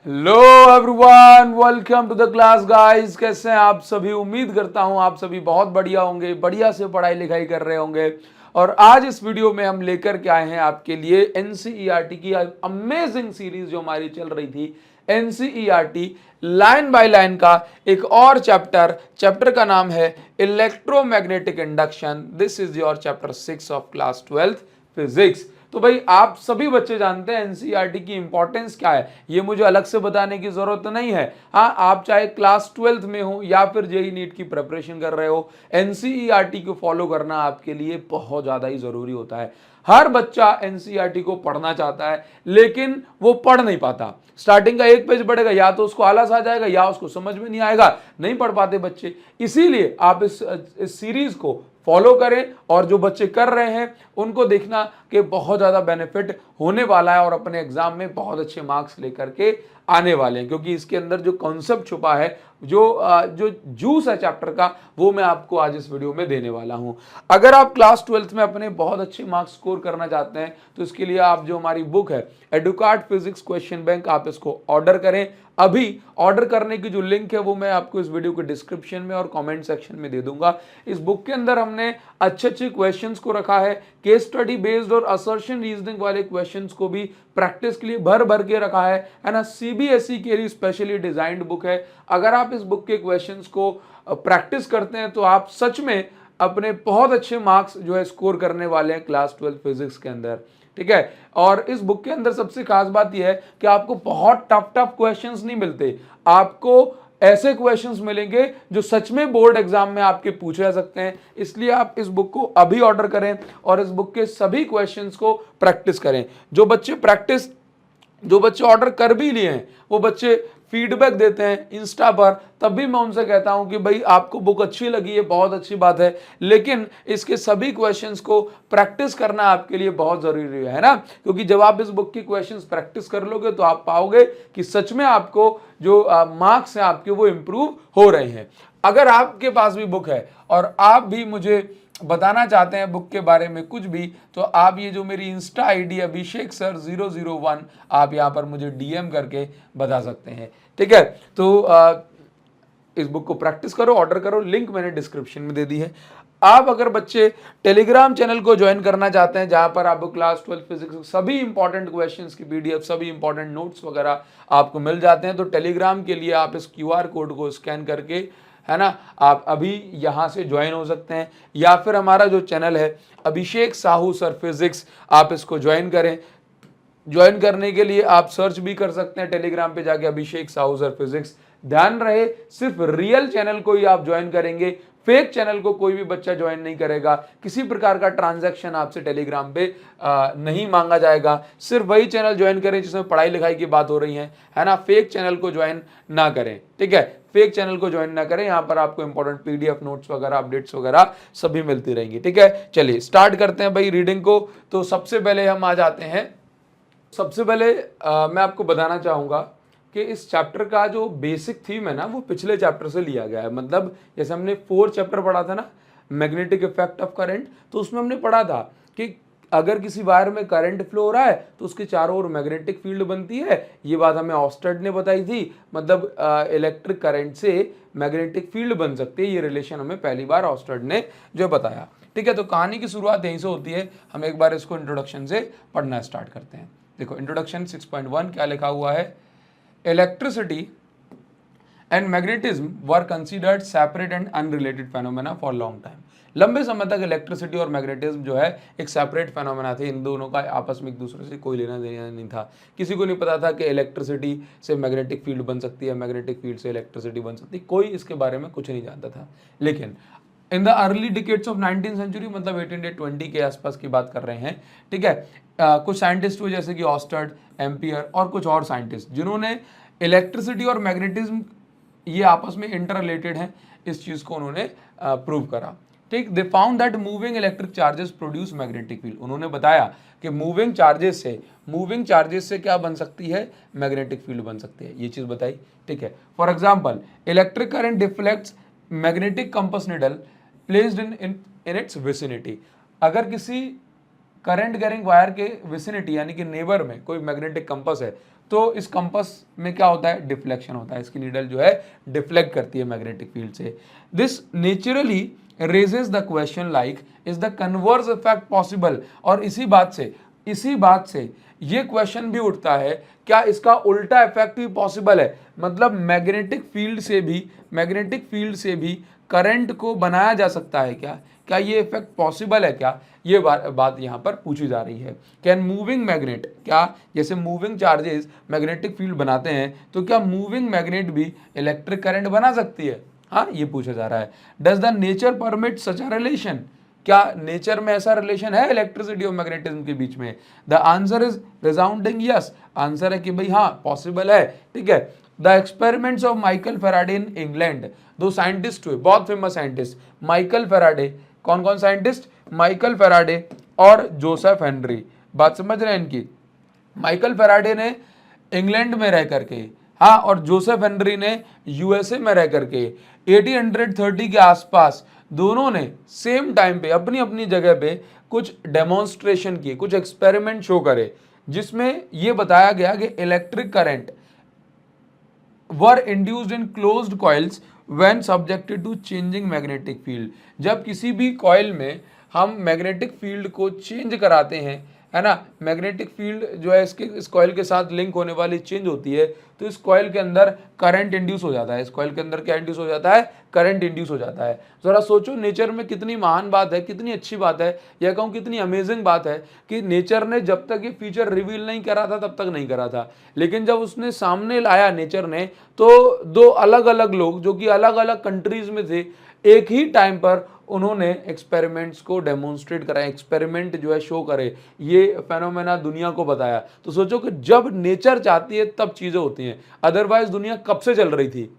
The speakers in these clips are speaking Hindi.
Hello everyone, welcome to the class guys. कैसे हैं आप सभी? उम्मीद करता हूं आप सभी बहुत बढ़िया होंगे, बढ़िया से पढ़ाई लिखाई कर रहे होंगे। और आज इस वीडियो में हम लेकर के आए हैं आपके लिए एनसीईआरटी की अमेजिंग सीरीज जो हमारी चल रही थी, एनसीईआरटी लाइन बाय लाइन का एक और चैप्टर का नाम है electromagnetic induction. This is your chapter 6 of class 12th physics. तो भाई आप सभी बच्चे जानते हैं एनसीईआरटी की इंपॉर्टेंस क्या है, ये मुझे अलग से बताने की जरूरत नहीं है। हाँ, आप चाहे क्लास 12th में हो या फिर जेई नीट की प्रिपरेशन कर रहे हो, एनसीईआरटी को फॉलो करना आपके लिए बहुत ज्यादा ही जरूरी होता है। हर बच्चा एनसीईआरटी को पढ़ना चाहता है लेकिन वो पढ़ नहीं पाता। स्टार्टिंग का एक पेज पढ़ेगा, या तो उसको आलस आ जाएगा या उसको समझ में नहीं आएगा, नहीं पढ़ पाते बच्चे। इसीलिए आप इस सीरीज को फॉलो करें और जो बच्चे कर रहे हैं उनको देखना कि बहुत ज़्यादा बेनिफिट होने वाला है और अपने एग्जाम में बहुत अच्छे मार्क्स लेकर के आने वाले हैं। क्योंकि इसके अंदर जो कॉन्सेप्ट छुपा है, जो जूस है चैप्टर का, वो मैं आपको आज इस वीडियो में देने वाला हूं। अगर आप क्लास 12th में अपने बहुत अच्छे मार्क्स स्कोर करना चाहते हैं तो इसके लिए आप जो हमारी बुक है एडुकार्ट फिजिक्स क्वेश्चन बैंक, आप इसको ऑर्डर करें। अभी ऑर्डर करने की जो लिंक है वो मैं आपको इस वीडियो के डिस्क्रिप्शन में और कमेंट सेक्शन में दे दूंगा। इस बुक के अंदर हमने अच्छे अच्छे क्वेश्चंस को रखा है, केस स्टडी बेस्ड और असर्शन रीजनिंग वाले क्वेश्चंस को भी प्रैक्टिस के लिए भर भर के रखा है ना। सीबीएसई के लिए स्पेशली डिजाइंड बुक है। अगर आप इस बुक के क्वेश्चंस को प्रैक्टिस करते हैं तो आप सच में अपने बहुत अच्छे मार्क्स जो है स्कोर करने वाले हैं क्लास 12 फिजिक्स के अंदर। ठीक है, और इस बुक के अंदर सबसे खास बात यह है कि आपको बहुत टफ टफ क्वेश्चंस नहीं मिलते, आपको ऐसे क्वेश्चंस मिलेंगे जो सच में बोर्ड एग्जाम में आपके पूछे जा सकते हैं। इसलिए आप इस बुक को अभी ऑर्डर करें और इस बुक के सभी क्वेश्चंस को प्रैक्टिस करें। जो बच्चे ऑर्डर कर भी लिए हैं वो बच्चे फीडबैक देते हैं इंस्टा पर, तब भी मैं उनसे कहता हूं कि भाई आपको बुक अच्छी लगी है, बहुत अच्छी बात है, लेकिन इसके सभी क्वेश्चंस को प्रैक्टिस करना आपके लिए बहुत जरूरी है ना। क्योंकि जब आप इस बुक की क्वेश्चंस प्रैक्टिस कर लोगे तो आप पाओगे कि सच में आपको जो मार्क्स हैं आपके वो इंप्रूव हो रहे हैं। अगर आपके पास भी बुक है और आप भी मुझे बताना चाहते हैं बुक के बारे में कुछ भी, तो आप ये जो मेरी इंस्टा आईडी अभिषेक सर 001, आप यहाँ पर मुझे डीएम करके बता सकते हैं। ठीक है, तो इस बुक को प्रैक्टिस करो, ऑर्डर करो, लिंक मैंने डिस्क्रिप्शन में दे दी है। आप अगर बच्चे टेलीग्राम चैनल को ज्वाइन करना चाहते हैं जहां पर आपको क्लास 12 फिजिक्स सभी इंपॉर्टेंट क्वेश्चंस की पीडीएफ, सभी इंपॉर्टेंट नोट्स वगैरह आपको मिल जाते हैं, तो टेलीग्राम के लिए आप इस क्यूआर कोड को स्कैन करके, है ना, आप अभी यहां से ज्वाइन हो सकते हैं। या फिर हमारा जो चैनल है अभिषेक साहू सर फिजिक्स, आप इसको ज्वाइन करें। ज्वाइन करने के लिए आप सर्च भी कर सकते हैं टेलीग्राम पे जाके अभिषेक साहू सर फिजिक्स। ध्यान रहे, सिर्फ रियल चैनल को ही आप ज्वाइन करेंगे, फेक चैनल को कोई भी बच्चा ज्वाइन नहीं करेगा। किसी प्रकार का ट्रांजैक्शन आपसे टेलीग्राम पे नहीं मांगा जाएगा। सिर्फ वही चैनल ज्वाइन करें जिसमें पढ़ाई लिखाई की बात हो रही है ना। फेक चैनल को ज्वाइन ना करें, ठीक है, फेक चैनल को ज्वाइन ना करें। यहाँ पर आपको इंपॉर्टेंट पीडीएफ नोट्स वगैरह, अपडेट्स वगैरह सभी मिलती रहेंगी। ठीक है, चलिए स्टार्ट करते हैं भाई रीडिंग को। तो सबसे पहले हम आ जाते हैं, सबसे पहले मैं आपको बताना चाहूंगा कि इस चैप्टर का जो बेसिक थीम है ना वो पिछले चैप्टर से लिया गया है। मतलब जैसे हमने 4 चैप्टर पढ़ा था ना, मैग्नेटिक इफेक्ट ऑफ करंट, तो उसमें हमने पढ़ा था कि अगर किसी वायर में करंट फ्लो हो रहा है तो उसके चारों ओर मैग्नेटिक फील्ड बनती है। ये बात हमें ऑस्टेड ने बताई थी। मतलब इलेक्ट्रिक करंट से मैग्नेटिक फील्ड बन सकती है, ये रिलेशन हमें पहली बार ऑस्टेड ने जो बताया। ठीक है, तो कहानी की शुरुआत यहीं से होती है। हम एक बार इसको इंट्रोडक्शन से पढ़ना स्टार्ट करते हैं। देखो इंट्रोडक्शन 6.1 क्या लिखा हुआ है, electricity and magnetism were considered separate and unrelated phenomena for long time. लंबे समय तक इलेक्ट्रिसिटी और मैग्नेटिज्म जो है एक सेपरेट फेनोमेना थे। इन दोनों का आपस में एक दूसरे से कोई लेना देना नहीं था। किसी को नहीं पता था कि इलेक्ट्रिसिटी से मैग्नेटिक फील्ड बन सकती है, मैग्नेटिक फील्ड से इलेक्ट्रिसिटी बन सकती है, कोई इसके बारे में कुछ नहीं जानता था। लेकिन in the early decades of 19th century, मतलब 1820 के आसपास की बात कर रहे हैं, ठीक है, कुछ साइंटिस्ट हुए जैसे कि ऑस्टर्ड, एम्पियर और कुछ और साइंटिस्ट, जिन्होंने इलेक्ट्रिसिटी और मैग्नेटिज्म ये आपस में इंटर रिलेटेड हैं, इस चीज को उन्होंने प्रूव करा। ठीक, they found that moving electric charges produce magnetic field. उन्होंने बताया कि मूविंग चार्जेस से क्या बन सकती है, मैग्नेटिक फील्ड बन सकती है, ये चीज बताई। ठीक है, for example electric current deflects magnetic compass needle placed in its vicinity. अगर किसी करंट कैरिंग वायर के विसिनिटी यानी कि नेबर में कोई मैग्नेटिक कंपास है तो इस कंपास में क्या होता है, डिफ्लेक्शन होता है, इसकी नीडल जो है डिफ्लेक्ट करती है मैग्नेटिक फील्ड से। This naturally raises the question like is the converse effect possible, और इसी बात से ये क्वेश्चन भी उठता है क्या इसका उल्टा इफेक्ट भी पॉसिबल है, मतलब मैग्नेटिक फील्ड से भी करंट को बनाया जा सकता है क्या ये इफेक्ट पॉसिबल है क्या, ये बात यहाँ पर पूछी जा रही है। कैन मूविंग मैग्नेट, क्या जैसे मूविंग चार्जेस मैग्नेटिक फील्ड बनाते हैं तो क्या मूविंग मैग्नेट भी इलेक्ट्रिक करंट बना सकती है, हाँ ये पूछा जा रहा है। Does the nature permit such a relation, क्या नेचर में ऐसा रिलेशन है इलेक्ट्रिसिटी और मैग्नेटिज्म के बीच में। The answer is resounding yes, answer है कि भाई हाँ पॉसिबल है, ठीक है। The experiments of Michael Faraday in England, दो साइंटिस्ट हुए बहुत फेमस साइंटिस्ट, माइकल फेराडे, कौन कौन साइंटिस्ट, माइकल फेराडे और जोसेफ हेनरी, बात समझ रहे हैं इनकी। माइकल फेराडे ने इंग्लैंड में रह करके, हाँ, और जोसेफ हेनरी ने यूएसए में रह करके 1830 के आसपास दोनों ने सेम टाइम पे अपनी अपनी जगह पे कुछ डेमोन्स्ट्रेशन किए, कुछ एक्सपेरिमेंट शो करे, जिसमें यह बताया गया कि electric current were induced in closed coils when subjected to changing magnetic field. जब किसी भी कॉइल में हम मैग्नेटिक फील्ड को चेंज कराते हैं, है ना, मैग्नेटिक फील्ड जो है इस कॉइल के साथ लिंक होने वाली चेंज होती है, तो इस कॉइल के अंदर करंट इंड्यूस हो जाता है, इस कॉइल के अंदर क्या इंड्यूस हो जाता है, करंट इंड्यूस हो जाता है। जरा सोचो नेचर में कितनी महान बात है, कितनी अच्छी बात है, या कहूँ कितनी अमेजिंग बात है कि नेचर ने जब तक ये फीचर रिवील नहीं करा था तब तक नहीं करा था, लेकिन जब उसने सामने लाया नेचर ने, तो दो अलग अलग लोग जो कि अलग अलग कंट्रीज में थे, एक ही टाइम पर उन्होंने एक्सपेरिमेंट्स को डेमोन्स्ट्रेट करा, एक्सपेरिमेंट जो है शो करे, ये फेनोमेना दुनिया को बताया। तो सोचो कि जब नेचर चाहती है तब चीजें होती हैं, अदरवाइज दुनिया कब से चल रही थी,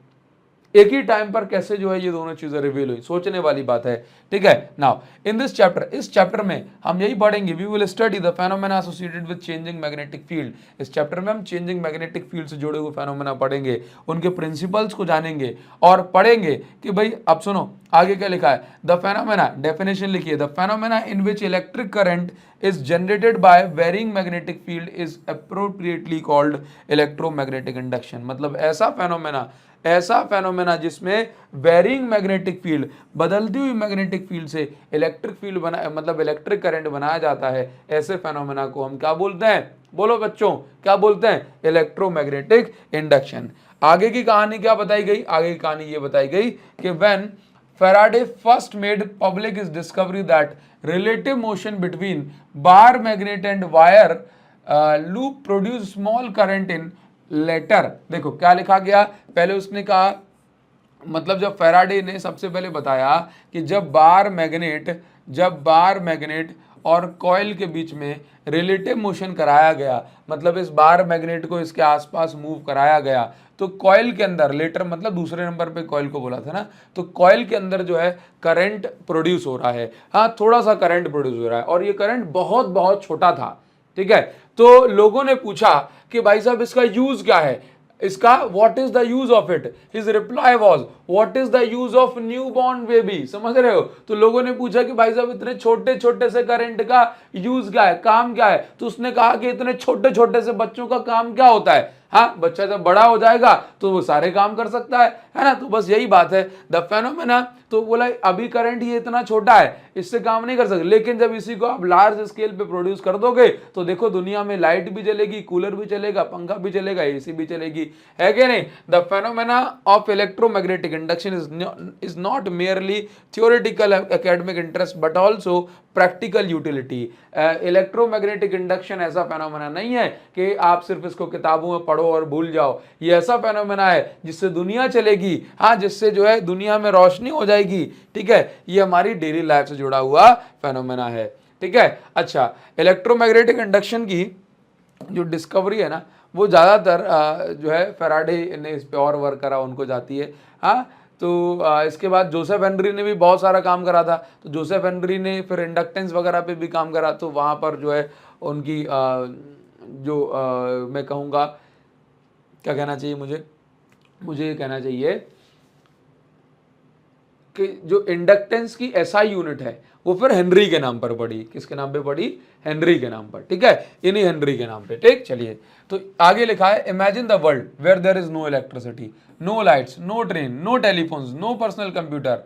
एक ही टाइम पर कैसे जो है ये दोनों चीजें रिवील हुई, सोचने वाली बात है, ठीक है। नाउ इन दिस चैप्टर, इस चैप्टर में हम यही पढ़ेंगे, we will study the phenomena associated with changing magnetic field. इस चैप्टर में हम चेंजिंग मैग्नेटिक फील्ड से जुड़े हुए फेनोमेना पढ़ेंगे, उनके प्रिंसिपल्स को जानेंगे और पढ़ेंगे कि भाई अब सुनो आगे क्या लिखा है। द फेनोमेना, डेफिनेशन लिखिए, the phenomena in which electric current is generated by varying magnetic field is appropriately called electromagnetic induction। मतलब ऐसा फेनोमेना जिसमें वेरिंग मैग्नेटिक फील्ड, बदलती हुई मैग्नेटिक फील्ड से इलेक्ट्रिक फील्ड बना, मतलब इलेक्ट्रिक करंट बनाया जाता है, ऐसे फेनोमेना को हम क्या बोलते हैं, बोलो बच्चों क्या बोलते हैं, इलेक्ट्रोमैग्नेटिक इंडक्शन। आगे की कहानी क्या बताई गई, आगे की कहानी ये बताई गई कि when Faraday first made public his discovery that relative motion between bar magnet and wire loop produce small current in letter। देखो क्या लिखा गया, पहले उसने कहा, मतलब जब फेराडे ने सबसे पहले बताया कि जब बार मैग्नेट और कॉइल के बीच में रिलेटिव मोशन कराया गया, मतलब इस बार मैग्नेट को इसके आसपास मूव कराया गया, तो कॉइल के अंदर, लेटर मतलब दूसरे नंबर पे कॉइल को बोला था ना, तो कॉइल के अंदर जो है करंट प्रोड्यूस हो रहा है, हाँ थोड़ा सा करंट प्रोड्यूस हो रहा है, और ये करंट बहुत बहुत छोटा था, ठीक है। तो लोगों ने पूछा कि भाई साहब इसका यूज क्या है, इसका what is the use of it, his reply was what is the use of new born baby. समझ रहे हो, तो लोगों ने पूछा कि भाई साहब इतने छोटे छोटे से करंट का यूज क्या है, काम क्या है, तो उसने कहा कि इतने छोटे छोटे से बच्चों का काम क्या होता है, हाँ बच्चा जब बड़ा हो जाएगा तो वो सारे काम कर सकता है ना, तो बस यही बात है द फेनोमेना। तो बोला अभी करंट ये इतना छोटा है, इससे काम नहीं कर सकते, लेकिन जब इसी को आप लार्ज स्केल पे प्रोड्यूस कर दोगे तो देखो दुनिया में लाइट भी चलेगी, कूलर भी चलेगा, पंखा भी चलेगा, एसी भी चलेगी, है कि नहीं। The phenomena of electromagnetic induction is not merely theoretical academic interest but also practical utility. Electromagnetic induction ऐसा फेनोमेना नहीं है कि आप सिर्फ इसको किताबों में पढ़ो और भूल जाओ, ये ऐसा फेनोमेना है जिससे दुनिया चलेगी, हाँ जिससे जो है दुनिया में रोशनी हो जाएगी, ठीक है, ये हमारी डेली लाइफ से जुड़ा हुआ फेनोमेना है, ठीक है। अच्छा, इलेक्ट्रोमैग्नेटिक इंडक्शन की जो डिस्कवरी है ना, वो ज़्यादातर जो है फेराडे ने इस पे और वर्क करा, उनको जाती है, हाँ। तो इसके बाद जोसेफ हेनरी ने भी बहुत सारा काम करा था, तो जोसेफ हेनरी ने फिर इंडक्टेंस वगैरह पे भी काम करा, तो वहाँ पर जो है उनकी मैं कहूँगा, क्या कहना चाहिए मुझे ये कहना चाहिए कि जो इंडक्टेंस की एसआई यूनिट है वो फिर हेनरी के नाम पर पड़ी। किसके नाम पे पड़ी? हेनरी के नाम पर, ठीक है, इन्हीं हेनरी के नाम पे। ठीक, चलिए तो आगे लिखा है, imagine the world where there is no electricity, no lights, no train, no telephones, no personal computer.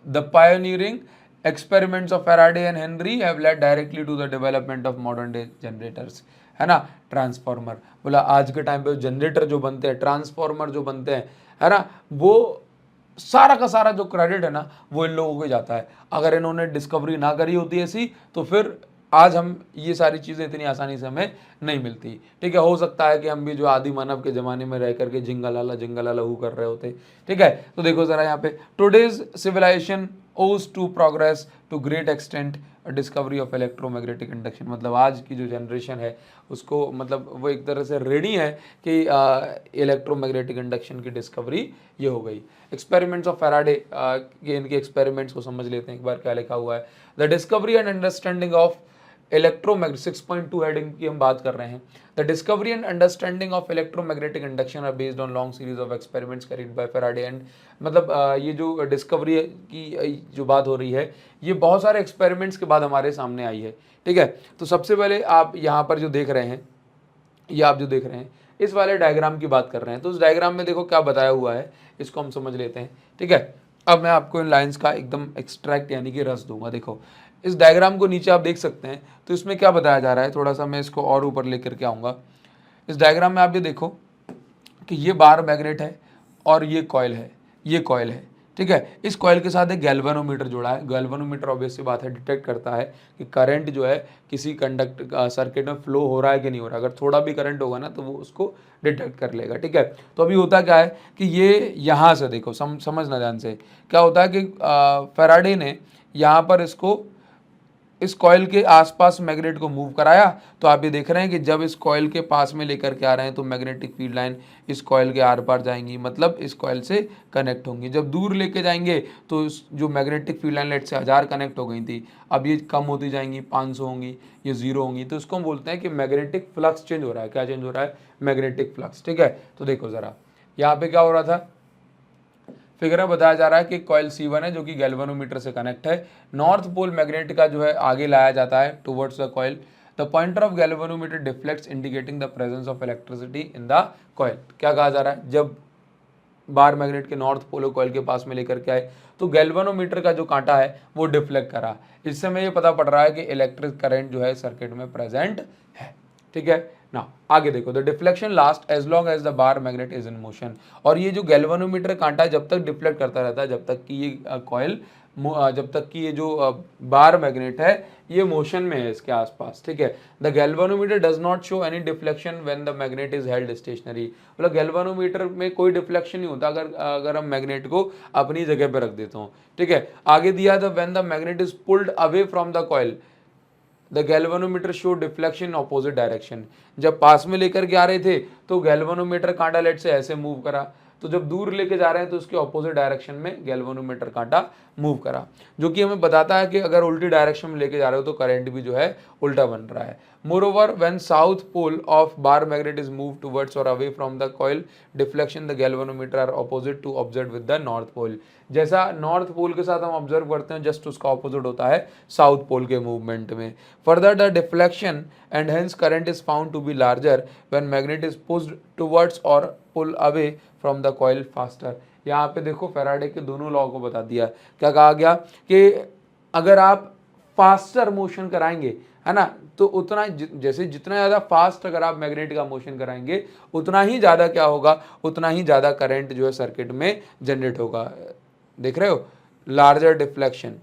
The pioneering experiments of Faraday and Henry have led directly to the development of modern day generators, है ना, ट्रांसफॉर्मर। बोला आज के टाइम पे जनरेटर जो बनते हैं, ट्रांसफॉर्मर जो बनते हैं, है ना, वो सारा का सारा जो क्रेडिट है ना वो इन लोगों को जाता है। अगर इन्होंने डिस्कवरी ना करी होती ऐसी तो फिर आज हम ये सारी चीज़ें इतनी आसानी से हमें नहीं मिलती। ठीक है, हो सकता है कि हम भी जो आदि मानव के ज़माने में रह करके जिंगलाला हू कर रहे होते। ठीक है, तो देखो ज़रा यहाँ पे, today's civilisation owes to progress to great extent discovery of electromagnetic induction. मतलब आज की जो जनरेशन है उसको, मतलब वो एक तरह से रेडी है कि इलेक्ट्रोमैग्नेटिक इंडक्शन की डिस्कवरी ये हो गई। एक्सपेरिमेंट्स ऑफ फैराडे के, इनके एक्सपेरिमेंट्स को समझ लेते हैं एक बार, क्या लिखा हुआ है। The discovery and understanding of electromagnetic 6.2 heading की हम बात कर रहे हैं। The discovery and understanding of electromagnetic induction are based on long series of experiments carried by Faraday and, मतलब ये जो डिस्कवरी की जो बात हो रही है ये बहुत सारे एक्सपेरिमेंट्स के बाद हमारे सामने आई है। ठीक है, तो सबसे पहले आप यहाँ पर जो देख रहे हैं, ये आप जो देख रहे हैं इस वाले डायग्राम की बात कर रहे हैं। तो उस डायग्राम में देखो क्या बताया हुआ है, इसको हम समझ लेते हैं। ठीक है, अब मैं आपको इन लाइंस का एकदम एक्सट्रैक्ट यानी कि रस दूंगा। देखो इस डायग्राम को नीचे आप देख सकते हैं, तो इसमें क्या बताया जा रहा है, थोड़ा सा मैं इसको और ऊपर लेकर के आऊँगा। इस डायग्राम में आप ये देखो कि ये बार मैग्नेट है और ये कॉइल है, ये कॉइल है। ठीक है, इस कॉइल के साथ एक गैल्वेनोमीटर जुड़ा है। गैल्वेनोमीटर ऑब्वियस सी बात है डिटेक्ट करता है कि करंट जो है किसी कंडक्ट सर्किट में फ्लो हो रहा है कि नहीं हो रहा है। अगर थोड़ा भी करंट होगा ना तो वो उसको डिटेक्ट कर लेगा। ठीक है, तो अभी होता क्या है कि ये यहाँ से देखो, समझना ध्यान से, क्या होता है कि फैराडे ने यहाँ पर इसको, इस कॉइल के आसपास मैग्नेट को मूव कराया। तो आप ये देख रहे हैं कि जब इस कॉइल के पास में लेकर के आ रहे हैं तो मैग्नेटिक फील्ड लाइन इस कॉइल के आर पार जाएंगी, मतलब इस कॉइल से कनेक्ट होंगी। जब दूर लेके जाएंगे तो जो मैग्नेटिक फील्ड लाइन लेट से 1000 कनेक्ट हो गई थी, अब ये कम होती जाएंगी, 500 होंगी, ये 0 होंगी। तो इसको हम बोलते हैं कि मैग्नेटिक फ्लक्स चेंज हो रहा है। क्या चेंज हो रहा है? Magnetic flux. ठीक है, तो देखो ज़रा यहाँ पे क्या हो रहा था, फिगर में बताया जा रहा है कि कॉइल C1 है जो कि गैल्वेनोमीटर से कनेक्ट है। नॉर्थ पोल मैग्नेट का जो है आगे लाया जाता है towards the coil. The pointer of galvanometer deflects indicating the presence of electricity in the coil. क्या कहा जा रहा है, जब बार मैग्नेट के नॉर्थ पोल कॉइल के पास में लेकर के आए तो गैल्वेनोमीटर का जो कांटा है वो डिफ्लेक्ट करा। इससे हमें ये पता पड़ रहा है कि इलेक्ट्रिक करंट जो है सर्किट में प्रेजेंट है। ठीक है ना, आगे देखो, the deflection last as long as the bar magnet is in motion. और ये जो गैल्वेनोमीटर कांटा जब तक डिफ्लेक्ट करता रहता है, जब तक कि ये कॉइल, जब तक कि ये जो बार मैग्नेट है ये मोशन में है इसके आसपास। ठीक है, the galvanometer does not show any deflection when the magnet is held stationary. मतलब गैल्वेनोमीटर में कोई डिफ्लेक्शन नहीं होता अगर हम मैग्नेट को अपनी जगह पर रख देते हो। ठीक है, आगे दिया था when the magnet is pulled away from the coil the galvanometer show deflection opposite direction. जब पास में लेकर के आ रहे थे तो गैल्वेनोमीटर कांटा लेट से ऐसे मूव करा, तो जब दूर लेके जा रहे हैं तो उसके ऑपोजिट डायरेक्शन में गैल्वेनोमीटर कांटा मूव करा, जो कि हमें बताता है कि अगर उल्टी डायरेक्शन में लेके जा रहे हो तो करंट भी जो है उल्टा बन रहा है। Moreover when south pole of bar magnet is move towards or away from the coil deflection the galvanometer are opposite to observe with the north pole. जैसा नॉर्थ पोल के साथ हम ऑब्जर्व करते हैं जस्ट उसका ऑपोजिट होता है साउथ पोल के मूवमेंट में। Further the deflection and hence current is found to be larger when magnet is pushed towards or pull away from the coil faster. यहाँ पे देखो फैराडे के दोनों लॉ को बता दिया। क्या कहा गया कि अगर आप फास्टर मोशन कराएंगे, है ना, तो उतना जैसे जितना ज़्यादा फास्ट अगर आप मैग्नेट का मोशन कराएंगे उतना ही ज़्यादा क्या होगा, उतना ही ज़्यादा करंट जो है सर्किट में जनरेट होगा। देख रहे हो, लार्जर डिफ्लेक्शन,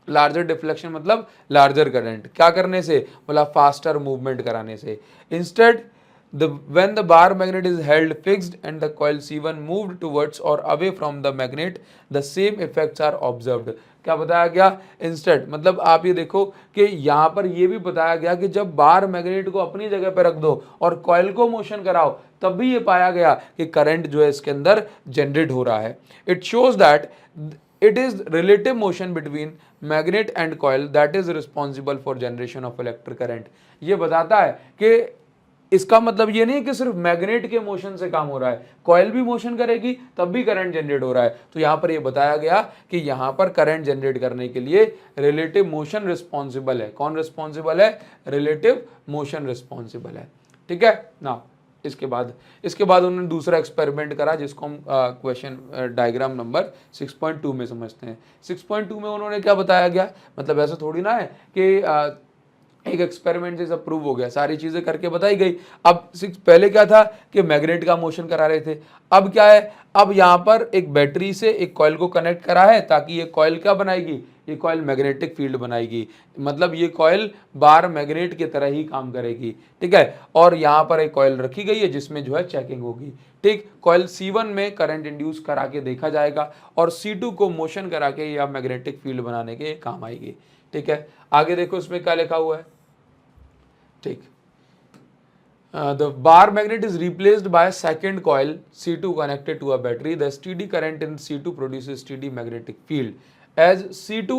लार्जर डिफ्लेक्शन मतलब लार्जर करंट। क्या करने से? बोला फास्टर मूवमेंट कराने से। Instead when the bar magnet is held fixed and the coil C1 moved towards or away from the magnet, the same effects are observed। क्या बताया गया? इंस्टेड मतलब आप ये देखो कि यहाँ पर ये भी बताया गया कि जब बार मैग्नेट को अपनी जगह पर रख दो और कॉइल को मोशन कराओ तब भी ये पाया गया कि करंट जो है इसके अंदर जनरेट हो रहा है। It shows that it is relative motion between magnet and coil that is responsible for generation of electric current। ये बताता है कि इसका मतलब ये नहीं कि सिर्फ मैग्नेट के मोशन से काम हो रहा है, कॉइल भी मोशन करेगी तब भी करंट जनरेट हो रहा है। तो यहां पर ये बताया गया कि यहां पर करंट जनरेट करने के लिए रिलेटिव मोशन रिस्पॉन्सिबल है। कौन रिस्पॉन्सिबल है? रिलेटिव मोशन रिस्पॉन्सिबल है। ठीक है ना। इसके बाद उन्होंने दूसरा एक्सपेरिमेंट करा जिसको हम क्वेश्चन डायग्राम नंबर 6.2 में समझते हैं। 6.2 में उन्होंने क्या बताया गया, मतलब ऐसा थोड़ी ना है कि एक एक्सपेरिमेंट से सब प्रूव हो गया, सारी चीजें करके बताई गई। अब पहले क्या था कि मैग्नेट का मोशन करा रहे थे, अब क्या है, अब यहाँ पर एक बैटरी से एक कॉइल को कनेक्ट करा है ताकि ये कॉइल क्या बनाएगी, ये कॉइल मैग्नेटिक फील्ड बनाएगी, मतलब ये कॉइल बार मैग्नेट की तरह ही काम करेगी। ठीक है, और यहाँ पर एक कॉइल रखी गई है जिसमें जो है चेकिंग होगी। ठीक, कॉइल C1 में करंट इंड्यूस करा के देखा जाएगा और C2 को मोशन करा के या मैग्नेटिक फील्ड बनाने के काम आएगी। ठीक है, आगे देखो इसमें क्या लिखा हुआ है। ठीक, the bar magnet is replaced by a second coil C2 connected to a battery. The steady current in C2 produces steady magnetic field. As C2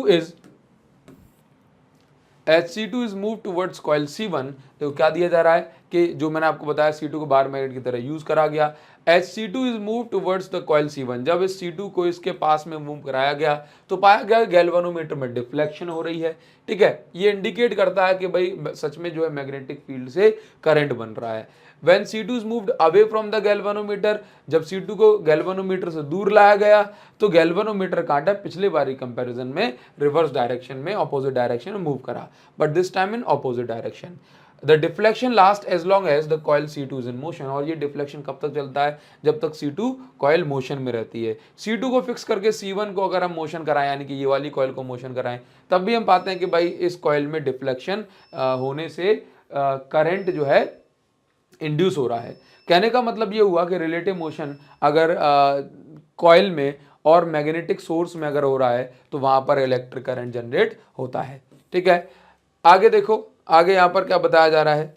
is moved towards coil C1, तो क्या दिया जा रहा है कि जो मैंने आपको बताया C2 को बार मैग्नेट की तरह यूज करा गया। As C2 is moved towards the coil C1, जब इस C2 को इसके पास में मूव कराया गया तो पाया गया गैल्वेनोमीटर में डिफ्लेक्शन हो रही है। ठीक है, ये इंडिकेट करता है कि भाई सच में जो है मैग्नेटिक फील्ड से करंट बन रहा है। When C2 is moved away from the galvanometer, जब C2 को गैल्वेनोमीटर से दूर लाया गया तो गैल्वेनोमीटर कांटा पिछले बारी कंपैरिजन में रिवर्स डायरेक्शन में, ऑपोजिट डायरेक्शन में मूव करा, but this time in opposite direction. The deflection last as long as the coil C2 is in motion, और ये डिफ्लेक्शन कब तक चलता है, जब तक C2 कॉइल मोशन में रहती है। C2 को फिक्स करके C1 को अगर हम मोशन कराएं, यानी कि ये वाली कॉइल को मोशन कराएं, तब भी हम पाते हैं कि भाई इस कॉइल में डिफ्लेक्शन होने से करंट जो है इंड्यूस हो रहा है। कहने का मतलब ये हुआ कि रिलेटिव मोशन अगर कॉइल में और मैग्नेटिक सोर्स में अगर हो रहा है तो वहां पर इलेक्ट्रिक करंट जनरेट होता है। ठीक है, आगे देखो, आगे यहां पर क्या बताया जा रहा है,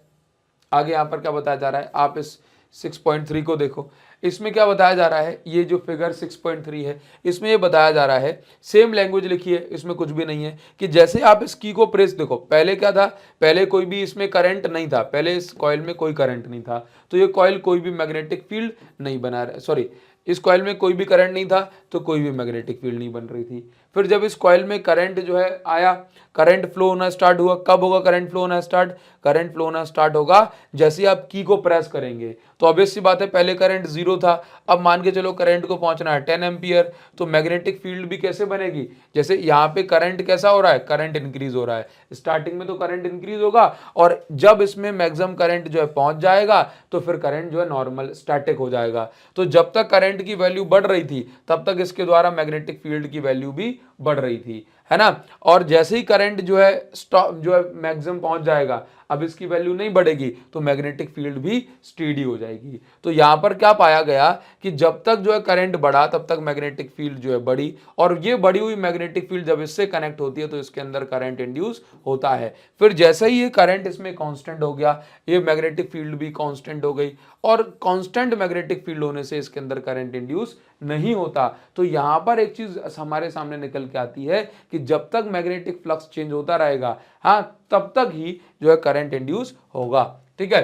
आगे यहां पर क्या बताया जा रहा है, आप इस 6.3 को देखो, इसमें क्या बताया जा रहा है, ये जो फिगर 6.3 है इसमें ये बताया जा रहा है, सेम लैंग्वेज लिखी है, इसमें कुछ भी नहीं है, कि जैसे आप इस की को प्रेस, देखो पहले क्या था, पहले कोई भी इसमें करंट नहीं था, पहले इस कॉइल में कोई करंट नहीं था, तो ये कॉइल कोई भी मैग्नेटिक फील्ड नहीं बना रहा, सॉरी इस कॉइल में कोई भी करंट नहीं था तो कोई भी मैग्नेटिक फील्ड नहीं बन रही थी। फिर जब इस कॉइल में करंट जो है आया, करंट फ्लो होना स्टार्ट हुआ, कब होगा करंट फ्लो होना स्टार्ट, करंट फ्लो होना स्टार्ट होगा जैसे आप की को प्रेस करेंगे। तो ऑब्वियस सी बात है, पहले करंट 0 था, अब मान के चलो करंट को पहुंचना है 10 एम्पियर, तो मैग्नेटिक फील्ड भी कैसे बनेगी, जैसे यहाँ पे करंट कैसा हो रहा है, करंट इंक्रीज हो रहा है, स्टार्टिंग में तो करंट इंक्रीज होगा और जब इसमें मैक्सिमम करंट जो है पहुंच जाएगा तो फिर करंट जो है नॉर्मल स्टैटिक हो जाएगा। तो जब तक करंट की वैल्यू बढ़ रही थी तब तक इसके द्वारा मैग्नेटिक फील्ड की वैल्यू भी बढ़ रही थी, है ना। और जैसे ही करंट जो है स्टॉप जो है मैक्सिमम पहुंच जाएगा, अब इसकी वैल्यू नहीं बढ़ेगी तो मैग्नेटिक फील्ड भी स्टेडी हो जाएगी। तो यहां पर क्या पाया गया कि जब तक जो है करंट बढ़ा तब तक मैग्नेटिक फील्ड जो है बढ़ी, और ये बढ़ी हुई मैग्नेटिक फील्ड जब इससे कनेक्ट होती है तो इसके अंदर करंट इंड्यूस होता है। फिर जैसे ही ये करंट इसमें कांस्टेंट हो गया, ये मैग्नेटिक फील्ड भी कांस्टेंट हो गई, और कांस्टेंट मैग्नेटिक फील्ड होने से इसके अंदर करंट इंड्यूस नहीं होता। तो यहां पर एक चीज हमारे सामने निकल के आती है कि जब तक मैग्नेटिक फ्लक्स चेंज होता रहेगा, हाँ, तब तक ही जो है करंट इंड्यूस होगा। ठीक है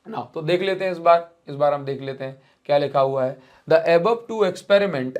ना, तो देख लेते हैं इस बार हम देख लेते हैं क्या लिखा हुआ है। The above two experiment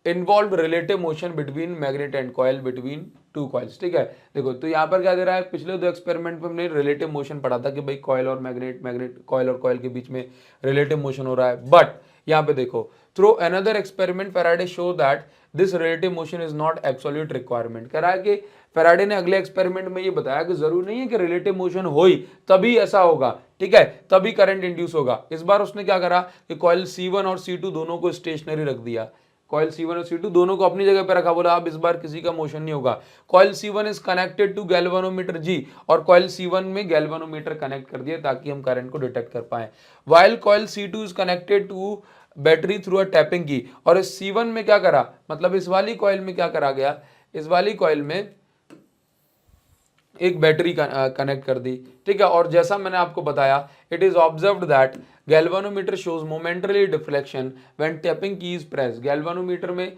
involve relative motion between magnet and coil between two coils. ठीक है, देखो तो यहाँ पर क्या दे रहा है, पिछले दो एक्सपेरिमेंट में हमने रिलेटिव मोशन पढ़ा था कि भाई कॉइल और मैग्नेट कॉइल और कॉइल के बीच में रिलेटिव मोशन हो रहा है, बट यहाँ पे देखो through another experiment Faraday show that this relative motion is not absolute requirement. कह रहा है कि फैराडे ने अगले एक्सपेरिमेंट में ये बताया कि जरूरी नहीं है कि रिलेटिव मोशन हो ही तभी ऐसा होगा, ठीक है, तभी करंट इंड्यूस होगा। इस बार उसने क्या करा कि कॉइल C1 और C2 दोनों को स्टेशनरी रख दिया, कॉइल C1 और C2 दोनों को अपनी जगह पर रखा, बोला अब इस बार किसी का मोशन नहीं होगा। Coil C1 is connected to galvanometer G, और कॉइल C1 में गैल्वेनोमीटर कनेक्ट कर दिया ताकि हम करंट को डिटेक्ट कर पाए। While coil C2 is connected to battery through a tapping की, और इस C1 में क्या करा, मतलब इस वाली कॉइल में क्या करा गया, इस वाली कॉइल में एक बैटरी कनेक्ट कर दी। ठीक है, और जैसा मैंने आपको बताया, it is observed that galvanometer shows momentary deflection when tapping की इज प्रेस। गैल्वेनोमीटर में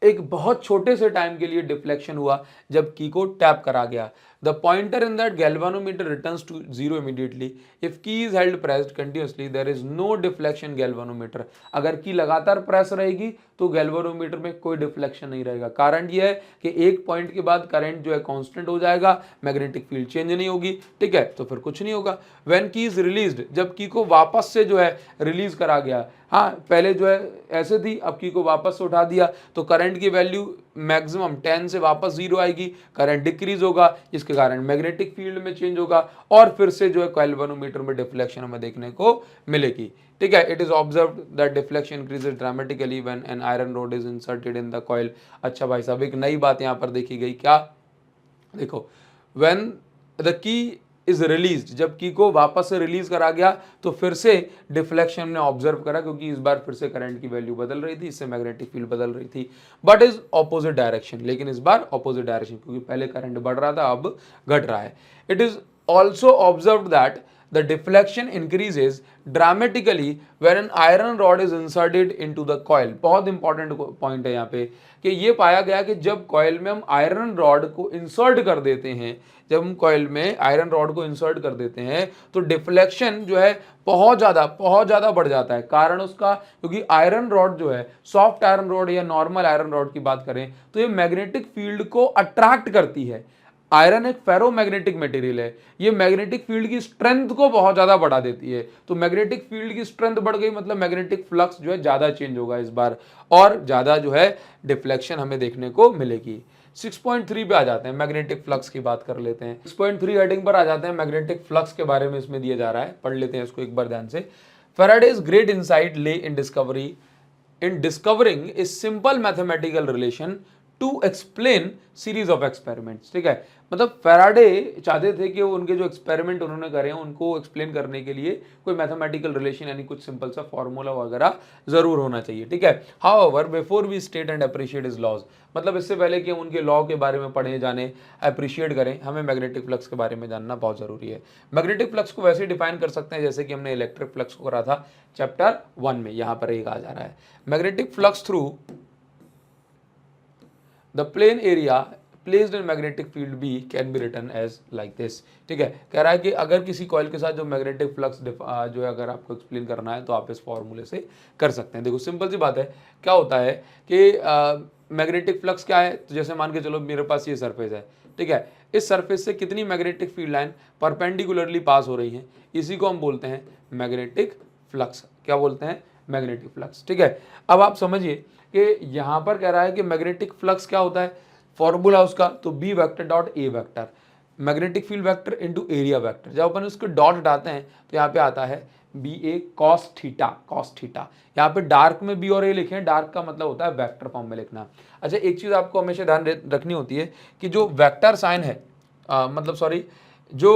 एक बहुत छोटे से टाइम के लिए डिफ्लेक्शन हुआ जब की को टैप करा गया। The pointer in that galvanometer returns to zero immediately if key is held pressed continuously there is no deflection galvanometer. अगर की लगातार प्रेस रहेगी तो गैल्वानोमीटर में कोई डिफ्लेक्शन नहीं रहेगा। कारण यह है कि एक पॉइंट के बाद करंट जो है कांस्टेंट हो जाएगा, मैग्नेटिक फील्ड चेंज नहीं होगी, ठीक है, तो फिर कुछ नहीं होगा। व्हेन की इज रिलीज्ड, जब की को वापस से जो है रिलीज करा गया, हाँ पहले जो है ऐसे थी, अब की को वापस से उठा दिया तो करंट की वैल्यू मैक्सिमम 10 से वापस 0 आएगी, करंट डिक्रीज होगा, इसके कारण मैग्नेटिक फील्ड में चेंज होगा और फिर से जो है गैल्वेनोमीटर में डिफ्लेक्शन हमें देखने को मिलेगी, ठीक है। It is observed that deflection increases dramatically when an iron rod is inserted in the coil. अच्छा भाई साहब, एक नई बात यहाँ पर देखी गई, क्या, देखो, when the key is release, जब की को वापस से रिलीज करा गया तो फिर से डिफ्लेक्शन ने ऑब्जर्व करा, क्योंकि इस बार फिर से करंट की वैल्यू बदल रही थी, इससे मैग्नेटिक फील्ड बदल रही थी, बट इज ऑपोजिट डायरेक्शन, लेकिन इस बार ऑपोजिट डायरेक्शन, क्योंकि पहले करंट बढ़ रहा था अब घट रहा है। It is also observe that the deflection increases dramatically when an iron rod is inserted into the coil। बहुत इंपॉर्टेंट पॉइंट है यहाँ पे कि ये पाया गया कि जब कॉइल में हम आयरन रॉड को इंसर्ट कर देते हैं, जब हम कॉइल में आयरन रॉड को इंसर्ट कर देते हैं तो डिफ्लेक्शन जो है बहुत ज़्यादा बढ़ जाता है। कारण उसका, क्योंकि आयरन रॉड जो है, सॉफ्ट आयरन रॉड या नॉर्मल आयरन रॉड की बात करें तो ये मैग्नेटिक फील्ड को अट्रैक्ट करती है। आयरन एक फेरोमैग्नेटिक मटेरियल है, ये मैग्नेटिक फील्ड की स्ट्रेंथ को बहुत ज्यादा बढ़ा देती है, तो मैग्नेटिक फील्ड की स्ट्रेंथ बढ़ गई मतलब मैग्नेटिक फ्लक्स जो है ज्यादा चेंज होगा इस बार, और ज्यादा जो है डिफ्लेक्शन हमें देखने को मिलेगी। 6.3 पे आ जाते हैं, मैग्नेटिक फ्लक्स की बात कर लेते हैं। 6.3 हेडिंग पर आ जाते हैं, मैग्नेटिक फ्लक्स के बारे में इसमें दिया जा रहा है, पढ़ लेते हैं इसको एक बार ध्यान से। Faraday's great insight lay in discovering a simple mathematical relation to explain series of experiments, ठीक है। मतलब फैराडे चाहते थे कि उनके जो एक्सपेरिमेंट उन्होंने करे हैं उनको एक्सप्लेन करने के लिए कोई मैथमेटिकल रिलेशन यानी कुछ सिंपल सा फॉर्मूला वगैरह जरूर होना चाहिए, ठीक है। However before we state and appreciate his laws, मतलब इससे पहले कि हम उनके लॉ के बारे में पढ़े जाने अप्रिशिएट करें, हमें मैग्नेटिक फ्लक्स के बारे में जानना बहुत जरूरी है। मैग्नेटिक फ्लक्स को वैसे डिफाइन कर सकते हैं जैसे कि हमने इलेक्ट्रिक फ्लक्स को करा था चैप्टर 1 में, यहाँ पर एक आ जा रहा है। Magnetic flux through the plane area placed in magnetic field B can be written as like this, ठीक है। कह रहा है कि अगर किसी कॉइल के साथ जो मैग्नेटिक फ्लक्स जो है अगर आपको एक्सप्लेन करना है तो आप इस फॉर्मूले से कर सकते हैं। देखो सिंपल सी बात है, क्या होता है कि मैग्नेटिक फ्लक्स क्या है, तो जैसे मान के चलो मेरे पास ये सरफेस है, ठीक है, इस सरफेस से कितनी मैग्नेटिक फील्ड लाइन परपेंडिकुलरली पास हो रही है, इसी को हम बोलते हैं मैग्नेटिक फ्लक्स। क्या बोलते हैं? मैग्नेटिक फ्लक्स, ठीक है। अब आप समझिए कि यहां पर कह रहा है कि मैग्नेटिक फ्लक्स क्या होता है, फॉर्मूला उसका, तो B vector dot A vector, magnetic field vector into area vector. जब अपन उसको डॉट हटाते हैं तो यहाँ पे आता है बी ए कॉस थीटा, कॉस थीटा। यहाँ पे डार्क में बी और ए लिखे हैं, डार्क का मतलब होता है वेक्टर फॉर्म में लिखना। अच्छा, एक चीज आपको हमेशा ध्यान रखनी होती है कि जो वेक्टर साइन है मतलब सॉरी जो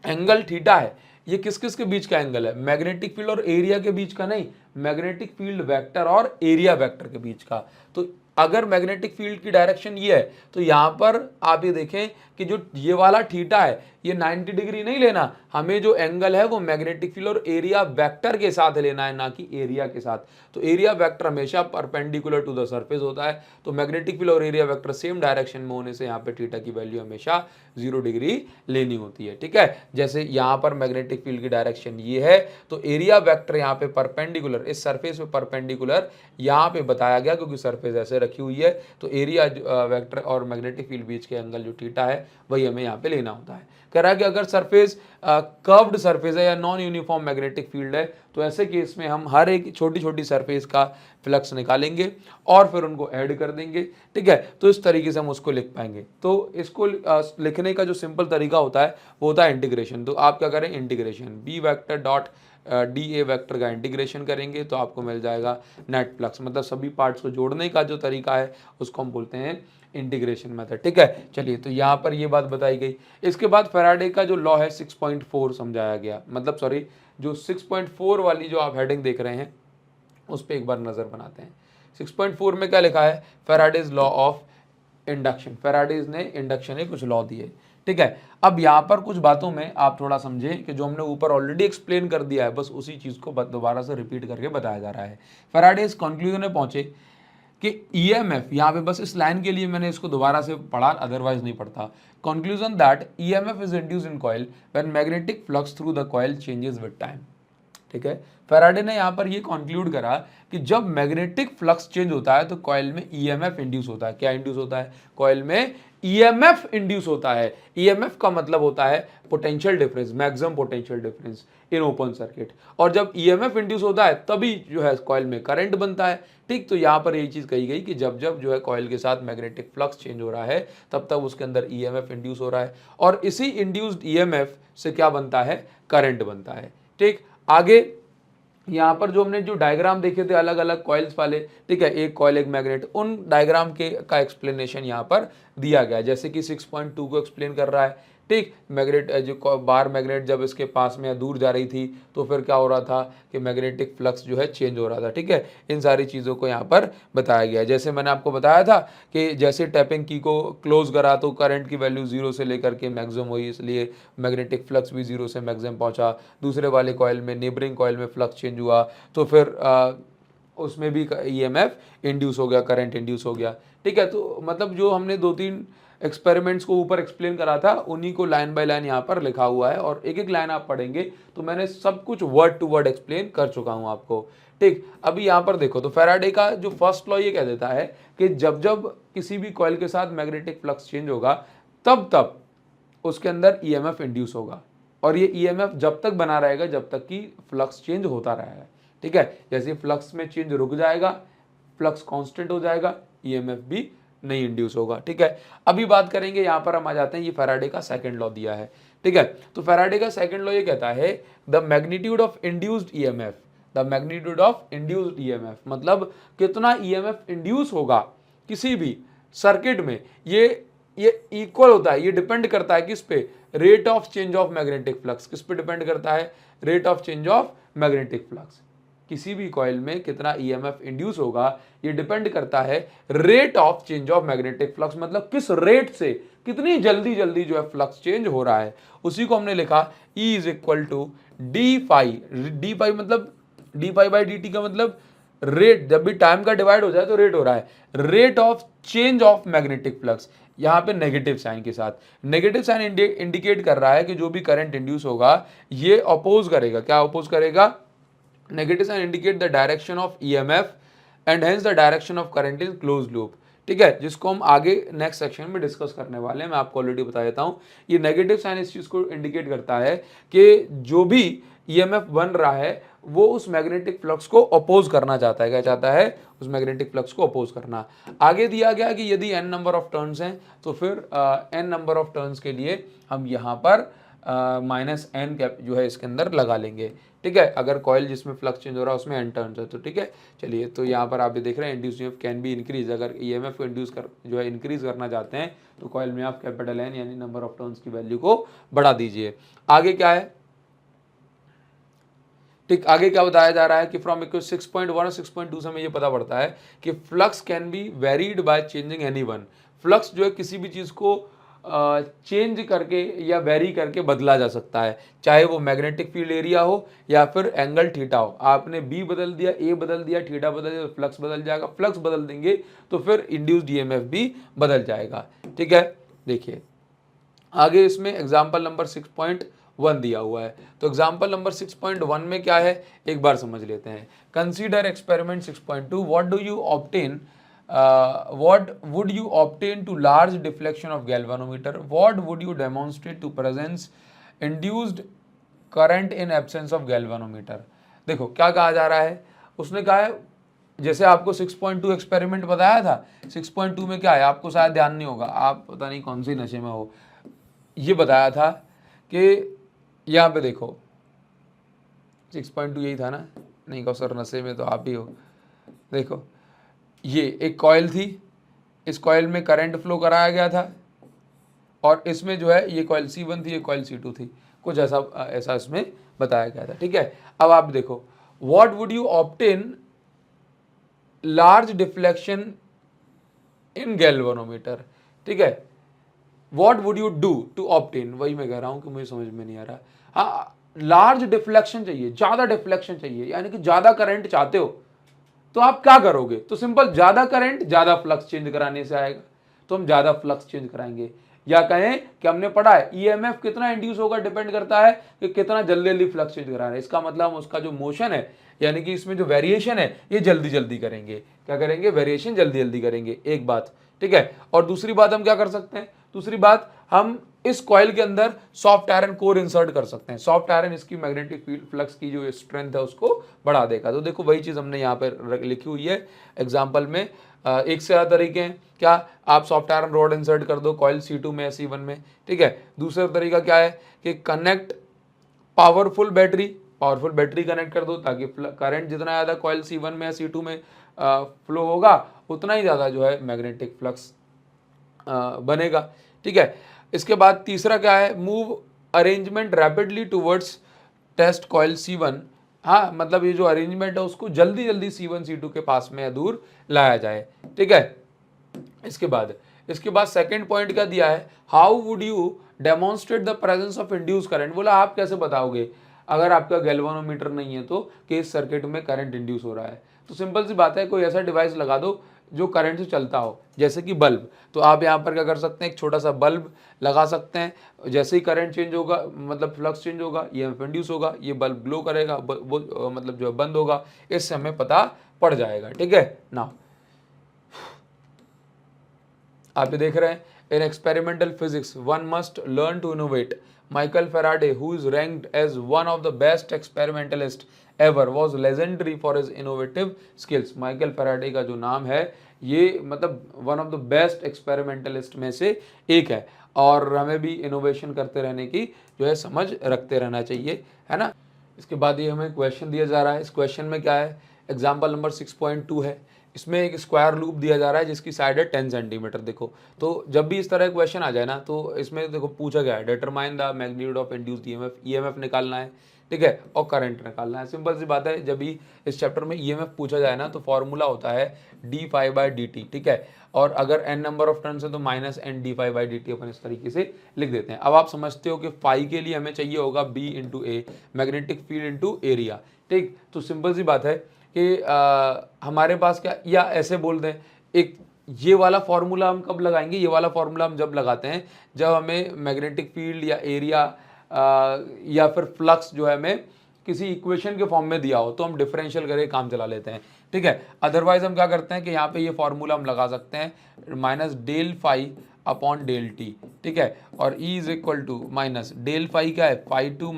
एंगल थीटा है ये किस किस के बीच का एंगल है, मैग्नेटिक फील्ड और एरिया के बीच का नहीं, मैग्नेटिक फील्ड वेक्टर और एरिया वेक्टर के बीच का। तो अगर मैग्नेटिक फील्ड की डायरेक्शन ये है तो यहां पर आप ये देखें कि जो ये वाला थीटा है ये 90 डिग्री नहीं लेना, हमें जो एंगल है वो मैग्नेटिक फील्ड और एरिया वेक्टर के साथ लेना है, ना कि एरिया के साथ। तो एरिया वेक्टर हमेशा परपेंडिकुलर टू द सरफेस होता है, तो मैग्नेटिक फील्ड और एरिया वेक्टर सेम डायरेक्शन में होने से यहाँ पे थीटा की वैल्यू हमेशा 0 डिग्री लेनी होती है, ठीक है। जैसे यहाँ पर मैग्नेटिक फील्ड की डायरेक्शन ये है तो एरिया वेक्टर यहाँ पे परपेंडिकुलर, इस सरफेस पे परपेंडिकुलर यहाँ पे बताया गया क्योंकि सरफेस ऐसे रखी हुई है, तो एरिया वेक्टर और मैग्नेटिक फील्ड बीच के एंगल जो थीटा है वही हमें यहाँ पे लेना होता है। कह रहा है कि अगर सरफेस कर्व्ड सरफेस है या नॉन यूनिफॉर्म मैग्नेटिक फील्ड है तो ऐसे केस में हम हर एक छोटी छोटी सरफेस का फ्लक्स निकालेंगे और फिर उनको ऐड कर देंगे, ठीक है। तो इस तरीके से हम उसको लिख पाएंगे। तो इसको लिखने का जो सिंपल तरीका होता है वो होता है इंटीग्रेशन। तो आप क्या करें, integration B vector dot d A vector का इंटीग्रेशन करेंगे तो आपको मिल जाएगा नेट फ्लक्स, मतलब सभी पार्ट्स को जोड़ने का जो तरीका है उसको हम बोलते हैं इंटीग्रेशन मेथड, ठीक है। चलिए, तो यहाँ पर ये बात बताई गई। इसके बाद फैराडे का जो लॉ है 6.4 समझाया गया, मतलब सॉरी जो 6.4 वाली जो आप हेडिंग देख रहे हैं उस पर एक बार नजर बनाते हैं। 6.4 में क्या लिखा है, Faraday's law of induction. Faraday's ने इंडक्शन के कुछ लॉ दिए, ठीक है। अब यहाँ पर कुछ बातों में आप थोड़ा समझें कि जो हमने ऊपर ऑलरेडी एक्सप्लेन कर दिया है बस उसी चीज को दोबारा से रिपीट करके बताया जा रहा है। फैराडेज कंक्लूजन में पहुंचे कि ईएमएफ, यहाँ पे बस इस लाइन के लिए मैंने इसको दोबारा से पढ़ा, अदरवाइज नहीं पढ़ता। Conclusion that EMF is induced in coil when magnetic flux through the coil changes with time. ठीक है, फैराडे ने यहाँ पर ये कंक्लूड करा कि जब मैग्नेटिक फ्लक्स चेंज होता है तो कॉइल में ईएमएफ इंड्यूस होता है। क्या इंड्यूस होता है? कॉइल में ईएमएफ इंड्यूस होता है। ईएमएफ का मतलब होता है potential difference, maximum potential difference in open circuit. और जब ईएमएफ इंड्यूस होता है तभी जो है कॉइल में करंट बनता है। ठीक, तो यहाँ पर यही चीज कही गई कि जब जब जो है कॉइल के साथ मैग्नेटिक फ्लक्स चेंज हो रहा है तब तब उसके अंदर ईएमएफ इंड्यूस हो रहा है, और इसी इंड्यूस्ड ईएमएफ से क्या बनता है? करंट बनता है। ठीक, आगे यहाँ पर जो हमने जो डायग्राम देखे थे अलग अलग कॉइल्स वाले, ठीक है, एक कॉइल एक मैग्नेट, उन डायग्राम के का एक्सप्लेनेशन यहाँ पर दिया गया है। जैसे कि 6.2 को एक्सप्लेन कर रहा है। ठीक, मैग्नेट जो बार मैग्नेट जब इसके पास में या दूर जा रही थी तो फिर क्या हो रहा था कि मैग्नेटिक फ्लक्स जो है चेंज हो रहा था। ठीक है, इन सारी चीज़ों को यहाँ पर बताया गया है। जैसे मैंने आपको बताया था कि जैसे टैपिंग की को क्लोज करा तो करंट की वैल्यू 0 से लेकर के मैक्सिमम हुई, इसलिए मैग्नेटिक फ्लक्स भी 0 से मैक्सिमम पहुंचा। दूसरे वाले कॉइल में, नेबरिंग कॉइल में फ्लक्स चेंज हुआ तो फिर उसमें भी ईएमएफ इंड्यूस हो गया, करंट इंड्यूस हो गया। ठीक है, तो मतलब जो हमने 2-3 एक्सपेरिमेंट्स को ऊपर एक्सप्लेन करा था उन्हीं को लाइन बाय लाइन यहाँ पर लिखा हुआ है, और एक एक लाइन आप पढ़ेंगे तो मैंने सब कुछ वर्ड टू वर्ड एक्सप्लेन कर चुका हूँ आपको। ठीक, अभी यहाँ पर देखो तो फैराडे का जो फर्स्ट लॉ ये कह देता है कि जब जब किसी भी कॉइल के साथ मैग्नेटिक फ्लक्स चेंज होगा तब तब उसके अंदर ईएमएफ इंड्यूस होगा, और ये ईएमएफ जब तक बना रहेगा जब तक कि फ्लक्स चेंज होता रहेगा। ठीक है, जैसे फ्लक्स में चेंज रुक जाएगा, फ्लक्स कांस्टेंट हो जाएगा, ईएमएफ भी नहीं इंड्यूस होगा। ठीक है, अभी बात करेंगे, यहाँ पर हम आ जाते हैं, ये फैराडे का सेकंड लॉ दिया है। ठीक है, तो फैराडे का सेकंड लॉ ये कहता है the magnitude of induced EMF, the magnitude of induced EMF मतलब कितना ईएमएफ इंड्यूस होगा किसी भी सर्किट में, ये इक्वल होता है, ये डिपेंड करता है किस पे? Rate of change of magnetic flux. किस पे डिपेंड करता है? Rate of change of magnetic flux. किसी भी कॉइल में कितना ईएमएफ इंड्यूस होगा ये डिपेंड करता है rate of change of magnetic flux, मतलब किस रेट से कितनी जल्दी जल्दी जो है फ्लक्स चेंज हो रहा है। उसी को हमने लिखा E is equal to d phi. D phi मतलब d phi by D t का मतलब रेट, जब भी टाइम का डिवाइड हो जाए तो रेट हो रहा है, rate of change of magnetic flux. यहाँ पे नेगेटिव साइन के साथ, नेगेटिव साइन इंडिकेट कर रहा है कि जो भी करंट इंड्यूस होगा ये अपोज करेगा। क्या अपोज करेगा? Negative sign indicate the direction of EMF and hence the direction of current in close loop. ठीक है, जिसको हम आगे नेक्स्ट सेक्शन में डिस्कस करने वाले हैं। मैं आपको ऑलरेडी बता देता हूं, ये नेगेटिव साइन इस चीज को इंडिकेट करता है कि जो भी ईएमएफ बन रहा है वो उस मैग्नेटिक फ्लक्स को अपोज करना चाहता है। क्या चाहता है? उस मैग्नेटिक फ्लक्स को अपोज करना। आगे दिया गया कि यदि n नंबर ऑफ टर्न्स हैं तो फिर n नंबर ऑफ टर्न्स के लिए हम यहाँ पर -n कैप जो है इसके अंदर लगा लेंगे। ठीक है, अगर कॉइल जिसमें फ्लक्स चेंज हो रहा है उसमें n टर्न्स है तो ठीक है। चलिए, तो यहाँ पर आप ये देख रहे हैं induce EMF can be increase. अगर ईएमएफ को इंड्यूस कर जो है इंक्रीज करना चाहते हैं तो कॉइल में आप कैपिटल N यानी नंबर ऑफ टर्न्स की वैल्यू को बढ़ा दीजिए। आगे क्या है? ठीक, आगे क्या बताया जा रहा है कि फ्रॉम इक्वेशन 6.1 और 6.2 से हमें ये पता पड़ता है कि flux can be varied by changing any one. Flux जो है किसी भी चीज़ को चेंज करके या वेरी करके बदला जा सकता है, चाहे वो मैग्नेटिक फील्ड एरिया हो या फिर एंगल थीटा हो। आपने बी बदल दिया, ए बदल दिया, थीटा बदल दिया तो फ्लक्स बदल जाएगा। फ्लक्स बदल देंगे तो फिर इंड्यूस्ड ईएमएफ भी बदल जाएगा। ठीक है, देखिए आगे इसमें एग्जाम्पल नंबर 6.1 दिया हुआ है। तो एग्जाम्पल नंबर 6.1 में क्या है एक बार समझ लेते हैं। Consider experiment 6.2। What do you obtain what would you obtain to large deflection of galvanometer? What would you demonstrate to presence induced current in absence of galvanometer? देखो क्या कहा जा रहा है, उसने कहा है जैसे आपको 6.2 एक्सपेरिमेंट बताया था, 6.2 में क्या है आपको शायद ध्यान नहीं होगा, आप पता नहीं कौन सी नशे में हो। ये बताया था कि यहाँ पे देखो 6.2 यही था ना, नहीं कहो सर नशे में तो आप ही हो। देखो ये एक कॉइल थी, इस कॉइल में करंट फ्लो कराया गया था और इसमें जो है ये कॉइल C1 थी, ये कॉइल C2 थी, कुछ ऐसा इसमें बताया गया था। ठीक है, अब आप देखो what would you obtain large deflection in galvanometer. ठीक है, what would you do to obtain, वही मैं कह रहा हूं कि मुझे समझ में नहीं आ रहा। हाँ, लार्ज डिफ्लेक्शन चाहिए, ज्यादा डिफ्लेक्शन चाहिए, यानी कि ज्यादा करंट चाहते हो तो आप क्या करोगे, तो सिंपल ज्यादा करंट ज्यादा फ्लक्स चेंज कराने से आएगा, तो हम ज्यादा फ्लक्स चेंज कराएंगे। या कहें कि हमने पढ़ा है ईएमएफ कितना इंड्यूस होगा, डिपेंड करता है कि कितना जल्दी जल्दी फ्लक्स चेंज करा रहे हैं। इसका मतलब उसका जो मोशन है, यानी कि इसमें जो वेरिएशन है, ये जल्दी जल्दी करेंगे। क्या करेंगे, वेरिएशन जल्दी जल्दी करेंगे, एक बात, ठीक है। और दूसरी बात हम क्या कर सकते हैं, दूसरी बात हम इस कॉइल के अंदर सॉफ्ट आयरन कोर इंसर्ट कर सकते हैं। सॉफ्ट आयरन इसकी मैग्नेटिक फील्ड फ्लक्स की जो स्ट्रेंथ है उसको बढ़ा देगा। तो देखो वही चीज हमने यहाँ पर लिखी हुई है एग्जाम्पल में। एक से ज्यादा तरीके हैं, क्या आप सॉफ्ट आयरन रॉड इंसर्ट कर दो कॉइल C2 में, C1 में, ठीक है। दूसरा तरीका क्या है कि कनेक्ट पावरफुल बैटरी कनेक्ट कर दो, ताकि करंट जितना ज़्यादा कॉइल C1 में या C2 में फ्लो होगा, उतना ही ज़्यादा जो है मैग्नेटिक फ्लक्स बनेगा, ठीक है। इसके बाद तीसरा क्या है, move arrangement rapidly towards test coil C1। हाँ, मतलब ये जो अरेंजमेंट है उसको जल्दी जल्दी C1 C2 के पास में या दूर लाया जाए, ठीक है। इसके बाद सेकंड पॉइंट क्या दिया है, how would you demonstrate the presence of induce current. बोला आप कैसे बताओगे अगर आपका गैल्वानोमीटर नहीं है तो कि इस सर्किट में करंट इंड्यूस हो रहा है। तो सिंपल सी बात है, कोई ऐसा डिवाइस लगा दो जो करंट से चलता हो, जैसे कि बल्ब। तो आप यहाँ पर क्या कर सकते हैं, एक छोटा सा बल्ब लगा सकते हैं। जैसे ही करंट चेंज होगा, मतलब फ्लक्स चेंज होगा, ईएमएफ इंड्यूस होगा, ये बल्ब ग्लो करेगा, वो मतलब जो है बंद होगा, इससे हमें पता पड़ जाएगा, ठीक है ना। आप ये देख रहे हैं, in experimental physics one must learn to innovate. Michael Faraday, who is ranked as one of the best experimentalist ever, was legendary for his innovative skills. Michael Faraday का जो नाम है, ये मतलब one of the best experimentalist में से एक है, और हमें भी इनोवेशन करते रहने की जो है समझ रखते रहना चाहिए, है ना। इसके बाद ये हमें क्वेश्चन दिया जा रहा है। इस क्वेश्चन में क्या है, एग्जाम्पल नंबर 6.2 है। इसमें एक स्क्वायर लूप दिया जा रहा है जिसकी साइड है 10 सेंटीमीटर। देखो, तो जब भी इस तरह का क्वेश्चन आ जाए ना, तो इसमें देखो पूछा गया है determine the magnitude of induced EMF. EMF निकालना है, ठीक है, और करंट निकालना है। सिंपल सी बात है, जब भी इस चैप्टर में ईएमएफ पूछा जाए ना, तो फॉर्मूला होता है d∅dt, ठीक है। और अगर n नंबर ऑफ टर्न्स है तो -n(d∅dt) अपन इस तरीके से लिख देते हैं। अब आप समझते हो कि फाई के लिए हमें चाहिए होगा B × A, magnetic field × area, ठीक। तो सिंपल सी बात है कि हमारे पास क्या, या ऐसे बोल दें, एक ये वाला फॉर्मूला हम कब लगाएंगे, ये वाला फॉर्मूला हम जब लगाते हैं जब हमें मैग्नेटिक फील्ड या एरिया या फिर फ्लक्स जो है हमें किसी इक्वेशन के फॉर्म में दिया हो, तो हम डिफरेंशियल करके काम चला लेते हैं, ठीक है। अदरवाइज हम क्या करते हैं कि यहाँ पे ये फॉर्मूला हम लगा सकते हैं -del∅/del t, ठीक है। और E = -del∅ क्या है, ∅2 -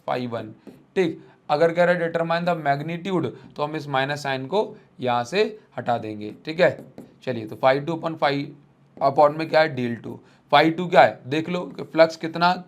∅1, ठीक। अगर कह रहे हैं डिटरमाइन द मैग्नीट्यूड, तो हम इस माइनस साइन को यहाँ से हटा देंगे, ठीक है। चलिए, तो ∅2/∅ में क्या है, del2। ∅2 क्या है, देख लो कि फ्लक्स कितना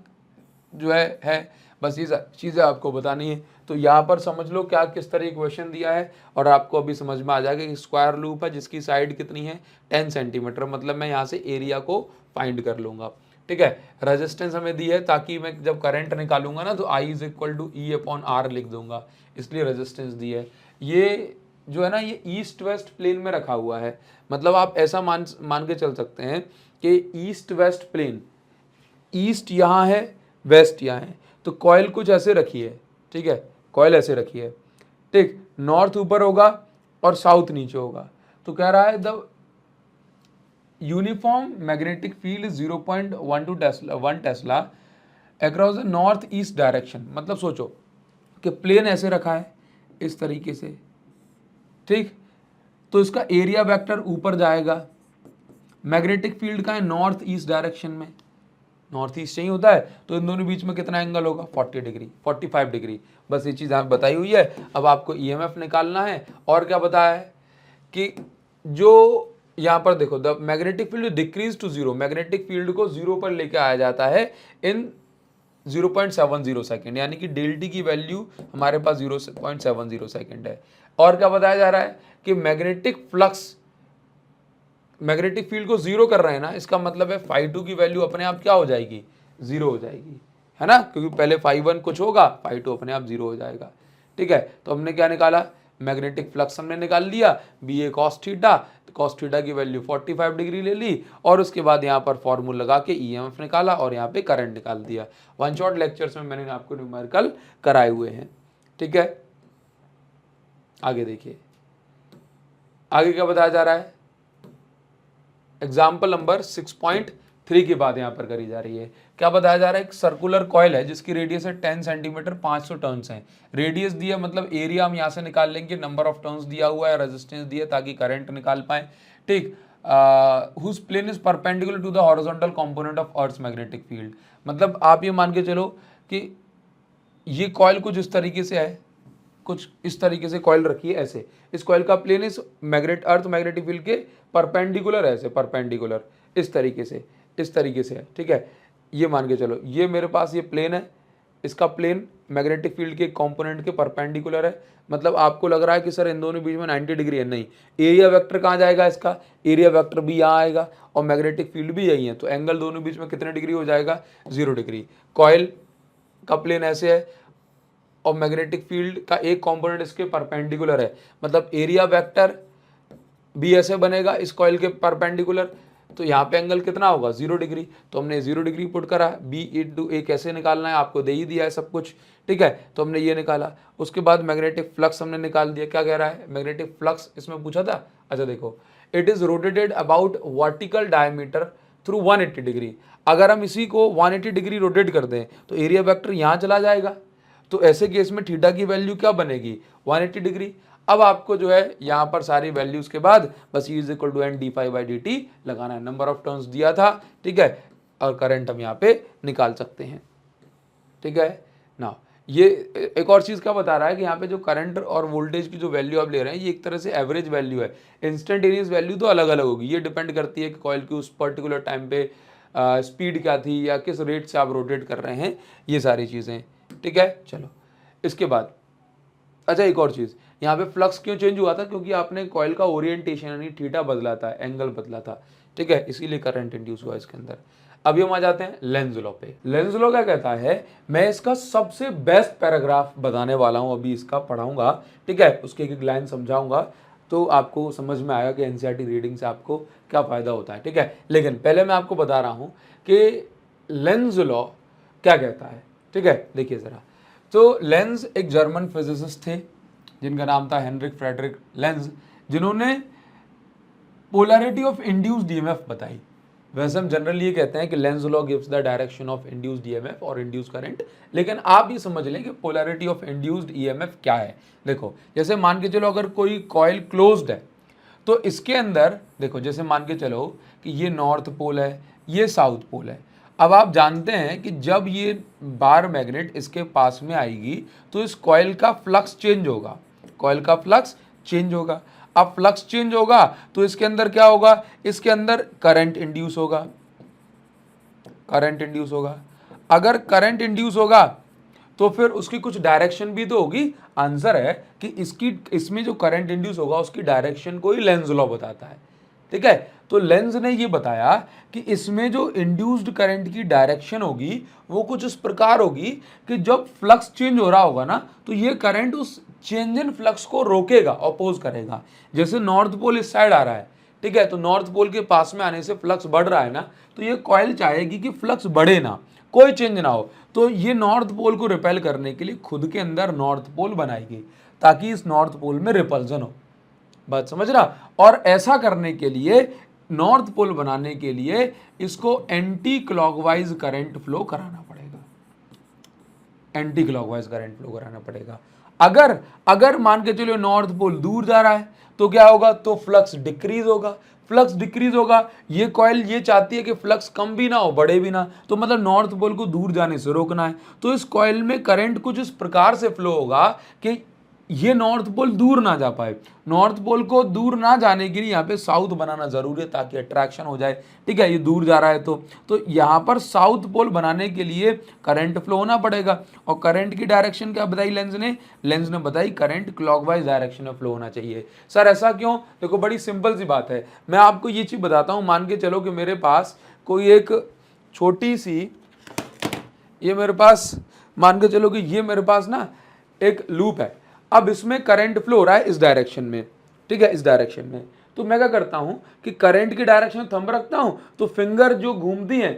जो है, बस ये चीज़ें आपको बतानी है। तो यहाँ पर समझ लो क्या किस तरह क्वेश्चन दिया है, और आपको अभी समझ में आ जाएगा कि स्क्वायर लूप है जिसकी साइड कितनी है, 10 सेंटीमीटर। मतलब मैं यहाँ से एरिया को फाइंड कर लूँगा, ठीक है। रेजिस्टेंस हमें दी है ताकि मैं जब करंट निकालूंगा ना, तो I = E/R लिख दूंगा, इसलिए रेजिस्टेंस दी है। ये जो है ना, ये ईस्ट वेस्ट प्लेन में रखा हुआ है। मतलब आप ऐसा मान के चल सकते हैं कि ईस्ट वेस्ट प्लेन, ईस्ट यहाँ है, वेस्ट यहाँ है, तो कॉइल कुछ ऐसे रखी है, ठीक है, कॉइल ऐसे रखी है, ठीक। नॉर्थ ऊपर होगा और साउथ नीचे होगा। तो कह रहा है the uniform magnetic field 0.1 Tesla across the north east direction. मतलब सोचो कि प्लेन ऐसे रखा है इस तरीके से, ठीक। तो इसका एरिया वेक्टर ऊपर जाएगा, मैग्नेटिक फील्ड का है नॉर्थ ईस्ट डायरेक्शन में, नॉर्थ ईस्ट चाहिए होता है, तो इन दोनों बीच में कितना एंगल होगा, 40 डिग्री, 45 डिग्री। बस ये चीज़ आप बताई हुई है। अब आपको ईएमएफ निकालना है, और क्या बताया है कि जो यहाँ पर देखो, the magnetic field decrease to 0, magnetic field को 0 पर लेके आया जाता है इन 0.70 सेकेंड, यानी कि del t की वैल्यू हमारे पास 0.70 सेकेंड है। और क्या बताया जा रहा है कि मैग्नेटिक फ्लक्स, मैग्नेटिक फील्ड को 0 कर रहे हैं ना, इसका मतलब है ∅2 की वैल्यू अपने आप क्या हो जाएगी, 0 हो जाएगी, है ना, क्योंकि पहले ∅1 कुछ होगा, ∅2 अपने आप 0 हो जाएगा, ठीक है। तो हमने क्या निकाला, मैग्नेटिक फ्लक्स हमने निकाल लिया, BA cos theta, cos theta की वैल्यू 45 डिग्री ले ली, और उसके बाद यहाँ पर फॉर्मूला लगा के ईएमएफ निकाला और यहाँ पे करंट निकाल दिया। वन शॉट लेक्चर्स में मैंने आपको न्यूमेरिकल कराए हुए हैं, ठीक है। आगे देखिए, आगे क्या बताया जा रहा है, एग्जाम्पल नंबर 6.3 की बात यहाँ पर करी जा रही है। क्या बताया जा रहा है, एक सर्कुलर कॉइल है जिसकी रेडियस है 10 सेंटीमीटर, 500 टर्न्स हैं। रेडियस दिया मतलब एरिया हम यहाँ से निकाल लेंगे, नंबर ऑफ टर्न्स दिया हुआ है, रेजिस्टेंस दिया ताकि करंट निकाल पाए, ठीक। Whose plane is perpendicular to the horizontal component of earth's magnetic field. मतलब आप ये मान के चलो कि ये कॉइल कुछ इस तरीके से है, कुछ इस तरीके से कॉइल रखी है ऐसे, इस कॉइल का प्लेन इस अर्थ मैग्नेटिक फील्ड के परपेंडिकुलर है, ऐसे परपेंडिकुलर इस तरीके से है, ठीक है। ये मान के चलो ये मेरे पास ये प्लेन है, इसका प्लेन मैग्नेटिक फील्ड के कंपोनेंट के परपेंडिकुलर है। मतलब आपको लग रहा है कि सर इन दोनों बीच में 90 डिग्री है, नहीं। एरिया वेक्टर कहाँ जाएगा, इसका एरिया वेक्टर भी यहाँ आएगा और मैग्नेटिक फील्ड भी यही है, तो एंगल दोनों बीच में कितने डिग्री हो जाएगा, 0 डिग्री। कॉइल का प्लेन ऐसे है और मैग्नेटिक फील्ड का एक कंपोनेंट इसके परपेंडिकुलर है, मतलब एरिया वेक्टर भी ऐसे बनेगा इस कॉइल के परपेंडिकुलर, तो यहाँ पे एंगल कितना होगा, 0 डिग्री। तो हमने 0 डिग्री पुट करा, बी इंटू ए कैसे निकालना है आपको दे ही दिया है सब कुछ, ठीक है। तो हमने ये निकाला, उसके बाद मैग्नेटिक फ्लक्स हमने निकाल दिया। क्या कह रहा है, मैग्नेटिक फ्लक्स इसमें पूछा था, अच्छा देखो, it is rotated about vertical diameter through 180 degree. अगर हम इसी को 180 डिग्री रोटेट कर दें तो एरिया वेक्टर यहाँ चला जाएगा, तो ऐसे केस में थीटा की वैल्यू क्या बनेगी, 180 डिग्री। अब आपको जो है यहाँ पर सारी वैल्यूज के बाद बस E is equal to N D five by D T लगाना है, नंबर ऑफ टर्न्स दिया था, ठीक है, और करंट हम यहाँ पे निकाल सकते हैं, ठीक है ना। ये एक और चीज़ क्या बता रहा है कि यहाँ पे जो करंट और वोल्टेज की जो वैल्यू आप ले रहे हैं ये एक तरह से एवरेज वैल्यू है, इंस्टेंटेनियस वैल्यू तो अलग अलग होगी, ये डिपेंड करती है कि कॉइल की उस पर्टिकुलर टाइम पे स्पीड क्या थी या किस रेट से आप रोटेट कर रहे हैं, ये सारी चीज़ें, ठीक है। चलो इसके बाद अच्छा एक और चीज़, यहाँ पे फ्लक्स क्यों चेंज हुआ था, क्योंकि आपने कॉइल का ओरिएंटेशन यानी थीटा बदला था, एंगल बदला था, ठीक है, इसीलिए करंट इंड्यूस हुआ इसके अंदर। अभी हम आ जाते हैं लेंज लॉ पे। लेंज लॉ क्या कहता है, मैं इसका सबसे बेस्ट पैराग्राफ बताने वाला हूँ, अभी इसका पढ़ाऊंगा, ठीक है, उसकी एक एक लाइन समझाऊंगा तो आपको समझ में आएगा कि एनसीईआरटी रीडिंग से आपको क्या फ़ायदा होता है, ठीक है। लेकिन पहले मैं आपको बता रहा हूँ कि लेंज लॉ क्या कहता है, ठीक है। देखिए ज़रा, तो लेंज एक जर्मन फिजिसिस्ट थे जिनका नाम था हेनरिक फ्रेडरिक लेंज, जिन्होंने पोलैरिटी ऑफ इंड्यूस्ड ईएमएफ बताई। वैसे हम जनरली ये कहते हैं कि Lenz law gives the direction of induced EMF और इंड्यूस्ड करंट, लेकिन आप ये समझ लें कि पोलैरिटी ऑफ इंड्यूस्ड ईएमएफ क्या है। देखो जैसे मान के चलो अगर कोई कॉइल क्लोज्ड है तो इसके अंदर देखो, जैसे मान के चलो कि ये नॉर्थ पोल है, ये साउथ पोल है। अब आप जानते हैं कि जब ये बार मैग्नेट इसके पास में आएगी तो इस कॉइल का फ्लक्स चेंज होगा, कॉइल का फ्लक्स चेंज होगा। अब फ्लक्स चेंज होगा तो इसके अंदर क्या होगा, इसके अंदर करंट इंड्यूस होगा, करंट इंड्यूस होगा। अगर करंट इंड्यूस होगा तो फिर उसकी कुछ डायरेक्शन भी तो होगी। आंसर है कि इसमें जो करंट इंड्यूस होगा उसकी डायरेक्शन को ही लेंज लॉ बताता है, ठीक है। तो लेंज ने ये बताया कि इसमें जो इंड्यूस्ड करंट की डायरेक्शन होगी वो कुछ इस प्रकार होगी कि जब फ्लक्स चेंज हो रहा होगा ना तो ये करंट उस चेंज इन फ्लक्स को रोकेगा, अपोज करेगा। जैसे नॉर्थ पोल इस साइड आ रहा है, ठीक है, तो नॉर्थ पोल के पास में आने से फ्लक्स बढ़ रहा है ना, तो ये कॉइल चाहेगी कि फ्लक्स बढ़े ना, कोई चेंज ना हो, तो ये नॉर्थ पोल को रिपेल करने के लिए खुद के अंदर नॉर्थ पोल बनाएगी ताकि इस नॉर्थ पोल में रिपल्जन हो। बात समझ रहा। और ऐसा करने के लिए, नॉर्थ पोल बनाने के लिए इसको एंटी क्लॉकवाइज करंट फ्लो कराना पड़ेगा, एंटी क्लॉकवाइज करंट फ्लो कराना पड़ेगा। अगर मान के चलो नॉर्थ पोल दूर जा रहा है तो क्या होगा, तो फ्लक्स डिक्रीज होगा, फ्लक्स डिक्रीज होगा। ये कॉइल ये चाहती है कि फ्लक्स कम भी ना हो बढ़े भी ना, तो मतलब नॉर्थ पोल को दूर जाने से रोकना है। तो इस कॉइल में करंट कुछ इस प्रकार से फ्लो होगा कि ये नॉर्थ पोल दूर ना जा पाए। नॉर्थ पोल को दूर ना जाने के लिए यहाँ पे साउथ बनाना जरूरी है ताकि अट्रैक्शन हो जाए, ठीक है। ये दूर जा रहा है तो यहाँ पर साउथ पोल बनाने के लिए करंट फ्लो होना पड़ेगा। और करंट की डायरेक्शन क्या बताई लेंज ने बताई करंट क्लॉकवाइज डायरेक्शन में फ्लो होना चाहिए। सर ऐसा क्यों, देखो बड़ी सिंपल सी बात है, मैं आपको ये चीज बताता हूँ। मान के चलो कि मेरे पास कोई एक छोटी सी, ये मेरे पास मान के चलो कि ये मेरे पास ना एक लूप है। अब इसमें करंट फ्लो हो रहा है इस डायरेक्शन में, ठीक है, इस डायरेक्शन में। तो मैं क्या करता हूं कि करंट की डायरेक्शन थंब रखता हूं तो फिंगर जो घूमती है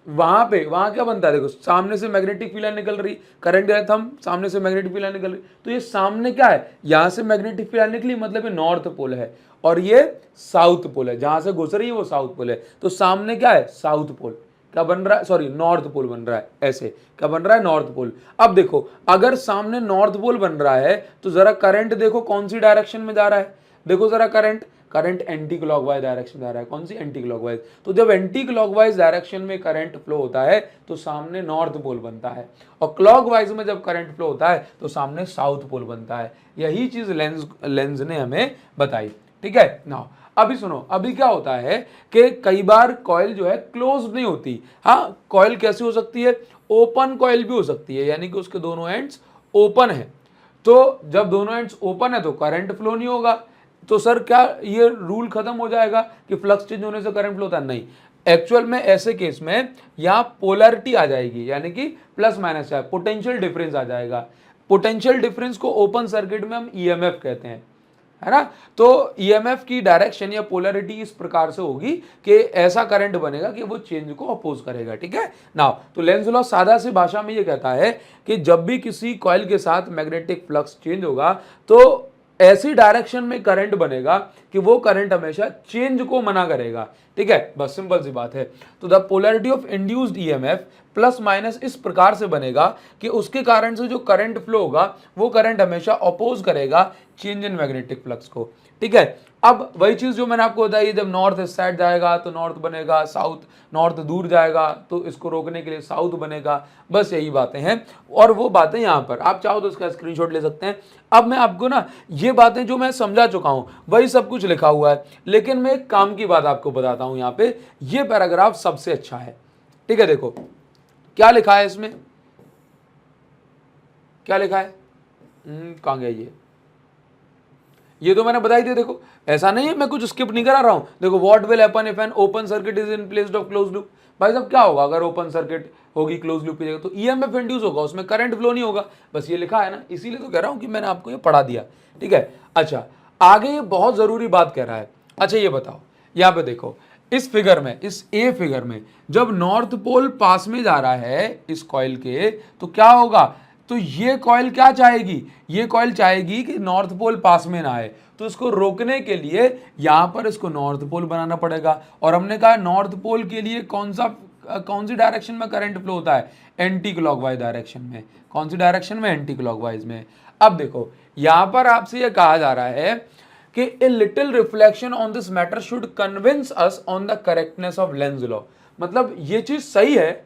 वहां क्या बनता है, देखो सामने से मैग्नेटिक फील्ड लाइन निकल रही, करंट गया थम, सामने से मैग्नेटिक फील्ड लाइन निकल रही, तो ये सामने क्या है, यहां से मैग्नेटिक फील्ड लाइन निकली, मतलब ये नॉर्थ पोल है और ये साउथ पोल है, जहां से गुजर रही है वो साउथ पोल है। तो सामने क्या है, साउथ पोल, क्या बन रहा है, सॉरी नॉर्थ पोल बन रहा है, ऐसे क्या बन रहा है, नॉर्थ पोल। अब देखो अगर सामने नॉर्थ पोल बन रहा है तो जरा करंट देखो कौन सी डायरेक्शन में जा रहा है, देखो जरा current, current anti clockwise direction जा रहा है, कौन सी, एंटी क्लॉकवाइज। तो जब एंटी क्लॉकवाइज डायरेक्शन में करंट फ्लो होता है तो सामने नॉर्थ पोल बनता है, और क्लॉकवाइज में जब करंट फ्लो होता है तो सामने साउथ पोल बनता है। यही चीज लेंस ने हमें बताई, ठीक है ना। अभी सुनो, अभी क्या होता है कि कई बार कॉइल जो है क्लोज नहीं होती। हाँ, कॉइल कैसी हो सकती है, ओपन कॉइल भी हो सकती है, यानी कि उसके दोनों एंड्स ओपन है। तो जब दोनों एंड्स ओपन है तो करंट फ्लो नहीं होगा, तो सर क्या ये रूल खत्म हो जाएगा कि फ्लक्स चेंज होने से करंट फ्लो होता है, नहीं। एक्चुअल में ऐसे केस में यहाँ पोलैरिटी आ जाएगी, यानी कि प्लस माइनस है, पोटेंशियल डिफरेंस आ जाएगा। पोटेंशियल डिफरेंस को ओपन सर्किट में हम ईएमएफ कहते हैं, है ना। तो ईएमएफ की डायरेक्शन या पोलैरिटी इस प्रकार से होगी कि ऐसा करंट बनेगा कि वो चेंज को अपोज करेगा, ठीक है ना। तो लेंज लॉ सादा सी भाषा में ये कहता है कि जब भी किसी कॉइल के साथ मैग्नेटिक फ्लक्स चेंज होगा तो ऐसी डायरेक्शन में करंट बनेगा कि वो करंट हमेशा चेंज को मना करेगा, ठीक है, बस सिंपल सी बात है। तो the polarity of induced EMF plus minus इस प्रकार से बनेगा कि उसके कारण से जो करंट फ्लो होगा वो करंट हमेशा अपोज करेगा चेंज इन मैग्नेटिक फ्लक्स को, ठीक है। अब वही चीज जो मैंने आपको बताई, जब नॉर्थ इस साइड जाएगा तो नॉर्थ बनेगा, साउथ नॉर्थ दूर जाएगा तो इसको रोकने के लिए साउथ बनेगा, बस यही बातें हैं। और वो बातें यहाँ पर आप चाहो तो इसका स्क्रीनशॉट ले सकते हैं। अब मैं आपको ना ये बातें जो मैं समझा चुका हूँ वही सब कुछ लिखा हुआ है, लेकिन मैं एक काम की बात आपको बताता हूँ। यहाँ पे ये पैराग्राफ सबसे अच्छा है, ठीक है। देखो क्या लिखा है इसमें, क्या लिखा है, कहाँ गया ये तो मैंने बताई दिया। देखो ऐसा नहीं है मैं कुछ स्किप नहीं करा रहा हूं। देखो what will happen if an open circuit is in place of close loop. भाई साहब क्या होगा अगर ओपन सर्किट होगी क्लोज लूप की जगह, तो ईएमएफ इंड्यूस होगा, उसमें करंट फ्लो नहीं होगा, बस ये लिखा है ना, इसीलिए तो कह रहा हूं कि मैंने आपको ये पढ़ा दिया, ठीक है। अच्छा आगे ये बहुत जरूरी बात कह रहा है। अच्छा ये बताओ, यहाँ पे देखो इस फिगर में, इस ए फिगर में जब नॉर्थ पोल पास में जा रहा है इस कॉइल के, तो क्या होगा, तो ये कॉइल क्या चाहेगी, ये कॉइल चाहेगी कि नॉर्थ पोल पास में ना आए, तो इसको रोकने के लिए यहां पर इसको नॉर्थ पोल बनाना पड़ेगा। और हमने कहा नॉर्थ पोल के लिए कौन सी डायरेक्शन में करंट फ्लो होता है, एंटी क्लॉकवाइज डायरेक्शन में। कौन सी डायरेक्शन में, एंटी क्लॉकवाइज में। अब देखो यहां पर आपसे यह कहा जा रहा है कि a little reflection on this matter should convince us on the correctness of Lenz law. मतलब ये चीज सही है,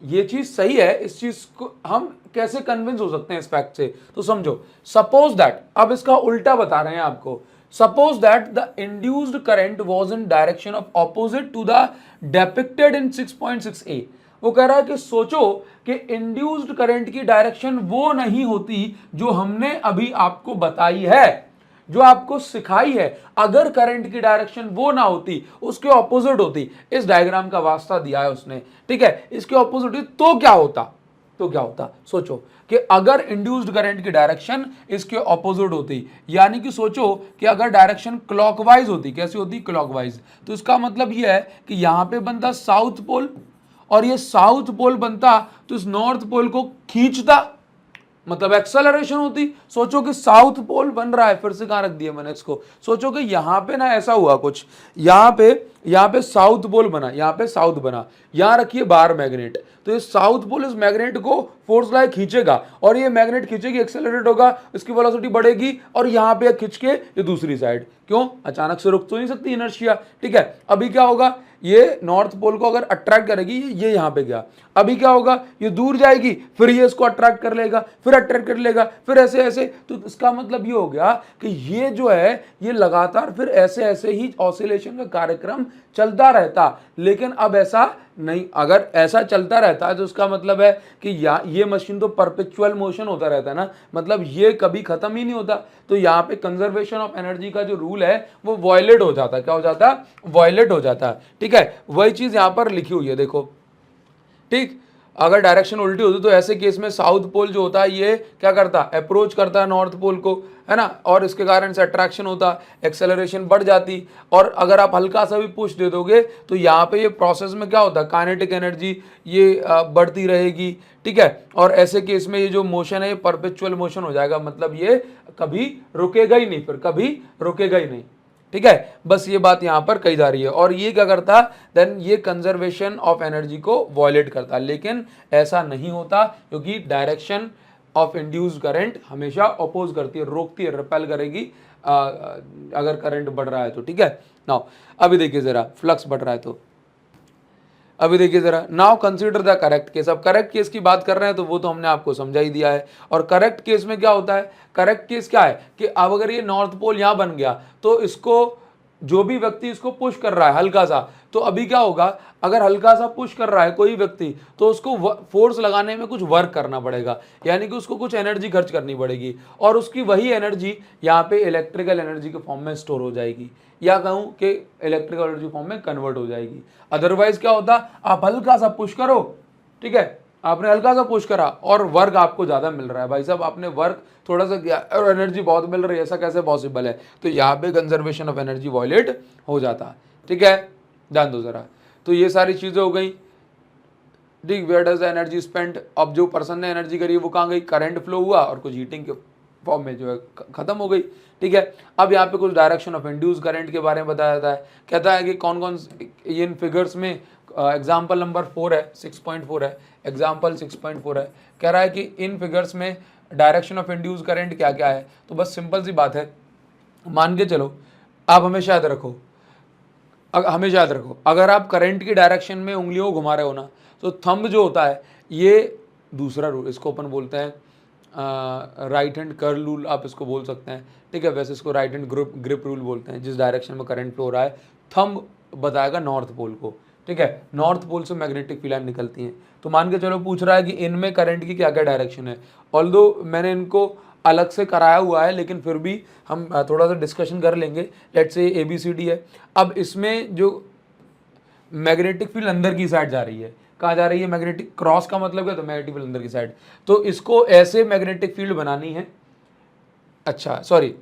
ये चीज सही है, इस चीज को हम कैसे कन्विंस हो सकते हैं इस फैक्ट से, तो समझो सपोज दैट, अब इसका उल्टा बता रहे हैं आपको, suppose that the induced current was in direction of opposite to the depicted in 6.6a। वो कह रहा है कि सोचो कि इंड्यूस्ड करंट की डायरेक्शन वो नहीं होती जो हमने अभी आपको बताई है, जो आपको सिखाई है। अगर करंट की डायरेक्शन वो ना होती, उसके ऑपोजिट होती, इस डायग्राम का वास्ता दिया है उसने, ठीक है, इसके ऑपोजिट होती तो क्या होता, तो क्या होता, सोचो कि अगर इंड्यूस्ड करंट की डायरेक्शन इसके ऑपोजिट होती, यानी कि सोचो कि अगर डायरेक्शन क्लॉकवाइज होती, कैसी होती, क्लॉकवाइज, तो इसका मतलब यह है कि यहां पे बनता साउथ पोल, और ये साउथ पोल बनता तो इस नॉर्थ पोल को खींचता, मतलब एक्सेलरेशन होती। सोचो कि साउथ पोल बन रहा है, फिर से कहां रख दिया मैंने इसको, सोचो कि यहां पे ना ऐसा हुआ कुछ, यहां पे साउथ पोल बना, यहां पे साउथ बना, यहां रखिए बाहर मैग्नेट, तो ये साउथ पोल इस मैग्नेट को फोर्स लाए खींचेगा, और ये मैग्नेट खींचेगी, एक्सेलरेट होगा, इसकी वेलोसिटी बढ़ेगी, और यहां पे खींच के ये दूसरी साइड, क्यों, अचानक से रुक तो नहीं सकती इनर्शिया, ठीक है। अभी क्या होगा, ये नॉर्थ पोल को अगर अट्रैक्ट करेगी, ये यहां पे गया, अभी क्या होगा, ये दूर जाएगी, फिर ये इसको अट्रैक्ट कर लेगा, फिर अट्रैक्ट कर लेगा, फिर ऐसे ऐसे, तो इसका मतलब ये हो गया कि ये जो है ये लगातार फिर ऐसे ऐसे ही ऑसिलेशन का कार्यक्रम चलता रहता। लेकिन अब ऐसा नहीं, अगर ऐसा चलता रहता है तो उसका मतलब है कि ये मशीन तो परपेचुअल मोशन होता रहता है ना, मतलब ये कभी खत्म ही नहीं होता। तो यहाँ पे कंजर्वेशन ऑफ एनर्जी का जो रूल है वो वॉयलेट हो जाता, क्या हो जाता, वॉयलेट हो जाता, ठीक है। वही चीज यहाँ पर लिखी हुई है, देखो, ठीक। अगर डायरेक्शन उल्टी होती तो ऐसे केस में साउथ पोल जो होता है ये क्या करता है, अप्रोच करता है नॉर्थ पोल को, है ना, और इसके कारण से अट्रैक्शन होता, एक्सेलरेशन बढ़ जाती। और अगर आप हल्का सा भी पुश दे दोगे तो यहाँ पे ये प्रोसेस में क्या होता है, काइनेटिक एनर्जी ये बढ़ती रहेगी, ठीक है। और ऐसे केस में ये जो मोशन है ये परपेचुअल मोशन हो जाएगा, मतलब ये कभी रुकेगा ही नहीं, फिर कभी रुकेगा ही नहीं, ठीक है। बस ये बात यहां पर कही जा रही है। और ये क्या करता, देन ये कंजर्वेशन ऑफ एनर्जी को वॉयलेट करता, लेकिन ऐसा नहीं होता क्योंकि डायरेक्शन ऑफ इंड्यूस्ड करंट हमेशा अपोज करती है, रोकती है, रिपेल करेगी अगर करंट बढ़ रहा है तो, ठीक है। नाउ अभी देखिए जरा, फ्लक्स बढ़ रहा है तो अभी देखिए जरा, now consider the correct case. अब करेक्ट केस की बात कर रहे हैं तो वो तो हमने आपको समझा ही दिया है। और करेक्ट केस में क्या होता है, करेक्ट केस क्या है कि अब अगर ये नॉर्थ पोल यहां बन गया तो इसको जो भी व्यक्ति इसको पुश कर रहा है हल्का सा, तो अभी क्या होगा, अगर हल्का सा पुश कर रहा है कोई व्यक्ति तो उसको फोर्स लगाने में कुछ वर्क करना पड़ेगा, यानी कि उसको कुछ एनर्जी खर्च करनी पड़ेगी, और उसकी वही एनर्जी यहाँ पे इलेक्ट्रिकल एनर्जी के फॉर्म में स्टोर हो जाएगी, या कहूं कि इलेक्ट्रिकल एनर्जी फॉर्म में कन्वर्ट हो जाएगी। अदरवाइज क्या होता, आप हल्का सा पुश करो, ठीक है, आपने हल्का सा पुश करा और वर्क आपको ज्यादा मिल रहा है, भाई साहब आपने वर्क थोड़ा सा किया और एनर्जी बहुत मिल रही है, ऐसा कैसे पॉसिबल है, तो यहाँ पे कंजर्वेशन ऑफ एनर्जी वॉयलेट हो जाता, ठीक है। ध्यान दो जरा, तो ये सारी चीजें हो गई, ठीक। Where does the energy spend, अब जो पर्सन ने एनर्जी करी वो कहाँ गई, करंट फ्लो हुआ और कुछ हीटिंग के फॉर्म में जो है खत्म हो गई, ठीक है। अब यहाँ पे कुछ डायरेक्शन ऑफ इंड्यूस करंट के बारे में बताया जाता है, कहता है कि कौन कौन इन फिगर्स में, एग्जाम्पल नंबर 4 है, 6.4 है, एग्जाम्पल 6.4 है, कह रहा है कि इन फिगर्स में डायरेक्शन ऑफ इंड्यूस करंट क्या क्या है। तो बस सिंपल सी बात है, मान के चलो, आप हमेशा याद रखो, हमेशा याद रखो, अगर आप करंट की डायरेक्शन में उंगलियों को घुमा रहे हो ना, तो थंब जो होता है ये दूसरा रूल, इसको अपन बोलते हैं राइट हैंड कर्ल रूल, आप इसको बोल सकते हैं, ठीक है। वैसे इसको राइट हैंड ग्रिप रूल बोलते हैं, जिस डायरेक्शन में करंट फ्लो हो रहा है थंब बताएगा नॉर्थ पोल को, ठीक है। नॉर्थ पोल से मैग्नेटिक फील्ड निकलती हैं। तो मान के चलो पूछ रहा है कि इनमें करंट की क्या क्या डायरेक्शन है, ऑल्दो मैंने इनको अलग से कराया हुआ है, लेकिन फिर भी हम थोड़ा सा डिस्कशन कर लेंगे। लेट्स से ABCD है। अब इसमें जो मैग्नेटिक फील्ड अंदर की साइड जा रही है, कहाँ जा रही है, मैग्नेटिक क्रॉस का मतलब क्या, तो मैग्नेटिक फील्ड अंदर की साइड, तो इसको ऐसे मैग्नेटिक फील्ड बनानी है। अच्छा सॉरी,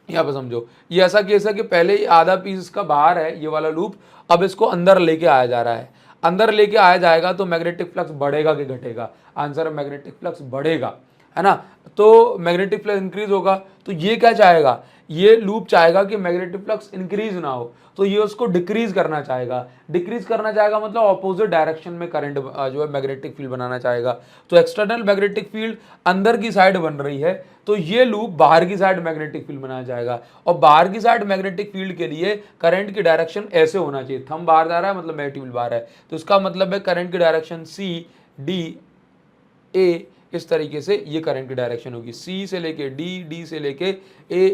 यहाँ पर समझो, ये ऐसा केस है कि पहले ही आधा पीस इसका बाहर है ये वाला लूप, अब इसको अंदर लेके आया जा रहा है, अंदर लेके आया जाएगा तो मैग्नेटिक फ्लक्स बढ़ेगा कि घटेगा, आंसर है मैग्नेटिक फ्लक्स बढ़ेगा, है ना। तो मैग्नेटिक फ्लक्स इंक्रीज होगा, तो ये क्या चाहेगा, ये लूप चाहेगा कि मैग्नेटिक फ्लक्स इंक्रीज ना हो, तो ये उसको डिक्रीज करना चाहेगा, डिक्रीज करना चाहेगा मतलब ऑपोजिट डायरेक्शन में करंट जो है मैग्नेटिक फील्ड बनाना चाहेगा। तो एक्सटर्नल मैग्नेटिक फील्ड अंदर की साइड बन रही है, तो ये लूप बाहर की साइड मैग्नेटिक फील्ड बनाना चाहेगा, और बाहर की साइड मैग्नेटिक फील्ड के लिए करंट की डायरेक्शन ऐसे होना चाहिए, थंब बाहर जा रहा है मतलब मैग्नेटिक फील्ड बाहर है, तो इसका मतलब है करंट की डायरेक्शन CDA, इस तरीके से ये करंट की डायरेक्शन होगी, C से लेके D, D से लेके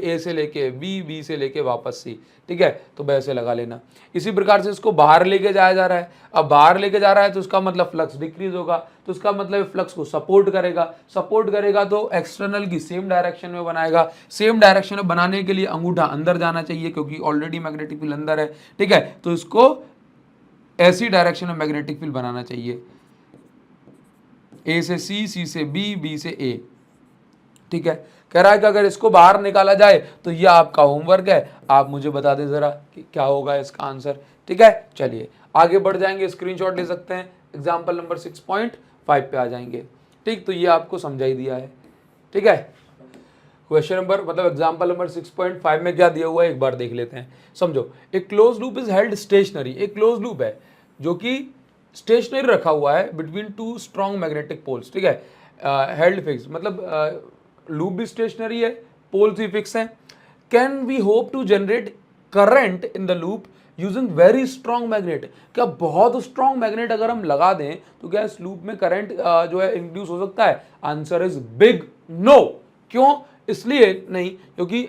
A से लेके B, B से लेके वापस C, ठीक है। तो वैसे लगा लेना। इसी प्रकार से इसको बाहर लेके जाया जा रहा है, अब बाहर लेके जा रहा है तो उसका मतलब फ्लक्स डिक्रीज होगा, तो उसका मतलब फ्लक्स को सपोर्ट करेगा तो एक्सटर्नल की सेम डायरेक्शन में बनाएगा। सेम डायरेक्शन में बनाने के लिए अंगूठा अंदर जाना चाहिए क्योंकि ऑलरेडी मैग्नेटिक फील्ड अंदर है, ठीक है। तो इसको ऐसी डायरेक्शन में मैग्नेटिक फील्ड बनाना चाहिए, A से C, C से B, B से A, ठीक है। कह रहा है कि अगर इसको बाहर निकाला जाए तो ये आपका होमवर्क है, आप मुझे बता दें जरा कि क्या होगा इसका आंसर, ठीक है। चलिए आगे बढ़ जाएंगे, स्क्रीनशॉट ले सकते हैं, एग्जाम्पल नंबर 6.5 पे आ जाएंगे, ठीक। तो ये आपको समझा ही दिया है, ठीक है। क्वेश्चन नंबर मतलब एग्जाम्पल नंबर 6.5 में क्या दिया हुआ है एक बार देख लेते हैं। समझो, एक close loop is held stationary, एक क्लोज लूप है जो कि स्टेशनरी रखा हुआ है between two strong magnetic poles, ठीक है। हेल्ड फिक्स मतलब लूप भी स्टेशनरी है, पोल्स भी फिक्स हैं। Can we hope to generate current in the loop using very strong magnet, क्या बहुत स्ट्रॉन्ग मैग्नेट अगर हम लगा दें तो क्या इस लूप में करंट जो है इंड्यूस हो सकता है, आंसर इज बिग नो। क्यों, इसलिए नहीं क्योंकि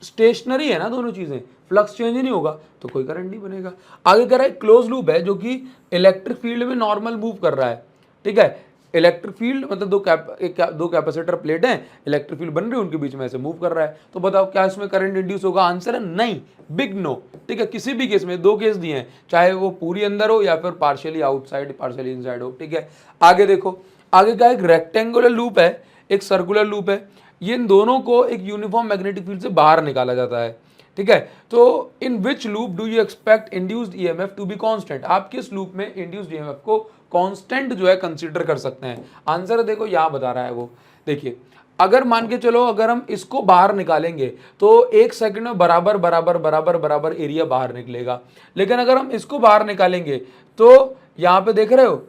स्टेशनरी है ना दोनों चीजें, फ्लक्स चेंज नहीं होगा तो कोई करंट नहीं बनेगा। आगे कह रहा है क्लोज लूप है जो कि इलेक्ट्रिक फील्ड में नॉर्मल मूव कर रहा है, ठीक है। इलेक्ट्रिक फील्ड मतलब दो कैपेसिटर प्लेट हैं, इलेक्ट्रिक फील्ड बन रही है, उनके बीच में ऐसे मूव कर रहा है। तो बताओ क्या इसमें करंट इंड्यूस होगा? आंसर है नहीं, बिग नो। ठीक है, किसी भी केस में दो केस दिए हैं, चाहे वो पूरी अंदर हो या फिर पार्शियली आउटसाइड पार्शियली इनसाइड हो। ठीक है, आगे देखो, आगे का एक रेक्टेंगुलर लूप है, एक सर्कुलर लूप है, ये इन दोनों को एक यूनिफॉर्म मैग्नेटिक फील्ड से बाहर निकाला जाता है। ठीक है, तो in which loop do you expect induced EMF to be constant? आप किस लूप में इंड्यूस्ड ईएमएफ को कांस्टेंट जो है कंसीडर कर सकते हैं? आंसर देखो यहां बता रहा है वो, देखिए अगर मान के चलो अगर हम इसको बाहर निकालेंगे तो एक सेकंड में बराबर बराबर बराबर बराबर एरिया बाहर निकलेगा, लेकिन अगर हम इसको बाहर निकालेंगे तो यहां पे देख रहे हो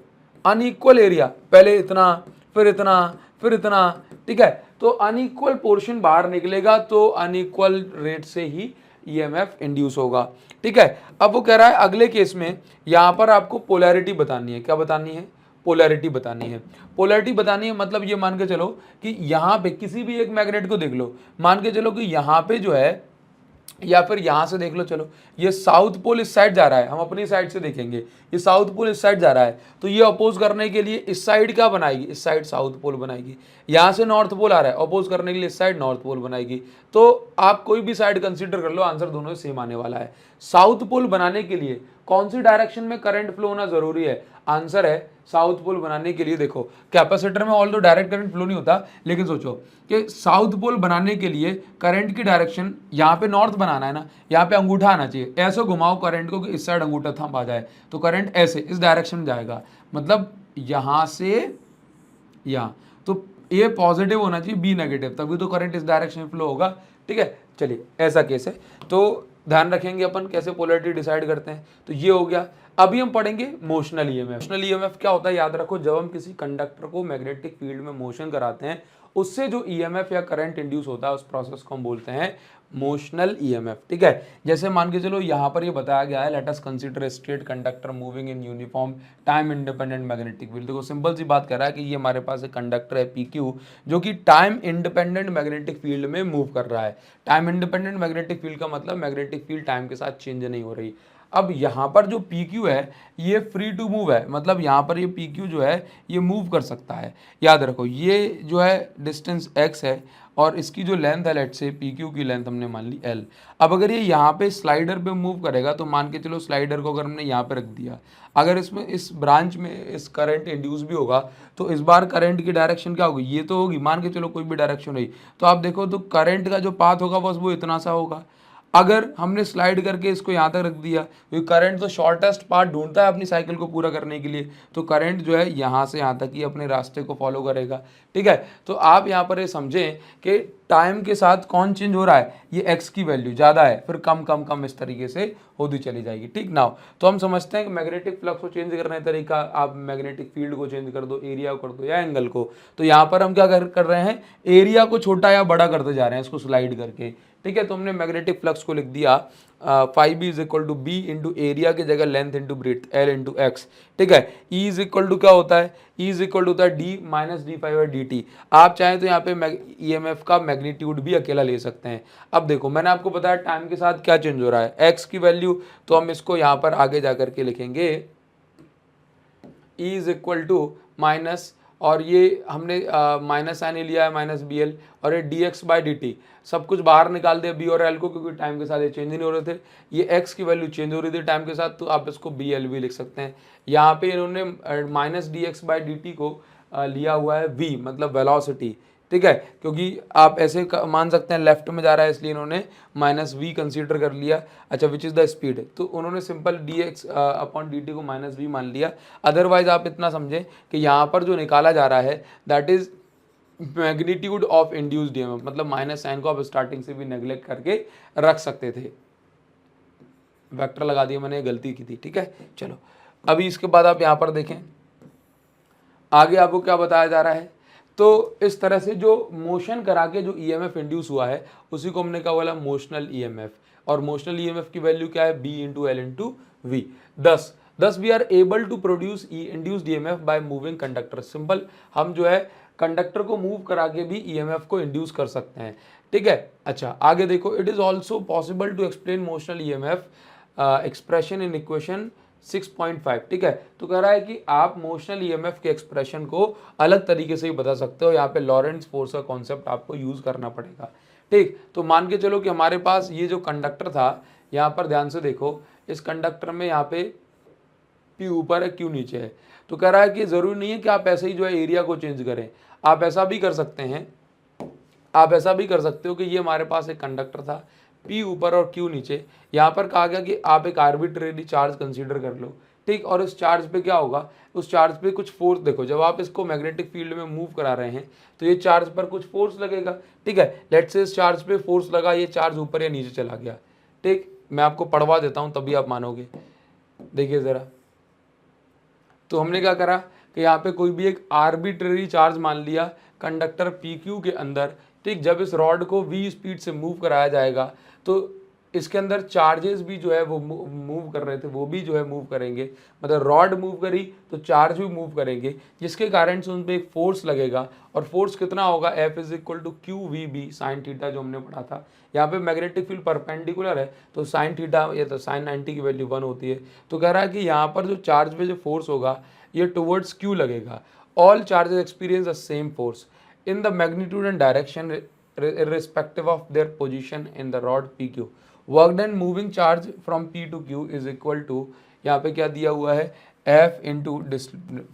अनइक्वल एरिया, पहले इतना फिर इतना फिर इतना। ठीक है, तो अनइक्वल पोर्शन बाहर निकलेगा, तो अनइक्वल रेट से ही ईएमएफ इंड्यूस होगा। ठीक है, अब वो कह रहा है अगले केस में यहां पर आपको पोलैरिटी बतानी है। क्या बतानी है? पोलैरिटी बतानी है। पोलैरिटी बतानी है मतलब ये मान के चलो कि यहां पे किसी भी एक मैग्नेट को देख लो, मान के चलो कि यहां पे जो है, या फिर यहां से देख लो, चलो ये साउथ पोल इस साइड जा रहा है, हम अपनी साइड से देखेंगे, ये साउथ पोल इस साइड जा रहा है, तो ये अपोज करने के लिए इस साइड क्या बनाएगी? इस साइड साउथ पोल बनाएगी। यहां से नॉर्थ पोल आ रहा है, अपोज करने के लिए इस साइड नॉर्थ पोल बनाएगी। तो आप कोई भी साइड कंसीडर कर लो, आंसर दोनों सेम आने वाला है। साउथ पोल बनाने के लिए कौन सी डायरेक्शन में करंट फ्लो होना जरूरी है? आंसर है साउथ पोल बनाने के लिए, देखो कैपेसिटर में ऑल तो डायरेक्ट करंट फ्लो नहीं होता, लेकिन सोचो कि साउथ पोल बनाने के लिए करंट की डायरेक्शन यहाँ पे नॉर्थ बनाना है ना, यहाँ पे अंगूठा आना चाहिए, ऐसे घुमाओ करंट को कि इस साइड अंगूठा थंब आ जाए, तो करंट ऐसे इस डायरेक्शन में जाएगा, मतलब यहाँ से यहाँ, तो ए पॉजिटिव होना चाहिए, बी नेगेटिव, तभी तो करंट इस डायरेक्शन में फ्लो होगा। ठीक है, चलिए ऐसा केस है, तो ध्यान रखेंगे अपन कैसे पोलैरिटी डिसाइड करते हैं। तो ये हो गया। अभी हम पढ़ेंगे मोशनल ईएमएफ। मोशनल ईएमएफ क्या होता है? याद रखो, जब हम किसी कंडक्टर को मैग्नेटिक फील्ड में मोशन कराते हैं, उससे जो ईएमएफ या करंट इंड्यूस होता है उस प्रोसेस को हम बोलते हैं मोशनल ईएमएफ। ठीक है, जैसे मान के चलो यहाँ पर ये बताया गया है, let us consider straight conductor moving in uniform time independent magnetic field. देखो सिंपल सी बात कर रहा है कि ये हमारे पास एक कंडक्टर है PQ जो कि टाइम इंडिपेंडेंट मैग्नेटिक फील्ड में मूव कर रहा है। टाइम इंडिपेंडेंट मैग्नेटिक फील्ड का मतलब मैग्नेटिक फील्ड टाइम के साथ चेंज नहीं हो रही। अब यहाँ पर जो PQ है ये फ्री टू मूव है, मतलब यहाँ पर ये PQ जो है ये मूव कर सकता है। याद रखो ये जो है डिस्टेंस x है और इसकी जो लेंथ है, लेट से PQ की लेंथ हमने मान ली L। अब अगर ये यहाँ पे स्लाइडर पे मूव करेगा तो मान के चलो स्लाइडर को अगर हमने यहाँ पे रख दिया, अगर इसमें इस ब्रांच में इस करंट इंड्यूस भी होगा तो इस बार करंट की डायरेक्शन क्या होगी? ये तो होगी, मान के चलो कोई भी डायरेक्शन रही, तो आप देखो तो करंट का जो पाथ होगा बस वो इतना सा होगा। अगर हमने स्लाइड करके इसको यहाँ तक रख दिया, क्योंकि करंट तो शॉर्टेस्ट पाथ ढूंढता है अपनी साइकिल को पूरा करने के लिए, तो करंट जो है यहाँ से यहाँ तक ही अपने रास्ते को फॉलो करेगा। ठीक है, तो आप यहाँ पर ये समझें कि टाइम के साथ कौन चेंज हो रहा है? ये x की वैल्यू ज़्यादा है, फिर कम कम कम इस तरीके से होती चली जाएगी। ठीक नाउ, तो हम समझते हैं कि मैग्नेटिक फ्लक्स को चेंज करने का तरीका, आप मैग्नेटिक फील्ड को चेंज कर दो, एरिया को कर दो या एंगल को। तो यहाँ पर हम क्या कर रहे हैं? एरिया को छोटा या बड़ा करते जा रहे हैं इसको स्लाइड करके। ठीक है, तो हमने मैग्नेटिक फ्लक्स को लिख दिया phi B is equal to B into area की जगह length into breadth L into X. ठीक है, ई इज इक्वल टू क्या होता है? ई इज इक्वल टू होता है D minus D phi by D T. आप चाहें तो यहाँ पे ईएमएफ का मैग्नीट्यूड भी अकेला ले सकते हैं। अब देखो मैंने आपको बताया टाइम के साथ क्या चेंज हो रहा है, एक्स की वैल्यू, तो हम इसको यहाँ पर आगे जा करके लिखेंगे E is equal to minus, और ये हमने माइनस साइन लिया है माइनस बी एल, और ये D x by D T, सब कुछ बाहर निकाल दिया बी और एल को, क्योंकि टाइम के साथ ये चेंज नहीं हो रहे थे। ये एक्स की वैल्यू चेंज हो रही थी टाइम के साथ, तो आप इसको बी एल भी लिख सकते हैं। यहाँ पे इन्होंने minus D x by D T को लिया हुआ है वी, मतलब वेलोसिटी। ठीक है, क्योंकि आप ऐसे मान सकते हैं लेफ्ट में जा रहा है इसलिए इन्होंने माइनस वी कंसीडर कर लिया। अच्छा, विच इज़ द स्पीड, तो उन्होंने simple D x upon D T को माइनस वी मान लिया। अदरवाइज आप इतना समझें कि यहाँ पर जो निकाला जा रहा है that is magnitude of induced EMF, मतलब माइनस साइन को आप स्टार्टिंग से भी नेग्लेक्ट करके रख सकते थे। वेक्टर लगा दिया मैंने, गलती की थी। ठीक है, चलो अभी इसके बाद आप यहाँ पर देखें आगे आपको क्या बताया जा रहा है। तो इस तरह से जो मोशन करा के जो ईएमएफ इंड्यूस हुआ है उसी को हमने क्या बोला? Motional EMF. और मोशनल ईएमएफ की वैल्यू क्या है? B into L into V. Thus we are able to produce induced EMF by moving conductor. Simple, हम जो है कंडक्टर को मूव करा के भी ईएमएफ को इंड्यूस कर सकते हैं। ठीक है, अच्छा आगे देखो, it is also possible to explain motional EMF expression in equation 6.5, ठीक है। तो कह रहा है कि आप मोशनल ईएमएफ के एक्सप्रेशन को अलग तरीके से ही बता सकते हो, यहाँ पे लॉरेंट्ज फोर्स का कॉन्सेप्ट आपको यूज करना पड़ेगा, ठीक। तो मान के चलो कि हमारे पास ये जो कंडक्टर था, यहाँ पर ध्यान से देखो, इस कंडक्टर में यहाँ पे P ऊपर है, Q नीचे है। तो कह रहा है कि जरूरी नहीं है कि आप ऐसे ही जो है एरिया को चेंज करें, आप ऐसा भी कर सकते हैं, आप ऐसा भी कर सकते हो कि ये हमारे पास एक कंडक्टर था, P ऊपर और Q नीचे। यहाँ पर कहा गया कि आप एक आर्बिट्रेरी चार्ज कंसीडर कर लो, ठीक। और इस चार्ज पे क्या होगा, उस चार्ज पे कुछ फोर्स, देखो जब आप इसको मैग्नेटिक फील्ड में मूव करा रहे हैं तो ये चार्ज पर कुछ फोर्स लगेगा, ठीक है। लेट्स से इस चार्ज पे फोर्स लगा, ये चार्ज ऊपर या नीचे चला गया, ठीक। मैं आपको पढ़वा देता हूँ तभी आप मानोगे। देखिए जरा, तो हमने क्या करा कि यहाँ पे कोई भी एक आर्बिट्रेरी चार्ज मान लिया कंडक्टर PQ के अंदर, ठीक। जब इस रॉड को v स्पीड से मूव कराया जाएगा तो इसके अंदर चार्जेस भी जो है वो मूव कर रहे थे, वो भी जो है मूव करेंगे, मतलब रॉड मूव करी तो चार्ज भी मूव करेंगे, जिसके कारण से उन पर एक फोर्स लगेगा। और फोर्स कितना होगा, F is equal to QVB sine theta, जो हमने पढ़ा था। यहाँ पे मैग्नेटिक फील्ड परपेंडिकुलर है तो साइन थीटा या तो साइन 90 की वैल्यू 1 होती है। तो कह रहा है कि यहाँ पर जो चार्ज पे जो फोर्स होगा ये टुवर्ड्स Q लगेगा। All charges experience the same force in the magnitude and direction irrespective of their position in the rod PQ. Work done moving charge from P to Q is equal to, यहाँ पे क्या दिया हुआ है, F into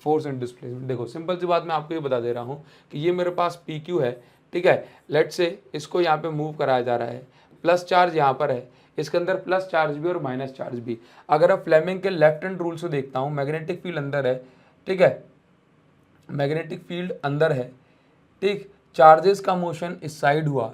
force and displacement. देखो सिंपल सी बात मैं आपको ये बता दे रहा हूँ कि ये मेरे पास PQ है, ठीक है। लेट से इसको यहाँ पे मूव कराया जा रहा है, प्लस चार्ज यहाँ पर है, इसके अंदर प्लस चार्ज भी और माइनस चार्ज भी। अगर आप फ्लेमिंग के लेफ्ट हैंड रूल से देखता हूँ, मैग्नेटिक फील्ड अंदर है, ठीक है, मैग्नेटिक फील्ड अंदर है, ठीक। चार्जेस का मोशन इस साइड हुआ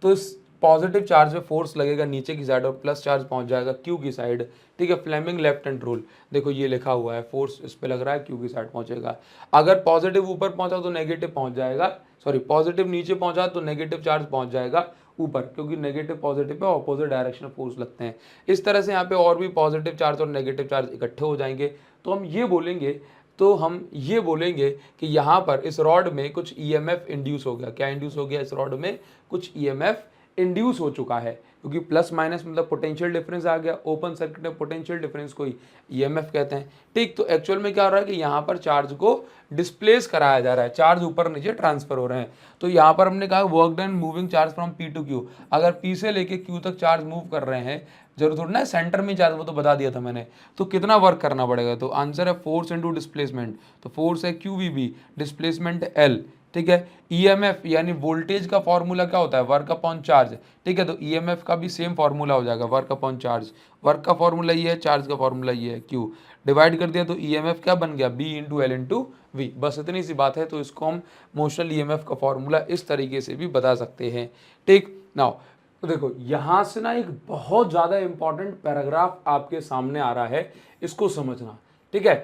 तो इस पॉजिटिव चार्ज पे फोर्स लगेगा नीचे की साइड और प्लस चार्ज पहुंच जाएगा Q की साइड, ठीक है। फ्लेमिंग लेफ्ट हैंड रूल, देखो ये लिखा हुआ है, फोर्स इस पे लग रहा है, Q की साइड पहुंचेगा। अगर पॉजिटिव ऊपर पहुंचा तो नेगेटिव पहुंच जाएगा, सॉरी पॉजिटिव नीचे पहुंचा तो नेगेटिव चार्ज पहुंच जाएगा ऊपर, क्योंकि negative positive pay opposite direction में फोर्स लगते हैं। इस तरह से यहाँ पे और भी पॉजिटिव चार्ज और नेगेटिव चार्ज इकट्ठे हो जाएंगे। तो हम ये बोलेंगे कि यहाँ पर इस रॉड में कुछ ईएमएफ इंड्यूस हो गया। क्या इंड्यूस हो गया, इस रॉड में कुछ ईएमएफ इंड्यूस हो चुका है, क्योंकि प्लस माइनस मतलब पोटेंशियल डिफरेंस आ गया। ओपन सर्किट में पोटेंशियल डिफरेंस को ईएमएफ कहते हैं, ठीक। तो एक्चुअल में क्या हो रहा है कि यहाँ पर चार्ज को डिस्प्लेस कराया जा रहा है, चार्ज ऊपर नीचे ट्रांसफर हो रहे हैं। तो यहाँ पर हमने कहा work done moving charge from P to Q। अगर P से लेके Q तक चार्ज मूव कर रहे हैं, जरूर थोड़ा ना सेंटर में चार्ज, वो तो बता दिया था मैंने। तो कितना वर्क करना पड़ेगा, तो आंसर है फोर्स इनटू डिस्प्लेसमेंट। तो फोर्स है QVB, डिस्प्लेसमेंट L, ठीक है। ईएमएफ यानी वोल्टेज का फॉर्मूला क्या होता है, वर्क अपॉन चार्ज, ठीक है। तो ईएमएफ का भी सेम फॉर्मूला हो जाएगा, वर्क अपॉन चार्ज। वर्क का फॉर्मूला ये है, चार्ज का फॉर्मूला ये है, Q। डिवाइड कर दिया तो ईएमएफ क्या बन गया, B into L into V। बस इतनी सी बात है। तो इसको हम मोशनल ईएमएफ का फॉर्मूला इस तरीके से भी बता सकते हैं, ठीक। नाउ तो देखो यहाँ से ना एक बहुत ज़्यादा इंपॉर्टेंट पैराग्राफ आपके सामने आ रहा है, इसको समझना, ठीक है।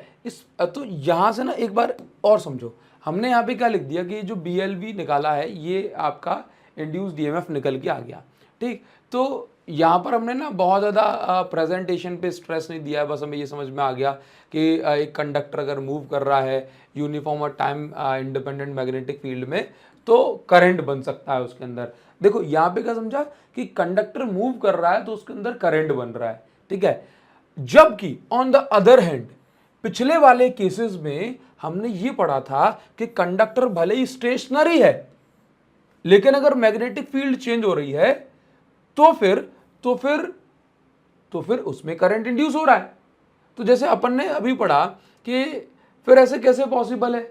तो यहाँ से ना एक बार और समझो, हमने यहाँ पे क्या लिख दिया कि जो BLV निकाला है ये आपका इंड्यूस्ड ईएमएफ निकल के आ गया, ठीक। तो यहाँ पर हमने ना बहुत ज़्यादा प्रेजेंटेशन पे स्ट्रेस नहीं दिया है, बस हमें ये समझ में आ गया कि एक कंडक्टर अगर मूव कर रहा है यूनिफॉर्म और टाइम इंडिपेंडेंट मैग्नेटिक फील्ड में तो करंट बन सकता है उसके अंदर। देखो यहाँ पे क्या समझा कि कंडक्टर मूव कर रहा है तो उसके अंदर करंट बन रहा है, ठीक है। जबकि ऑन द अदर हैंड पिछले वाले केसेस में हमने ये पढ़ा था कि कंडक्टर भले ही स्टेशनरी है, लेकिन अगर मैग्नेटिक फील्ड चेंज हो रही है तो फिर उसमें करंट इंड्यूस हो रहा है। तो जैसे अपन ने अभी पढ़ा कि फिर ऐसे कैसे पॉसिबल है,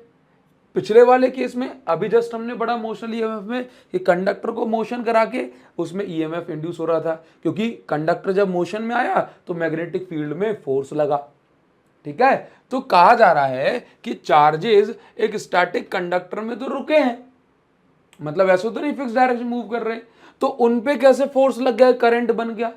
पिछले वाले केस में अभी जस्ट हमने पढ़ा मोशनल ईएमएफ में कि कंडक्टर को मोशन करा के उसमें ईएमएफ इंड्यूस हो रहा था, क्योंकि कंडक्टर जब मोशन में आया तो मैग्नेटिक फील्ड में फोर्स लगा, ठीक है। तो कहा जा रहा है कि चार्जेस एक स्टैटिक कंडक्टर में तो रुके हैं, मतलब ऐसे तो नहीं फिक्स डायरेक्शन मूव कर रहे, तो उन पे कैसे फोर्स लग गया, करंट बन गया।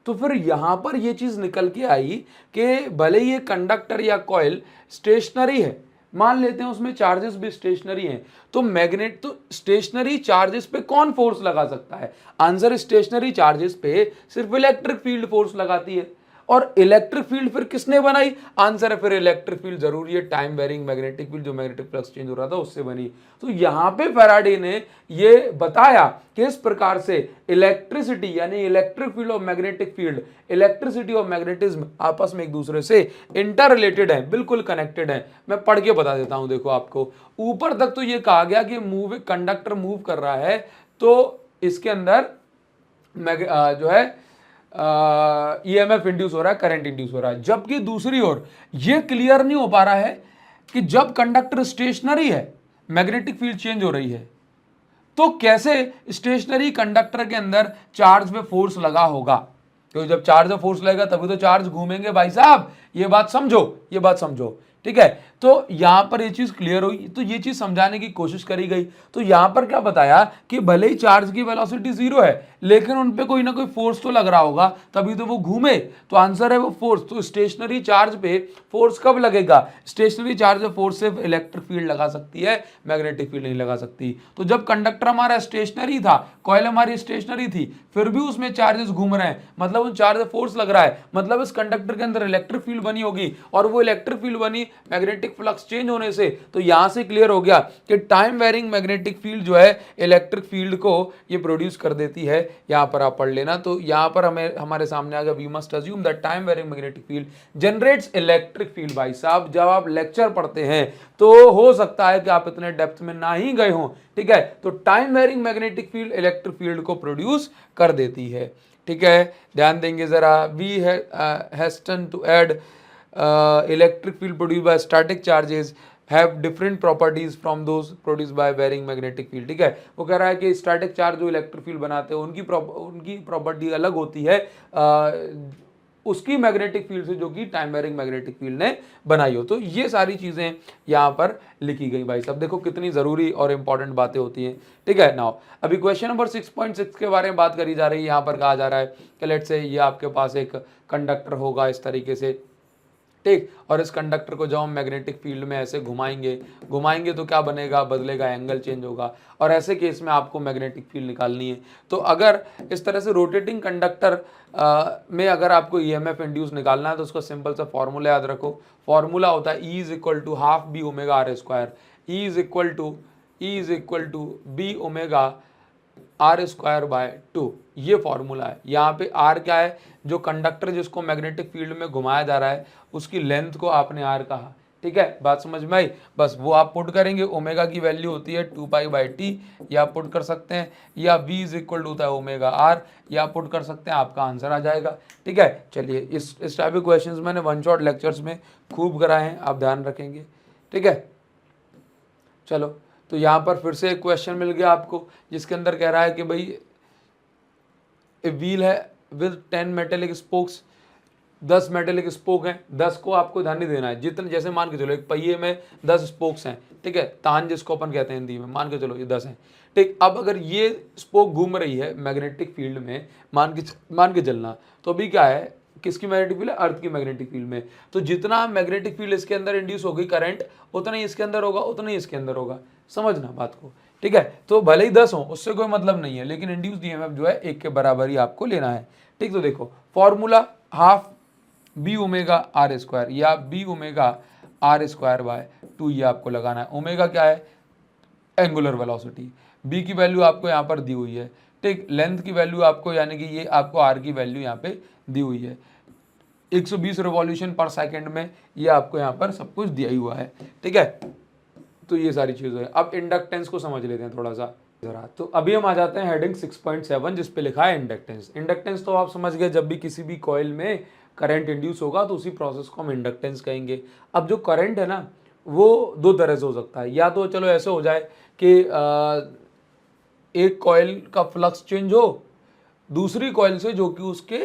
तो फिर यहां पर ये चीज निकल के आई कि भले ही ये कंडक्टर या कॉइल स्टेशनरी है, मान लेते हैं उसमें चार्जेस भी स्टेशनरी हैं, तो मैग्नेट तो स्टेशनरी चार्जेस पे कौन फोर्स लगा सकता है, आंसर स्टेशनरी चार्जेस पे सिर्फ इलेक्ट्रिक फील्ड फोर्स लगाती है। और इलेक्ट्रिक फील्ड फिर किसने बनाई? आंसर है फिर इलेक्ट्रिक फील्ड जरूरी है टाइम वेरिंग मैग्नेटिक फील्ड जो मैग्नेटिक फ्लक्स चेंज हो रहा था उससे बनी। तो यहां पे फैराडे ने ये बताया कि इस प्रकार से इलेक्ट्रिसिटी यानी इलेक्ट्रिक फील्ड और मैग्नेटिक फील्ड, इलेक्ट्रिसिटी और मैग्नेटिज्म आपस में एक दूसरे से इंटर रिलेटेड है, बिल्कुल कनेक्टेड है। मैं पढ़ के बता देता हूं, देखो आपको ऊपर तक तो ये कहा गया कि कंडक्टर मूव कर रहा है तो इसके अंदर जो है ईएमएफ इंड्यूस हो रहा है, करंट इंड्यूस हो रहा है। जबकि दूसरी ओर ये क्लियर नहीं हो पा रहा है कि जब कंडक्टर स्टेशनरी है मैग्नेटिक फील्ड चेंज हो रही है तो कैसे स्टेशनरी कंडक्टर के अंदर चार्ज पे फोर्स लगा होगा। क्योंकि जब चार्ज पे फोर्स लगेगा तभी तो चार्ज घूमेंगे भाई साहब, ये बात समझो, ये बात समझो, ठीक है। तो यहां पर ये चीज क्लियर हुई, तो ये चीज समझाने की कोशिश करी गई। तो यहां पर क्या बताया कि भले ही चार्ज की वेलोसिटी जीरो है लेकिन उन पे कोई ना कोई फोर्स तो लग रहा होगा तभी तो वो घूमे। तो आंसर है वो फोर्स। तो स्टेशनरी चार्ज पे फोर्स कब लगेगा? स्टेशनरी चार्ज पे फोर्स सिर्फ इलेक्ट्रिक फील्ड लगा सकती है, मैग्नेटिक फील्ड नहीं लगा सकती। तो जब कंडक्टर हमारा स्टेशनरी था, कॉइल हमारी स्टेशनरी थी, फिर भी उसमें चार्जेस घूम रहे हैं, मतलब उन चार्ज पे फोर्स लग रहा है, मतलब इस कंडक्टर के अंदर इलेक्ट्रिक फील्ड बनी होगी और वो इलेक्ट्रिक फील्ड बनी मैग्नेटिक फ्लक्स चेंज होने से। तो यहां से क्लियर हो गया कि टाइम वेरिंग मैग्नेटिक फील्ड जो है इलेक्ट्रिक फील्ड को ये प्रोड्यूस कर देती है। यहां पर आप पढ़ लेना। तो यहां पर हमें हमारे सामने आ गया we must assume that time varying magnetic field generates electric field. भाई साहब जब आप लेक्चर पढ़ते हैं तो हो सकता है कि आप इतने डेप्थ में ना ही गए हों, ठीक है। तो time varying magnetic field electric field को प्रोड्यूस कर देती है, ठीक है। ध्यान देंगे जरा। We hasten to add electric field produced by static charges have different properties from those produced by varying magnetic field, ठीक है। वो कह रहा है कि स्टैटिक चार्ज जो इलेक्ट्रिक फील्ड बनाते हैं उनकी प्रॉपर्टी अलग होती है उसकी मैग्नेटिक फील्ड से जो कि टाइम वेरिंग मैग्नेटिक फील्ड ने बनाई हो। तो ये सारी चीजें यहाँ पर लिखी गई भाई साहब, देखो कितनी जरूरी और इंपॉर्टेंट बातें होती हैं, ठीक है। नाउ अभी क्वेश्चन नंबर 6.6 के बारे में बात करी जा रही है। यहाँ पर कहा जा रहा है कि लेट्स से ये आपके पास एक कंडक्टर होगा इस तरीके से, ठीक, और इस कंडक्टर को जब हम मैग्नेटिक फील्ड में ऐसे घुमाएंगे तो क्या बनेगा? बदलेगा, एंगल चेंज होगा। और ऐसे केस में आपको मैग्नेटिक फील्ड निकालनी है। तो अगर इस तरह से रोटेटिंग कंडक्टर में अगर आपको ईएमएफ इंड्यूस निकालना है तो उसका सिंपल सा फॉर्मूला याद रखो। फॉर्मूला होता है E is equal to half B omega R square. E is equal to B omega R square by 2, ये फॉर्मूला है। यहाँ पे आर क्या है? जो कंडक्टर जिसको मैग्नेटिक फील्ड में घुमाया जा रहा है उसकी लेंथ को आपने आर कहा, ठीक है। बात समझ में आई? बस वो आप पुट करेंगे। ओमेगा की वैल्यू होती है 2π/t, या आप पुट कर सकते हैं, या v इज इक्वल टू होता है ओमेगा आर, या आप पुट कर सकते हैं, आपका आंसर आ जाएगा, ठीक है। चलिए इस टाइप के क्वेश्चंस मैंने वन शॉट लेक्चर्स में खूब कराए हैं, आप ध्यान रखेंगे, ठीक है। चलो तो यहाँ पर फिर से एक क्वेश्चन मिल गया आपको जिसके अंदर कह रहा है कि भाई व्हील है with 10 metallic spokes, 10 metallic spoke हैं। 10 को आपको ध्यान नहीं देना है, जितने जैसे मान के चलो एक पहिए में 10 स्पोक्स हैं, ठीक है, तान जिसको अपन कहते हैं हिंदी में, मान के चलो ये 10 हैं, ठीक। अब अगर ये स्पोक घूम रही है मैग्नेटिक फील्ड में, मान के चलना, तो अभी क्या है, किसकी मैग्नेटिक फील्ड है? अर्थ की मैग्नेटिक फील्ड में। तो जितना मैग्नेटिक फील्ड इसके अंदर इंड्यूस होगी करंट, उतना ही इसके अंदर होगा, उतना ही इसके अंदर होगा। समझना बात को, ठीक है। तो भले ही 10 हो उससे कोई मतलब नहीं है, लेकिन इंड्यूस ईएमएफ जो है 1 के बराबर ही आपको लेना है, ठीक। तो देखो formula half B omega R square या B omega R square by 2 ये आपको लगाना है। ओमेगा क्या है? Angular velocity. बी की वैल्यू आपको यहाँ पर दी हुई है, ठीक। लेंथ की वैल्यू आपको यानी कि ये आपको आर की वैल्यू यहाँ पे दी हुई है 120 रिवॉल्यूशन पर सेकंड में, ये आपको यहाँ पर सब कुछ दिया ही हुआ है, ठीक है। तो ये सारी चीजें हैं। अब इंडक्टेंस को समझ लेते हैं थोड़ा सा जरा। तो अभी हम आ जाते हैं हेडिंग 6.7 जिस पे लिखा है इंडक्टेंस। इंडक्टेंस तो आप समझ गए, जब भी किसी भी कॉइल में करंट इंड्यूस होगा तो उसी प्रोसेस को हम इंडक्टेंस कहेंगे। अब जो करंट है ना वो दो तरह से हो सकता है, या तो चलो ऐसे हो जाए कि एक कॉइल का फ्लक्स चेंज हो दूसरी कॉइल से जो कि उसके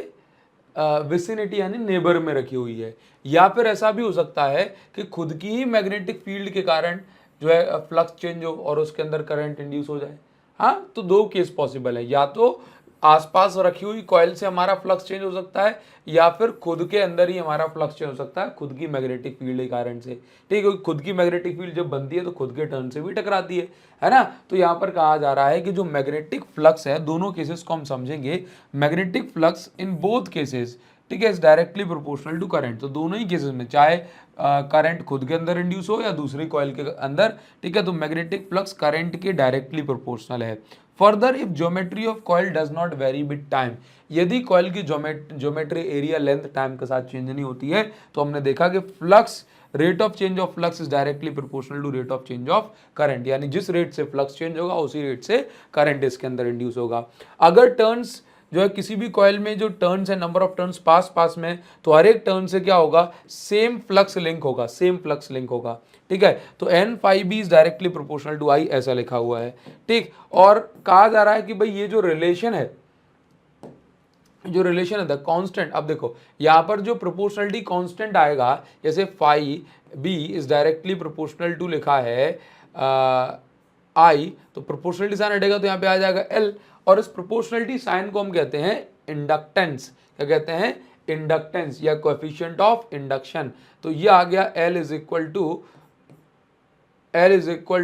विसिनिटी यानी नेबर में रखी हुई है, या फिर ऐसा भी हो सकता है कि खुद की ही मैग्नेटिक फील्ड के कारण जो है फ्लक्स चेंज हो और उसके अंदर करंट इंड्यूस हो जाए। हाँ, तो दो केस पॉसिबल है, या तो आसपास रखी हुई कॉइल से हमारा फ्लक्स चेंज हो सकता है, या फिर खुद के अंदर ही हमारा फ्लक्स चेंज हो सकता है खुद की मैग्नेटिक फील्ड के कारण से, ठीक है। क्योंकि खुद की मैग्नेटिक फील्ड जब बनती है तो खुद के टर्न से भी टकराती है ना। तो यहाँ पर कहा जा रहा है कि जो मैग्नेटिक फ्लक्स है, दोनों केसेस को हम समझेंगे। Magnetic flux in both cases ठीक है, is directly proportional to current. तो दोनों ही केसेस में चाहे करंट खुद के अंदर इंड्यूस हो या दूसरी कॉइल के अंदर, ठीक है, तो मैग्नेटिक फ्लक्स करंट के डायरेक्टली प्रोपोर्शनल है। Further if geometry of coil does not very with time, यदि कॉइल की ज्योमेट्री एरिया लेंथ टाइम के साथ चेंज नहीं होती है, तो हमने देखा कि flux rate of change of flux is directly proportional to rate of change of current, यानी जिस रेट से फ्लक्स चेंज होगा उसी रेट से करंट इसके अंदर इंड्यूस होगा। अगर टर्न्स जो है किसी भी कॉइल में जो टर्न्स है, नंबर ऑफ टर्न्स पास पास में, तो हर एक टर्न से क्या होगा, सेम फ्लक्स लिंक होगा, सेम फ्लक्स लिंक होगा, ठीक है। तो N phi B is directly proportional to I, ऐसा लिखा हुआ है, ठीक। और कहा जा रहा है कि भाई ये जो रिलेशन है, जो रिलेशन है द कांस्टेंट, अब देखो यहां पर जो प्रोपोर्शनलिटी कांस्टेंट आएगा, जैसे phi B is directly proportional to लिखा है आई, तो प्रोपोर्शनलिटी साइन हटेगा तो यहाँ पे आ जाएगा एल, और इस प्रोपोर्शनलिटी साइन को हम कहते हैं इंडक्टेंस। क्या कहते हैं, इंडक्टेंस या कोएफिशिएंट ऑफ इंडक्शन। तो ये आ गया L is equal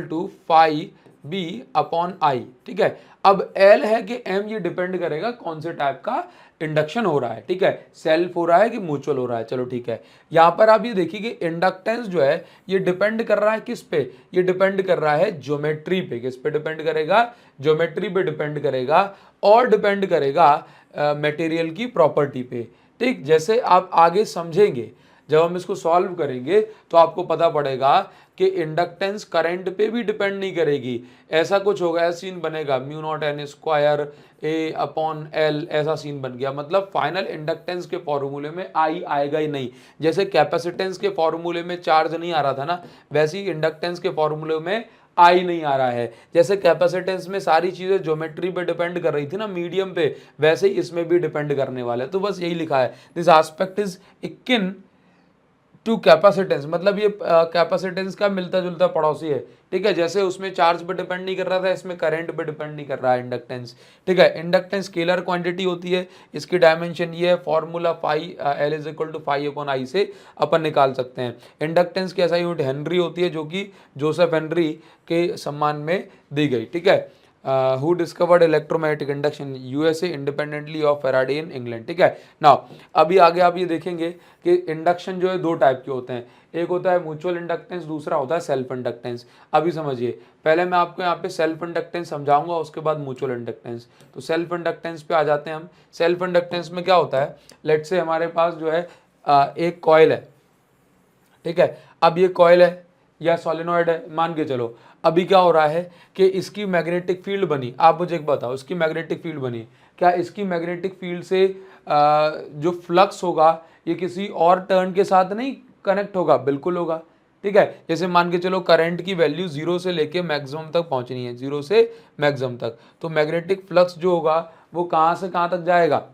to phi B upon I, ठीक है। अब एल है कि एम, ये डिपेंड करेगा कौन से टाइप का इंडक्शन हो रहा है, ठीक है, सेल्फ हो रहा है कि म्यूचुअल हो रहा है, चलो ठीक है। यहां पर आप ये देखिए कि इंडक्टेंस जो है ये डिपेंड कर रहा है किस पे, ये डिपेंड कर रहा है ज्योमेट्री पे। किस पे डिपेंड करेगा, ज्योमेट्री पे डिपेंड करेगा, और डिपेंड करेगा मटेरियल की प्रॉपर्टी पे, ठीक। जैसे आप आगे समझेंगे, जब हम इसको सॉल्व करेंगे तो आपको पता पड़ेगा कि इंडक्टेंस करंट पे भी डिपेंड नहीं करेगी। ऐसा कुछ होगा, ऐसा सीन बनेगा, म्यू नॉट एन स्क्वायर ए अपॉन एल, ऐसा सीन बन गया। मतलब फाइनल इंडक्टेंस के फॉर्मूले में आई आएगा ही नहीं। जैसे कैपेसिटेंस के फॉर्मूले में चार्ज नहीं आ रहा था ना, वैसे ही इंडक्टेंस के फॉर्मूले में आई नहीं आ रहा है। जैसे कैपेसिटेंस में सारी चीजें ज्योमेट्री पे डिपेंड कर रही थी ना, मीडियम पे, वैसे ही इसमें भी डिपेंड करने वाला है। तो बस यही लिखा है, this aspect is akin to capacitance, मतलब ये कैपेसिटेंस का मिलता जुलता पड़ोसी है, ठीक है। जैसे उसमें चार्ज पे डिपेंड नहीं कर रहा था, इसमें करंट पे डिपेंड नहीं कर रहा है इंडक्टेंस, ठीक है। इंडक्टेंस स्केलर क्वांटिटी होती है, इसकी डायमेंशन ये है, formula phi L is equal to phi upon I से अपन निकाल सकते हैं। इंडक्टेंस की ऐसा यूनिट हेनरी होती है, जो कि जोसेफ हेनरी के सम्मान में दी गई, ठीक है। who discovered electromagnetic induction USA independently of Faraday in England, ठीक है। नाउ अभी आगे आप ये देखेंगे कि इंडक्शन जो है दो टाइप के होते हैं, एक होता है म्यूचुअल इंडक्टेंस, दूसरा होता है सेल्फ इंडक्टेंस। अभी समझिए, पहले मैं आपको यहाँ पे सेल्फ इंडक्टेंस समझाऊंगा, उसके बाद म्यूचुअल इंडक्टेंस। तो सेल्फ इंडक्टेंस पे आ जाते हैं हम। सेल्फ इंडक्टेंस में क्या होता है, लेट्स से हमारे पास जो है एक कॉइल है, ठीक है। अब ये कॉइल है या सोलेनॉइड है, मान के चलो। अभी क्या हो रहा है कि इसकी मैग्नेटिक फील्ड बनी, आप मुझे एक बताओ, इसकी मैग्नेटिक फील्ड बनी, क्या इसकी मैग्नेटिक फील्ड से जो फ्लक्स होगा ये किसी और टर्न के साथ नहीं कनेक्ट होगा, बिल्कुल होगा, ठीक है। जैसे मान के चलो करंट की वैल्यू 0 से लेके मैक्सिमम तक पहुंचनी है, 0 से मैक्सिमम तक, तो मैग्नेटिक फ्लक्स जो होगा वो कहाँ से कहाँ तक जाएगा,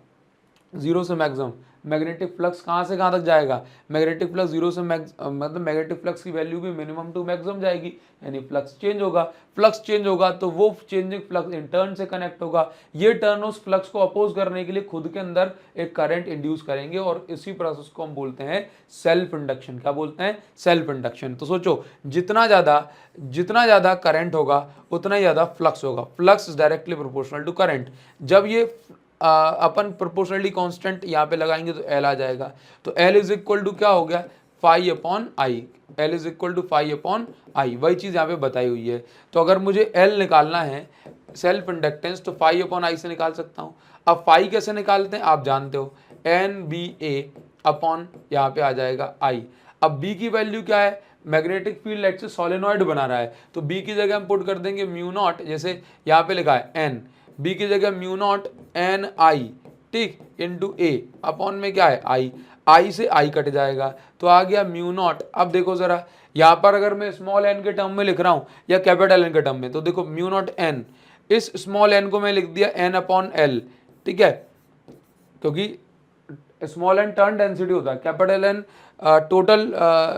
0 से मैक्सिमम। मैग्नेटिक फ्लक्स कहाँ से कहाँ तक जाएगा, मैग्नेटिक फ्लक्स 0 से मतलब मैग्नेटिक फ्लक्स की वैल्यू भी मिनिमम टू मैक्सिमम जाएगी, यानी फ्लक्स चेंज होगा। फ्लक्स चेंज होगा तो वो चेंजिंग फ्लक्स इन टर्न से कनेक्ट होगा, ये टर्न उस फ्लक्स को अपोज करने के लिए खुद के अंदर एक करंट इंड्यूस करेंगे, और इसी प्रोसेस को हम बोलते हैं सेल्फ इंडक्शन। क्या बोलते हैं, सेल्फ इंडक्शन। तो सोचो, जितना ज़्यादा करंट होगा उतना ही ज़्यादा फ्लक्स होगा। Flux is directly proportional to current. जब ये अपन प्रोपोर्शनली कांस्टेंट यहाँ पे लगाएंगे तो एल आ जाएगा। तो एल इज इक्वल टू क्या हो गया, phi upon I, L is equal to phi upon I, वही चीज़ यहाँ पे बताई हुई है। तो अगर मुझे एल निकालना है सेल्फ इंडक्टेंस, तो फाई अपॉन आई से निकाल सकता हूँ। अब फाई कैसे निकालते हैं आप जानते हो, एन बी ए अपॉन यहाँ पे आ जाएगा आई। अब बी की वैल्यू क्या है, मैग्नेटिक फील्ड लेट से सोलेनॉइड बना रहा है, तो बी की जगह हम पुट कर देंगे म्यू नॉट, जैसे यहाँ पे लिखा है एन, बी की जगह म्यू नॉट एन आई, ठीक, इंटू ए अपॉन में क्या है आई, आई से आई कट जाएगा तो आ गया म्यू नॉट। अब देखो जरा यहाँ पर अगर मैं स्मॉल एन के टर्म में लिख रहा हूँ या कैपिटल एन के टर्म में, तो देखो म्यू नॉट एन, इस स्मॉल एन को मैं लिख दिया एन अपॉन एल, ठीक है, क्योंकि स्मॉल एन टर्न डेंसिटी होता है, capital N total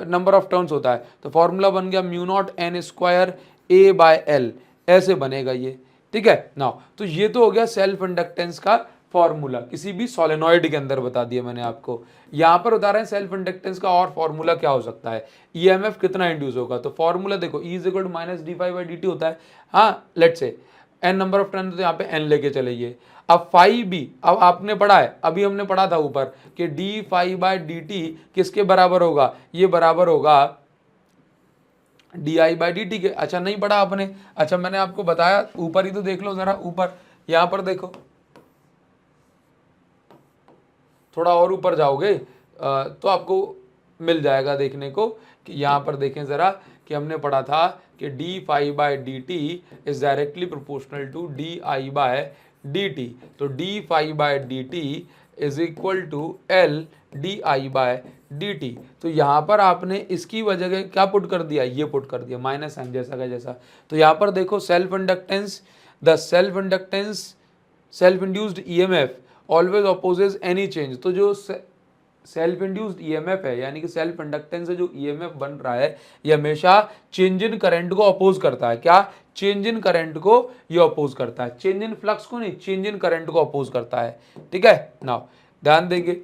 number of turns होता है। तो फॉर्मूला बन गया mu naught N square A by L, ऐसे बनेगा ये, ठीक है। नाउ तो ये तो हो गया सेल्फ इंडक्टेंस का फॉर्मूला, किसी भी सोलेनॉइड के अंदर बता दिया मैंने आपको। यहां पर बता रहे हैं सेल्फ इंडक्टेंस का और फॉर्मूला क्या हो सकता है, ईएमएफ कितना इंड्यूस होगा। तो फॉर्मूला देखो, E is equal to minus D phi by D T होता है। हाँ, let's say N number of turn, तो यहाँ पे एन लेके चलेंगे। अब फाई बी, अब आपने पढ़ा है, अभी हमने पढ़ा था ऊपर कि D phi by D T किसके बराबर होगा, ये बराबर होगा D I by D T के। अच्छा नहीं पढ़ा आपने, अच्छा मैंने आपको बताया, ऊपर ही तो देख लो जरा, ऊपर यहां पर देखो, थोड़ा और ऊपर जाओगे तो आपको मिल जाएगा देखने को कि यहां पर देखें जरा कि हमने पढ़ा था कि D phi by D t is directly proportional to d i by D t. तो d phi by D t is equal to L d i by D t. तो यहाँ पर आपने इसकी वजह क्या पुट कर दिया, ये पुट कर दिया माइनस साइन जैसा का जैसा। तो यहाँ पर देखो self inductance, the self inductance self induced EMF always opposes any change. तो जो सेल्फ इंड्यूस्ड ईएमएफ है यानी कि सेल्फ इंडक्टेंस से जो ईएमएफ बन रहा है ये हमेशा चेंज इन करंट को अपोज करता है। क्या, चेंज इन करंट को ये अपोज करता है, चेंज इन फ्लक्स को नहीं, चेंज इन करंट को अपोज करता है। ठीक है, नाउ ध्यान देंगे,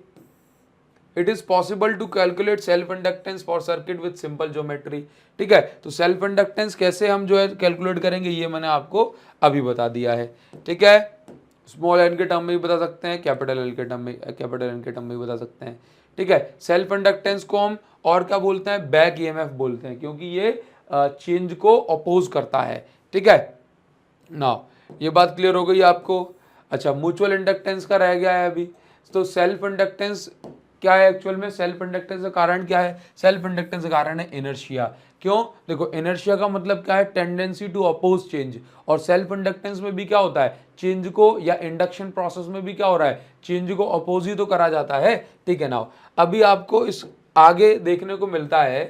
it is possible to calculate self inductance for circuit with simple geometry. ठीक है, तो सेल्फ इंडक्टेंस कैसे हम जो है कैलकुलेट करेंगे ये मैंने आपको अभी बता दिया है। ठीक है, स्मॉल एन के टर्म में भी बता सकते हैं, कैपिटल एल के टर्म में, कैपिटल एन के टर्म में भी बता सकते हैं। ठीक है, सेल्फ इंडक्टेंस को हम और क्या बोलते हैं, बैक ईएमएफ बोलते हैं, क्योंकि ये चेंज को अपोज करता है। ठीक है, नाउ ये बात क्लियर हो गई आपको। अच्छा, म्यूचुअल इंडक्टेंस का रह गया है अभी। तो सेल्फ इंडक्टेंस क्या है एक्चुअल में, सेल्फ इंडक्टेंस का कारण क्या है, सेल्फ इंडक्टेंस का कारण है इनर्शिया। क्यों, देखो इनर्शिया का मतलब क्या है, टेंडेंसी टू अपोज चेंज, और सेल्फ इंडक्टेंस में भी क्या होता है, चेंज को, या इंडक्शन प्रोसेस में भी क्या हो रहा है, चेंज को अपोज ही तो करा जाता है। ठीक है, नाउ अभी आपको इस आगे देखने को मिलता है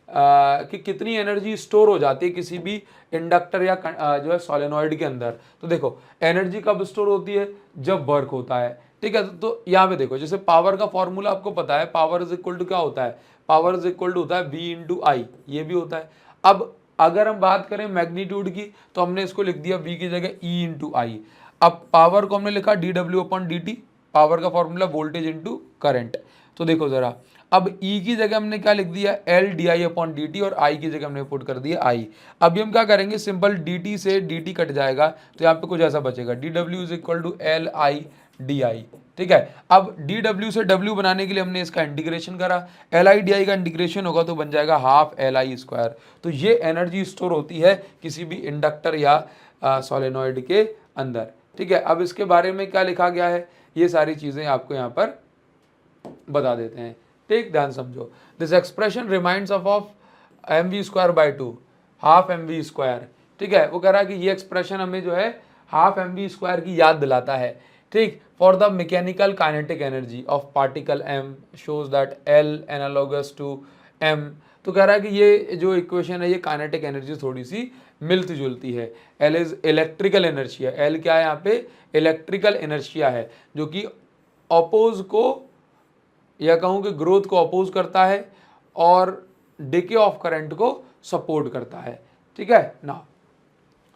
कि कितनी एनर्जी स्टोर हो जाती है किसी भी इंडक्टर या जो है सोलेनॉइड के अंदर। तो देखो एनर्जी कब स्टोर होती है, जब वर्क होता है। ठीक है, तो यहाँ पे देखो, जैसे पावर का फॉर्मूला आपको पता है, पावर इज इक्वल टू क्या होता है, पावर इज इक्वल टू होता है वी इंटू आई, ये भी होता है। अब अगर हम बात करें मैग्नीट्यूड की तो हमने इसको लिख दिया वी की जगह ई इंटू आई। अब पावर को हमने लिखा D W upon D T, power का फॉर्मूला वोल्टेज इंटू करंट। तो देखो जरा, अब E की जगह हमने क्या लिख दिया, एल डी आई अपॉन डी टी, और I की जगह हमने पुट कर दिया I। अभी हम क्या करेंगे, सिंपल dt से dt कट जाएगा, तो यहाँ पे कुछ ऐसा बचेगा, D W is equal to L I D I. ठीक है, अब डी डब्ल्यू से W बनाने के लिए हमने इसका इंटीग्रेशन करा, एल आई डी आई का इंटीग्रेशन होगा तो बन जाएगा हाफ एल आई स्क्वायर। तो ये एनर्जी स्टोर होती है किसी भी इंडक्टर या सोलेनॉइड के अंदर। ठीक है, अब इसके बारे में क्या लिखा गया है, ये सारी चीजें आपको यहाँ पर बता देते हैं। ठीक, ध्यान समझो, this expression reminds of M V square by two, half M V square. ठीक है, वो कह रहा है कि ये एक्सप्रेशन हमें जो है हाफ एम वी स्क्वायर की याद दिलाता है। ठीक, for the mechanical kinetic energy of particle M shows that L analogous to M. तो कह रहा है कि ये जो इक्वेशन है ये काइनेटिक एनर्जी थोड़ी सी मिलती जुलती है। L is electrical inertia, L क्या है यहाँ पे, इलेक्ट्रिकल इनर्शिया है, जो कि अपोज को या कहूँ कि ग्रोथ को अपोज करता है और डिके ऑफ करंट को सपोर्ट करता है। ठीक है ना,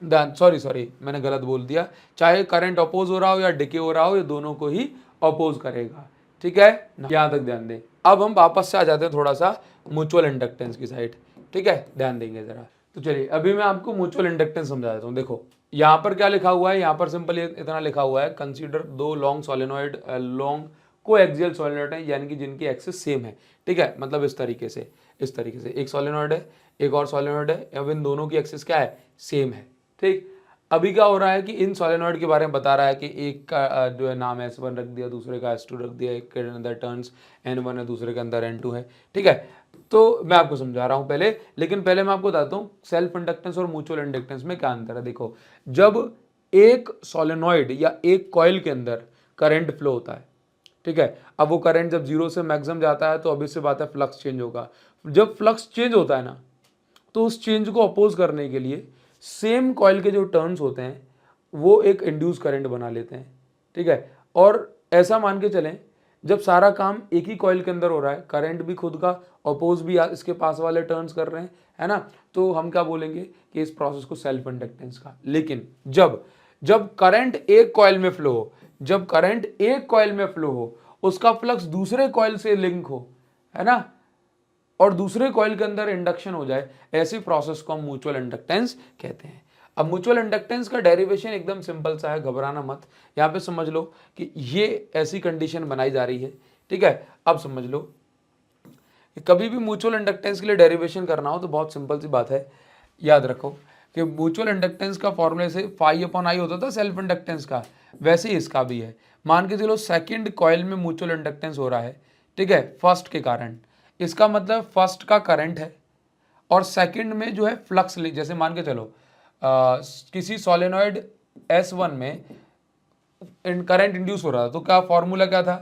सॉरी मैंने गलत बोल दिया, चाहे करंट अपोज हो रहा हो या डिके हो रहा हो, ये दोनों को ही अपोज करेगा। ठीक है, यहाँ तक ध्यान दें। अब हम वापस से आ जाते हैं थोड़ा सा म्यूचुअल इंडक्टेंस की साइड। ठीक है, ध्यान देंगे जरा। तो चलिए अभी मैं आपको म्यूचुअल इंडक्टेंस समझा देता हूँ। देखो यहाँ पर क्या लिखा हुआ है, यहाँ पर सिंपल इतना लिखा हुआ है, कंसीडर दो long solenoid long coaxial solenoid है, यानी कि जिनकी एक्सिस सेम है। ठीक है, मतलब इस तरीके से एक सोलेनॉइड है, एक और सोलेनॉइड है, अब इन दोनों की एक्सिस क्या है, सेम है। ठीक, अभी क्या हो रहा है कि इन सोलेनॉइड के बारे में बता रहा है कि एक का जो है नाम S1 रख दिया, दूसरे का S2 रख दिया, एक के अंदर टर्न्स N1 है, दूसरे के अंदर N2 है। ठीक है, तो मैं आपको समझा रहा हूँ पहले, लेकिन पहले मैं आपको बताता हूँ सेल्फ इंडक्टेंस और म्यूचुअल इंडक्टेंस में क्या अंतर है। देखो, जब एक सोलेनॉइड या एक कॉइल के अंदर करंट फ्लो होता है, ठीक है, अब वो करंट जब जीरो से मैक्सिमम जाता है तो अभी से बात है फ्लक्स चेंज होगा। जब फ्लक्स चेंज होता है ना, तो उस चेंज को अपोज करने के लिए सेम कॉइल के जो टर्न्स होते हैं वो एक इंड्यूस करंट बना लेते हैं। ठीक है, और ऐसा मान के चलें जब सारा काम एक ही कॉइल के अंदर हो रहा है, करंट भी खुद का, अपोज भी इसके पास वाले टर्न्स कर रहे हैं, है ना, तो हम क्या बोलेंगे कि इस प्रोसेस को सेल्फ इंडक्टेंस का। लेकिन जब करंट एक कॉइल में फ्लो हो, जब करंट एक कॉइल में फ्लो हो, उसका फ्लक्स दूसरे कॉइल से लिंक हो, है ना, और दूसरे कॉइल के अंदर इंडक्शन हो जाए, ऐसी प्रोसेस को हम म्यूचुअल इंडक्टेंस कहते हैं। अब म्यूचुअल इंडक्टेंस का डेरिवेशन एकदम सिंपल सा है, घबराना मत। यहाँ पे समझ लो कि ये ऐसी कंडीशन बनाई जा रही है, ठीक है। अब समझ लो कि कभी भी म्यूचुअल इंडक्टेंस के लिए डेरिवेशन करना हो तो बहुत सिंपल सी बात है, याद रखो कि म्यूचुअल इंडक्टेंस का फॉर्मूले से फाई अपॉन आई होता था सेल्फ इंडक्टेंस का, वैसे ही इसका भी है। मान के चलो सेकंड कॉइल में म्यूचुअल इंडक्टेंस हो रहा है, ठीक है, फर्स्ट के कारण, इसका मतलब फर्स्ट का करंट है और सेकंड में जो है फ्लक्स, जैसे मान के चलो किसी सोलेनॉइड S1 में करंट इंड्यूस हो रहा था, तो क्या फॉर्मूला क्या था,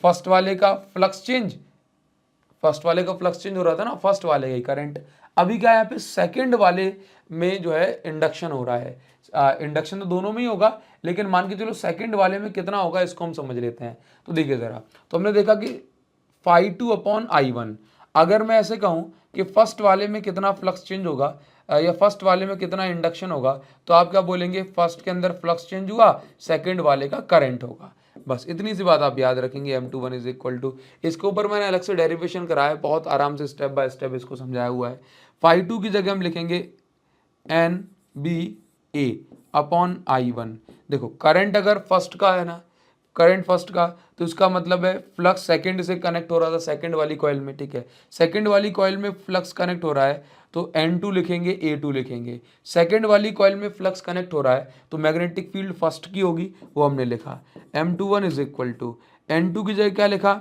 फर्स्ट वाले का फ्लक्स चेंज, फर्स्ट वाले का फ्लक्स चेंज हो रहा था ना, फर्स्ट वाले का ही करंट। अभी क्या है यहाँ पे सेकंड वाले में जो है इंडक्शन हो रहा है, इंडक्शन तो दोनों में ही होगा, लेकिन मान के चलो सेकंड वाले में कितना होगा इसको हम समझ लेते हैं। तो देखिए जरा, तो हमने देखा कि phi2 अपॉन I1, अगर मैं ऐसे कहूं कि फर्स्ट वाले में कितना फ्लक्स चेंज होगा या फर्स्ट वाले में कितना इंडक्शन होगा, तो आप क्या बोलेंगे, फर्स्ट के अंदर फ्लक्स चेंज हुआ, सेकंड वाले का करंट होगा। बस इतनी सी बात आप याद रखेंगे, M21 इज इक्वल टू, इसके ऊपर मैंने अलग से डेरिवेशन कराया है, बहुत आराम से स्टेप बाय स्टेप इसको समझाया हुआ है। phi2 की जगह हम लिखेंगे NBA अपॉन I1। देखो करंट अगर फर्स्ट का है ना, करंट फर्स्ट का, तो इसका मतलब है फ्लक्स सेकंड से कनेक्ट हो रहा था सेकंड वाली कॉइल में, ठीक है, सेकंड वाली कॉइल में फ्लक्स कनेक्ट हो रहा है तो N2 लिखेंगे, A2 लिखेंगे। सेकंड वाली कॉइल में फ्लक्स कनेक्ट हो रहा है तो मैग्नेटिक फील्ड फर्स्ट की होगी, वो हमने लिखा। M21 is equal to, N2 की जगह क्या लिखा,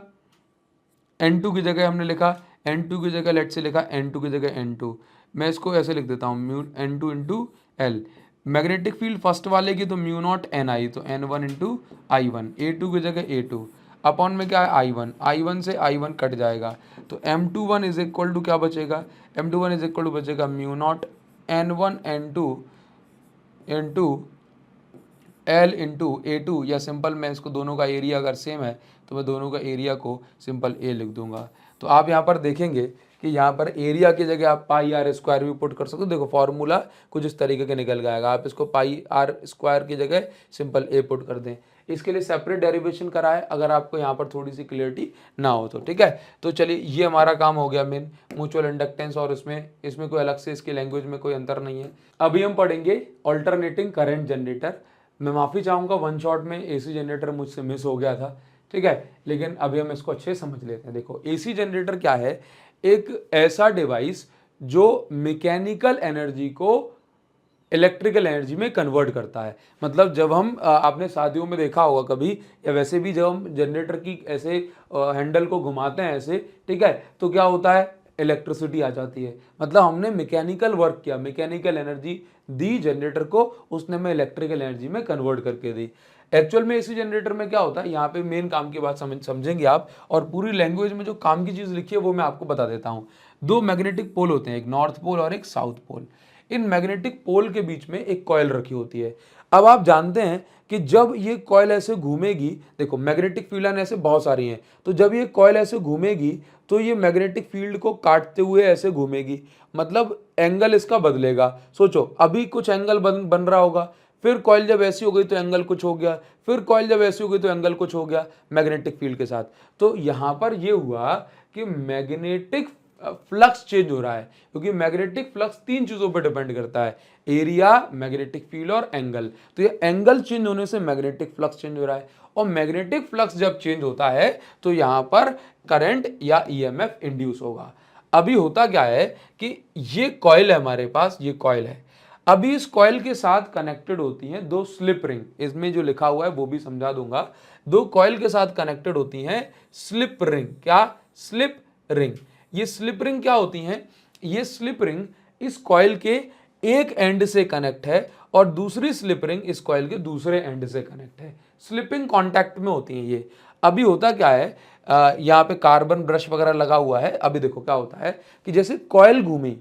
N2 की जगह हमने लिखा, N2 की जगह लेट से लिखा N2 की जगह N2, मैं इसको ऐसे लिख देता हूँ mu N2 into L. Magnetic field first वाले की तो म्यू नॉट एन आई, तो N1 इंटू I1, A2 की जगह A2 अपॉन में क्या है I1, I1 से I1 कट जाएगा, तो M21 इज इक्वल टू क्या बचेगा, M21 इज इक्वल टू बचेगा mu naught N1 N2 into L into A2, या सिंपल मैं इसको दोनों का एरिया अगर सेम है तो मैं दोनों का एरिया को सिंपल A लिख दूंगा। तो आप यहाँ पर देखेंगे कि यहाँ पर एरिया की जगह आप पाई आर स्क्वायर भी पुट कर सकते हो। देखो फॉर्मूला कुछ इस तरीके का निकल गएगा, आप इसको पाई आर स्क्वायर की जगह सिंपल A पुट कर दें। इसके लिए सेपरेट डेरिवेशन करा है अगर आपको यहाँ पर थोड़ी सी क्लियरिटी ना हो तो, ठीक है। तो चलिए ये हमारा काम हो गया मेन म्यूचुअल इंडक्टेंस, और इसमें कोई अलग से इसकी लैंग्वेज में कोई अंतर नहीं है। अभी हम पढ़ेंगे ऑल्टरनेटिंग करंट जनरेटर। मैं माफ़ी चाहूँगा वन शॉट में AC जनरेटर मुझसे मिस हो गया था, ठीक है, लेकिन अभी हम इसको अच्छे समझ लेते हैं। देखो AC जनरेटर क्या है, एक ऐसा डिवाइस जो मैकेनिकल एनर्जी को इलेक्ट्रिकल एनर्जी में कन्वर्ट करता है। मतलब जब हम आपने शादियों में देखा होगा कभी, या वैसे भी जब हम जनरेटर की ऐसे हैंडल को घुमाते हैं ऐसे, ठीक है, तो क्या होता है, इलेक्ट्रिसिटी आ जाती है। मतलब हमने मैकेनिकल वर्क किया, मैकेनिकल एनर्जी दी जनरेटर को, उसने हमें इलेक्ट्रिकल एनर्जी में कन्वर्ट करके दी। एक्चुअल में AC जनरेटर में क्या होता है, यहाँ पे मेन काम की बात समझेंगे आप, और पूरी लैंग्वेज में जो काम की चीज़ लिखी है वो मैं आपको बता देता हूँ। दो मैग्नेटिक पोल होते हैं, एक नॉर्थ पोल और एक south pole. In magnetic pole के बीच में एक कॉइल रखी होती है। अब आप जानते हैं कि जब ये कॉइल ऐसे घूमेगी, देखो मैग्नेटिक फील्ड ऐसे बहुत सारी हैं, तो जब ये कॉइल ऐसे घूमेगी तो ये मैग्नेटिक फील्ड को काटते हुए ऐसे घूमेगी, मतलब एंगल इसका बदलेगा। सोचो अभी कुछ एंगल बन रहा होगा, फिर कॉइल जब ऐसी हो गई तो एंगल कुछ हो गया, फिर कॉइल जब ऐसी हो गई तो एंगल कुछ हो गया मैग्नेटिक फील्ड के साथ। तो यहाँ पर ये हुआ कि मैग्नेटिक फ्लक्स चेंज हो रहा है, क्योंकि मैग्नेटिक फ्लक्स तीन चीजों पर डिपेंड करता है, एरिया, मैग्नेटिक फील्ड और एंगल। तो ये एंगल चेंज होने से मैग्नेटिक फ्लक्स चेंज हो रहा है, और मैग्नेटिक फ्लक्स जब चेंज होता है तो यहां पर करंट या EMF इंड्यूस होगा। अभी होता क्या है कि ये कॉइल है हमारे पास, ये कॉइल है, अभी इस कॉइल के साथ कनेक्टेड होती हैं दो स्लिप रिंग, इसमें जो लिखा हुआ है वो भी समझा दूंगा। दो कॉइल के साथ कनेक्टेड होती हैं स्लिप रिंग, क्या, स्लिप रिंग। ये स्लिप रिंग क्या होती हैं, ये स्लिप रिंग इस कॉइल के एक एंड से कनेक्ट है और दूसरी स्लिप रिंग इस कॉइल के दूसरे एंड से कनेक्ट है, स्लिपिंग कांटेक्ट में होती हैं ये। अभी होता क्या है, यहाँ पे कार्बन ब्रश वगैरह लगा हुआ है। अभी देखो क्या होता है कि जैसे कॉइल घूमी,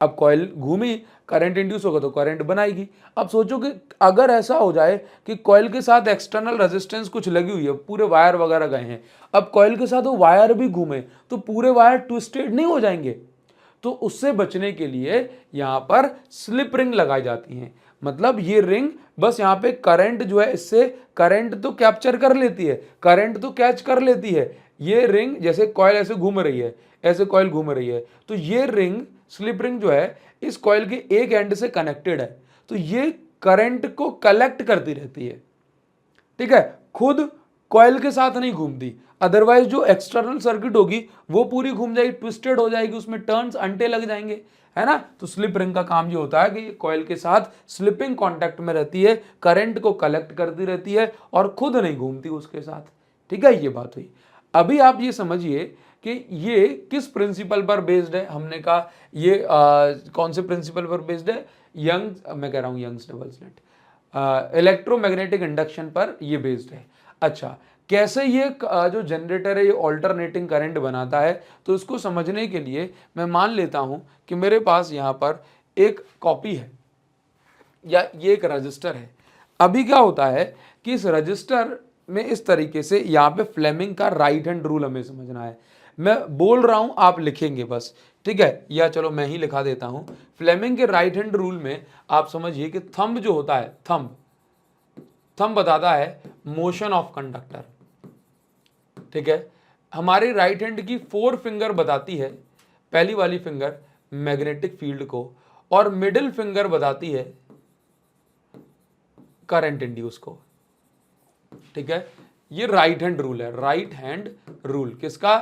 अब कॉइल घूमी, करंट इंड्यूस होगा तो करंट बनाएगी। अब सोचो कि अगर ऐसा हो जाए कि कॉइल के साथ एक्सटर्नल रेजिस्टेंस कुछ लगी हुई है, पूरे वायर वगैरह गए हैं, अब कॉइल के साथ वो वायर भी घूमे तो पूरे वायर ट्विस्टेड नहीं हो जाएंगे। तो उससे बचने के लिए यहाँ पर स्लिप रिंग लगाई जाती हैं। मतलब ये रिंग बस यहाँ पे करंट जो है, इससे करंट तो कैप्चर कर लेती है, करंट तो कैच कर लेती है। ये रिंग जैसे कॉइल ऐसे घूम रही है, ऐसे कॉइल घूम रही है, तो ये रिंग, स्लिप रिंग जो है इस कॉइल के एक एंड से कनेक्टेड है। तो ये करंट को कलेक्ट करती रहती है, ठीक है, खुद कॉइल के साथ नहीं घूमती। अदरवाइज जो एक्सटर्नल सर्किट होगी वो पूरी घूम जाएगी, ट्विस्टेड हो जाएगी, उसमें टर्न्स अंटे लग जाएंगे, है ना। तो स्लिप रिंग का काम ये होता है कि कॉइल के साथ स्लिपिंग कांटेक्ट में रहती है, करंट को कलेक्ट करती रहती है और खुद नहीं घूमती उसके साथ, ठीक है, ये बात हुई। अभी आप ये समझिए कि ये किस प्रिंसिपल पर बेस्ड है। हमने कहा ये कौन से प्रिंसिपल पर बेस्ड है, मैं कह रहा हूँ Young's double slit electromagnetic induction पर ये बेस्ड है। अच्छा, कैसे ये जो जनरेटर है ये ऑल्टरनेटिंग करंट बनाता है, तो इसको समझने के लिए मैं मान लेता हूं कि मेरे पास यहां पर एक कॉपी है या ये एक रजिस्टर है। अभी क्या होता है कि इस रजिस्टर में इस तरीके से यहाँ पे फ्लेमिंग का राइट हैंड रूल हमें समझना है। मैं बोल रहा हूं, आप लिखेंगे बस, ठीक है, या चलो मैं ही लिखा देता हूं। फ्लेमिंग के राइट हैंड रूल में आप समझिए कि थंब जो होता है, थंब बताता है मोशन ऑफ कंडक्टर, ठीक है। हमारी राइट हैंड की 4 फिंगर बताती है, पहली वाली फिंगर मैग्नेटिक फील्ड को, और मिडिल फिंगर बताती है करंट इंड्यूस को, ठीक है। ये राइट हैंड रूल है, राइट हैंड रूल किसका,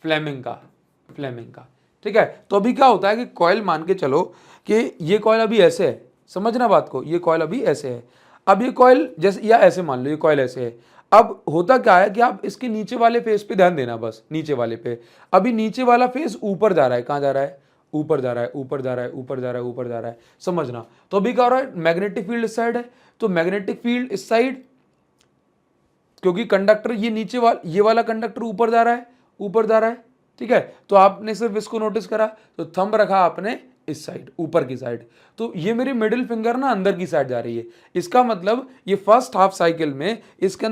फ्लेमिंग का, ठीक है। तो अभी क्या होता है कि कॉइल मान के चलो कि ये कॉइल अभी ऐसे है, समझना बात को, ये कॉइल अभी ऐसे है। अब ये कॉइल जैसे, या ऐसे मान लो ये कॉइल ऐसे है। अब होता क्या है कि आप इसके नीचे वाले फेस पे ध्यान देना, बस नीचे वाले पे। अभी नीचे वाला फेस ऊपर जा रहा है, कहां जा रहा है, ऊपर जा रहा है, ऊपर जा रहा है, ऊपर जा रहा है, ऊपर जा रहा है, समझना। तो अभी क्या हो रहा है, मैग्नेटिक फील्ड इस साइड है, तो मैग्नेटिक फील्ड इस साइड, क्योंकि कंडक्टर ये नीचे वाला, ये वाला कंडक्टर ऊपर जा रहा है, ऊपर जा रहा है, ठीक है। तो आपने सिर्फ इसको नोटिस करा, तो थंब रखा आपने इस साइड, ऊपर की साइड, तो ये मेरी मिडिल फिंगर ना अंदर की साइड जा रही है। इसका मतलब ये फर्स्ट हाफ साइकिल में इसके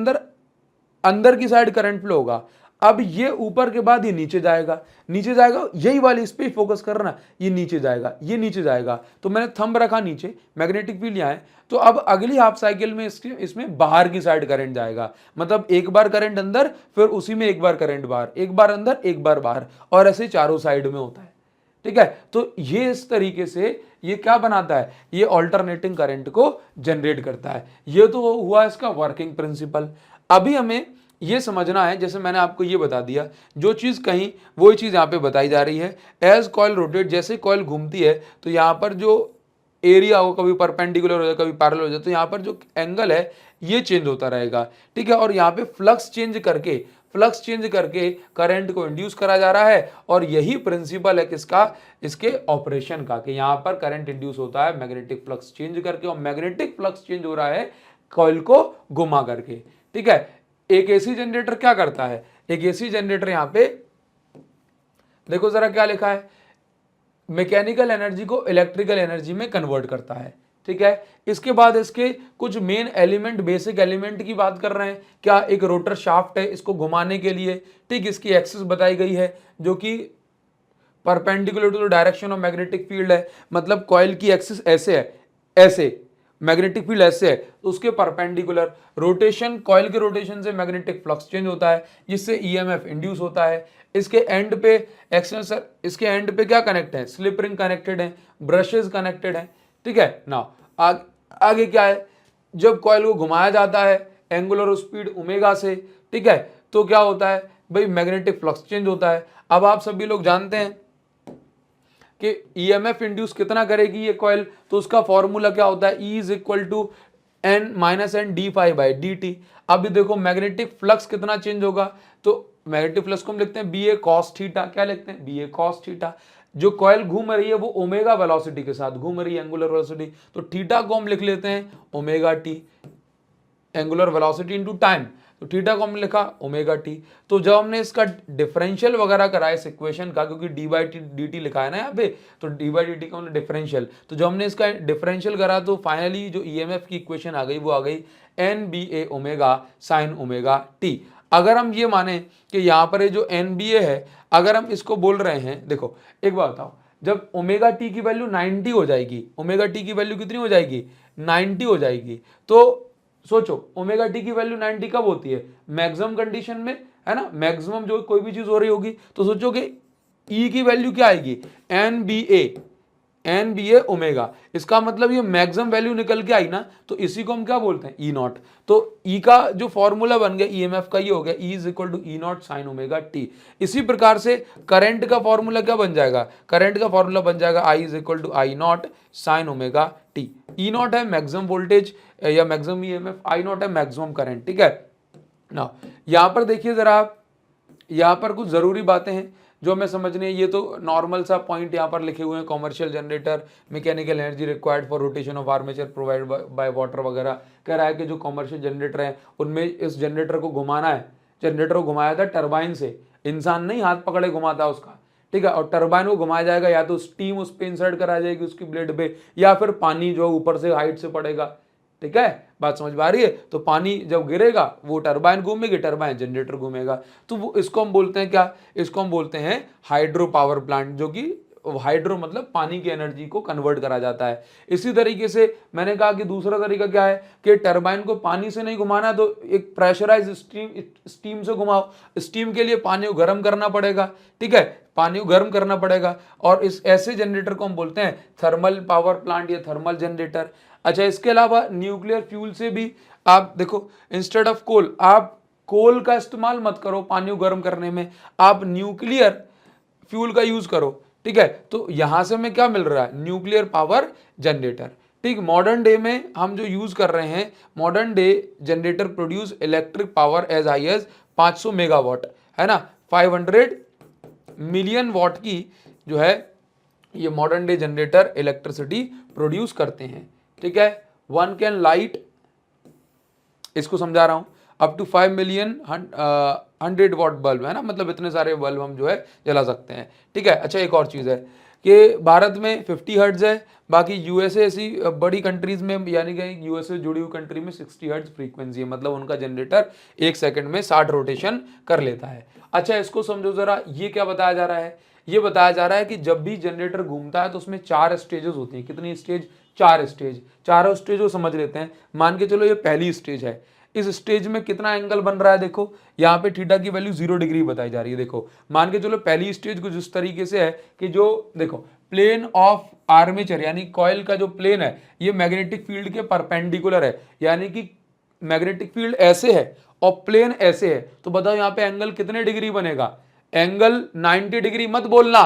अंदर की साइड करंट फ्लो होगा। अब ये ऊपर के बाद ये नीचे जाएगा, नीचे जाएगा, यही वाली इस पे फोकस करना, ये नीचे जाएगा, ये नीचे जाएगा। तो मैंने थंब रखा नीचे, मैग्नेटिक फील्ड यहाँ है, तो अब अगली हाफ साइकिल में इसमें बाहर की साइड करंट जाएगा। मतलब एक बार करंट अंदर, फिर उसी में एक बार करंट बाहर, एक बार अंदर एक बार बाहर, और ऐसे चारों साइड में होता है, ठीक है। तो ये इस तरीके से ये क्या बनाता है, ये ऑल्टरनेटिंग करंट को जनरेट करता है। ये तो हुआ इसका वर्किंग प्रिंसिपल। अभी हमें ये समझना है, जैसे मैंने आपको ये बता दिया, जो चीज कहीं वही चीज यहाँ पे बताई जा रही है। एज कॉइल रोटेट, जैसे कॉइल घूमती है तो यहाँ पर जो एरिया हो, कभी परपेंडिकुलर हो जाए, कभी पैरेलल हो जाए, तो यहाँ पर जो एंगल है ये चेंज होता रहेगा, ठीक है। और यहाँ पे फ्लक्स चेंज करके करंट को इंड्यूस करा जा रहा है, और यही प्रिंसिपल है किसका, इसके ऑपरेशन का, कि यहाँ पर करंट इंड्यूस होता है मैग्नेटिक फ्लक्स चेंज करके, और मैग्नेटिक फ्लक्स चेंज हो रहा है कॉइल को घुमा करके, ठीक है। एक एसी जनरेटर क्या करता है, एक एसी जनरेटर यहाँ पे देखो जरा क्या लिखा है, मैकेनिकल एनर्जी को इलेक्ट्रिकल एनर्जी में कन्वर्ट करता है, ठीक है। इसके बाद इसके कुछ मेन एलिमेंट, बेसिक एलिमेंट की बात कर रहे हैं। क्या, एक रोटर शाफ्ट है इसको घुमाने के लिए, ठीक, इसकी एक्सिस बताई गई है जो कि perpendicular to the direction of magnetic field है। मतलब कॉइल की एक्सिस ऐसे है, ऐसे मैग्नेटिक फील्ड ऐसे है, तो उसके परपेंडिकुलर रोटेशन, कॉइल के रोटेशन से मैग्नेटिक फ्लक्स चेंज होता है, जिससे ईएमएफ इंड्यूस होता है। इसके एंड पे एक्सटेंसर, इसके एंड पे क्या कनेक्ट है, स्लिप रिंग कनेक्टेड है, ब्रशेस कनेक्टेड है, ठीक है ना। आगे क्या है, जब कॉइल को घुमाया जाता है एंगुलर स्पीड ओमेगा से, ठीक है, तो क्या होता है भाई, मैग्नेटिक फ्लक्स चेंज होता है। अब आप सभी लोग जानते हैं कि ईएमएफ इंड्यूस कितना करेगी ये कॉइल, तो उसका फॉर्मूला क्या होता है, E is equal to n minus N D phi by D T. अब देखो मैग्नेटिक फ्लक्स कितना चेंज होगा, तो मैग्नेटिक फ्लक्स को हम लिखते हैं बी ए कॉस थीटा, क्या लिखते हैं, बी ए कॉस थीटा। जो कॉइल घूम रही है वो ओमेगा वेलोसिटी के साथ घूम रही है, एंगुलर वेलोसिटी, तो थीटा को हम लिख लेते हैं omega T, angular velocity into time, तो थीटा को हमने लिखा ओमेगा टी। तो जब हमने इसका डिफरेंशियल वगैरह करा इस इक्वेशन का, क्योंकि डी बाई डी टी लिखा है ना यहाँ पे, तो डी बाई डी टी का हमने डिफरेंशियल, तो जब हमने इसका डिफरेंशियल करा तो फाइनली जो ईएमएफ की इक्वेशन आ गई वो आ गई एन बी ए ओमेगा साइन ओमेगा टी। अगर हम ये माने कि यहाँ पर ये जो एन बी ए है, अगर हम इसको बोल रहे हैं, देखो एक बात बताओ, जब ओमेगा टी की वैल्यू 90 हो जाएगी, ओमेगा टी की वैल्यू कितनी हो जाएगी, 90 हो जाएगी, तो सोचो ओमेगा टी की वैल्यू 90 कब होती है, मैक्सिमम कंडीशन में, है ना, मैक्सिमम जो कोई भी चीज हो रही होगी, तो सोचो कि ई की वैल्यू क्या आएगी, एन बी ए, एन बी ए ओमेगा, इसका मतलब ये मैक्सिमम वैल्यू निकल के आई ना, तो इसी को हम क्या बोलते हैं, ई नॉट। तो ई का जो फॉर्मूला बन गया ईएमएफ का, ये हो गया E is equal to E naught sine omega T. इसी प्रकार से करंट का फॉर्मूला क्या बन जाएगा, करंट का फॉर्मूला बन जाएगा I is equal to I not sine omega t. E not है मैक्सिमम वोल्टेज या मैक्सिमम ईएमएफ, आई नॉट है मैक्सिमम करंट, ठीक है ना। यहां पर देखिए जरा आप, यहाँ पर कुछ ज़रूरी बातें हैं जो हमें समझनी है। ये तो नॉर्मल सा पॉइंट यहाँ पर लिखे हुए हैं, commercial generator, mechanical energy required for rotation of armature provide by water वगैरह। कह रहा है कि जो कॉमर्शियल जनरेटर हैं उनमें इस जनरेटर को घुमाना है, जनरेटर को घुमाया था टरबाइन से, इंसान नहीं हाथ पकड़े घुमाता उसका, ठीक है। और टरबाइन को घुमाया जाएगा, या तो स्टीम उस पर इंसर्ट करा जाएगी उसकी ब्लेड पे, या फिर पानी जो ऊपर से हाइट से पड़ेगा, ठीक है। बात समझ में आ रही है। तो पानी जब गिरेगा वो टरबाइन घूमेगी, टरबाइन जनरेटर घूमेगा, तो वो इसको हम बोलते हैं क्या, इसको हम बोलते हैं हाइड्रो पावर प्लांट, जो कि हाइड्रो मतलब पानी की एनर्जी को कन्वर्ट करा जाता है। इसी तरीके से मैंने कहा कि दूसरा तरीका क्या है कि टरबाइन को पानी से नहीं घुमाना, तो एक प्रेशराइज स्टीम से घुमाओ। स्टीम के लिए पानी को गर्म करना पड़ेगा, ठीक है, पानी को गर्म करना पड़ेगा, और इस ऐसे जनरेटर को हम बोलते हैं थर्मल पावर प्लांट या थर्मल जनरेटर। अच्छा, इसके अलावा न्यूक्लियर फ्यूल से भी आप देखो, इंस्टेड ऑफ कोल, आप कोल का इस्तेमाल मत करो पानी को गर्म करने में, आप न्यूक्लियर फ्यूल का यूज करो, ठीक है। तो यहां से हमें क्या मिल रहा है, न्यूक्लियर पावर जनरेटर, ठीक। मॉडर्न डे में हम जो यूज कर रहे हैं, modern day generator produce electric power as high as 500 megawatt, है ना, 500 मिलियन वॉट की जो है ये modern day generator electricity produce करते हैं, ठीक है। वन कैन लाइट, इसको समझा रहा हूं, up to 5 million 100 watt bulb, है ना, मतलब इतने सारे बल्ब हम जो है जला सकते हैं, ठीक है। अच्छा, एक और चीज़ है कि भारत में 50 हर्ट्ज है, बाकी यूएसए ऐसी बड़ी कंट्रीज में, यानी कि यूएसए जुड़ी हुई कंट्री में 60 हर्ट्ज फ्रीक्वेंसी है, मतलब उनका जनरेटर 1 सेकंड में 60 रोटेशन कर लेता है। अच्छा, इसको समझो जरा, ये क्या बताया जा रहा है, ये बताया जा रहा है कि जब भी जनरेटर घूमता है तो उसमें 4 स्टेजेस होती हैं। कितनी स्टेज, 4 स्टेज। चारों स्टेज को समझ लेते हैं। मान के चलो ये पहली स्टेज है, इस स्टेज में कितना एंगल बन रहा है, देखो यहाँ पे थीटा की वैल्यू 0 डिग्री बताई जा रही है। देखो मान के चलो पहली स्टेज कुछ इस तरीके से है कि जो देखो प्लेन ऑफ आर्मेचर यानी कॉइल का जो प्लेन है ये मैग्नेटिक फील्ड के परपेंडिकुलर है, यानी कि मैग्नेटिक फील्ड ऐसे है और प्लेन ऐसे है, तो बताओ यहाँ पे एंगल कितने डिग्री बनेगा, एंगल 90 डिग्री मत बोलना,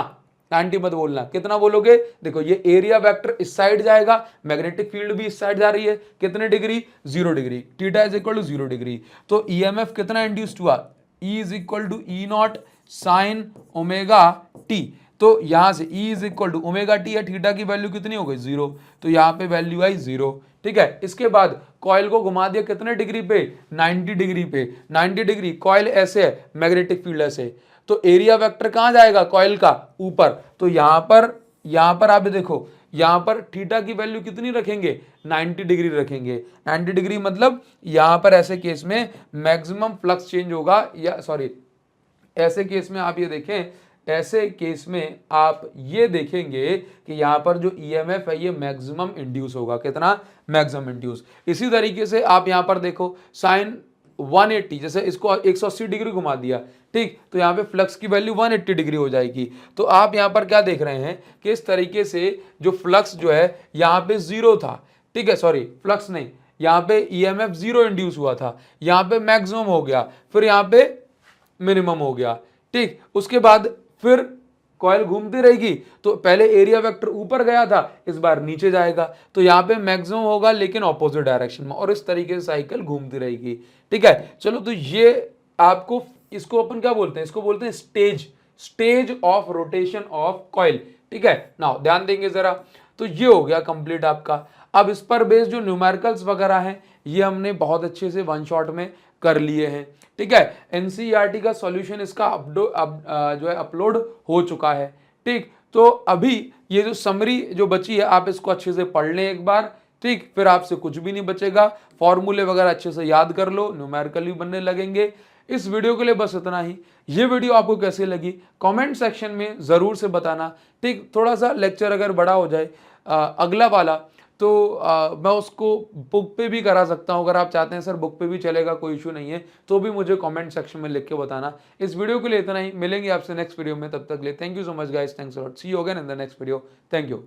90 मत बोलना, कितना बोलोगे, देखो ये एरिया वेक्टर इस साइड जाएगा, मैग्नेटिक फील्ड भी इस साइड जा रही है, कितने degree, 0 degree, theta is equal to 0 degree. तो ईएमएफ कितना इंड्यूस्ड हुआ, E is equal to E naught sine omega T. तो यहां से E is equal to omega T या थीटा की वैल्यू कितनी हो गई, 0, तो यहां पे वैल्यू आई 0, ठीक है। इसके बाद कॉइल को घुमा दिया कितने डिग्री पे, 90 डिग्री पे, 90 डिग्री, कॉइल ऐसे है, मैग्नेटिक फील्ड ऐसे, तो एरिया वेक्टर कहां जाएगा, कॉइल का ऊपर। तो यहां पर आप देखो, यहां पर थीटा की वैल्यू कितनी रखेंगे, 90 डिग्री रखेंगे। 90 डिग्री मतलब यहां पर ऐसे केस में मैक्सिमम फ्लक्स चेंज होगा, या सॉरी ऐसे केस में आप ये देखें, ऐसे केस में आप ये देखेंगे कि यहां पर जो ईएमएफ है ये मैक्सिमम इंड्यूस होगा, कितना, मैक्सिमम इंड्यूस। इसी तरीके से आप यहां पर देखो साइन 180, जैसे इसको 180 डिग्री घुमा दिया, ठीक, तो यहाँ पे फ्लक्स की वैल्यू 180 डिग्री हो जाएगी। तो आप यहाँ पर क्या देख रहे हैं कि इस तरीके से जो फ्लक्स जो है यहाँ पे 0 था, ठीक है, सॉरी फ्लक्स नहीं, यहाँ पे ईएमएफ 0 इंड्यूस हुआ था, यहाँ पे मैक्सिमम हो गया, फिर यहाँ पे मिनिमम हो गया, ठीक। उसके बाद फिर कॉइल घूमती रहेगी, तो पहले एरिया वेक्टर ऊपर गया था, इस बार नीचे जाएगा, तो यहाँ पे मैक्सिमम होगा लेकिन ऑपोजिट डायरेक्शन में, और इस तरीके से साइकिल घूमती रहेगी, ठीक है। चलो, तो ये आपको, इसको अपन क्या बोलते हैं, इसको बोलते हैं stage of rotation of coil, ठीक है। नाउ ध्यान देंगे जरा, तो ये हो गया कंप्लीट आपका। अब इस पर बेस्ड जो न्यूमेरिकल्स वगैरह हैं ये हमने बहुत अच्छे से वन शॉट में कर लिए हैं, ठीक है। एनसीईआरटी का सॉल्यूशन इसका जो है अपलोड हो चुका है, ठीक। तो अभी ये जो समरी जो बची है आप इसको अच्छे से पढ़ लें एक बार, ठीक, फिर आपसे कुछ भी नहीं बचेगा, फॉर्मूले वगैरह अच्छे से याद कर लो, न्यूमेरिकल भी बनने लगेंगे। इस वीडियो के लिए बस इतना ही। ये वीडियो आपको कैसी लगी कमेंट सेक्शन में ज़रूर से बताना, ठीक। थोड़ा सा लेक्चर अगर बड़ा हो जाए अगला वाला, तो मैं उसको बुक पे भी करा सकता हूँ, अगर आप चाहते हैं सर बुक पे भी चलेगा, कोई इशू नहीं है, तो भी मुझे कमेंट सेक्शन में लिख के बताना। इस वीडियो के लिए इतना ही, मिलेंगे आपसे नेक्स्ट वीडियो में, तब तक ले thank you so much guys, thanks a lot, see you again in the next video, thank you.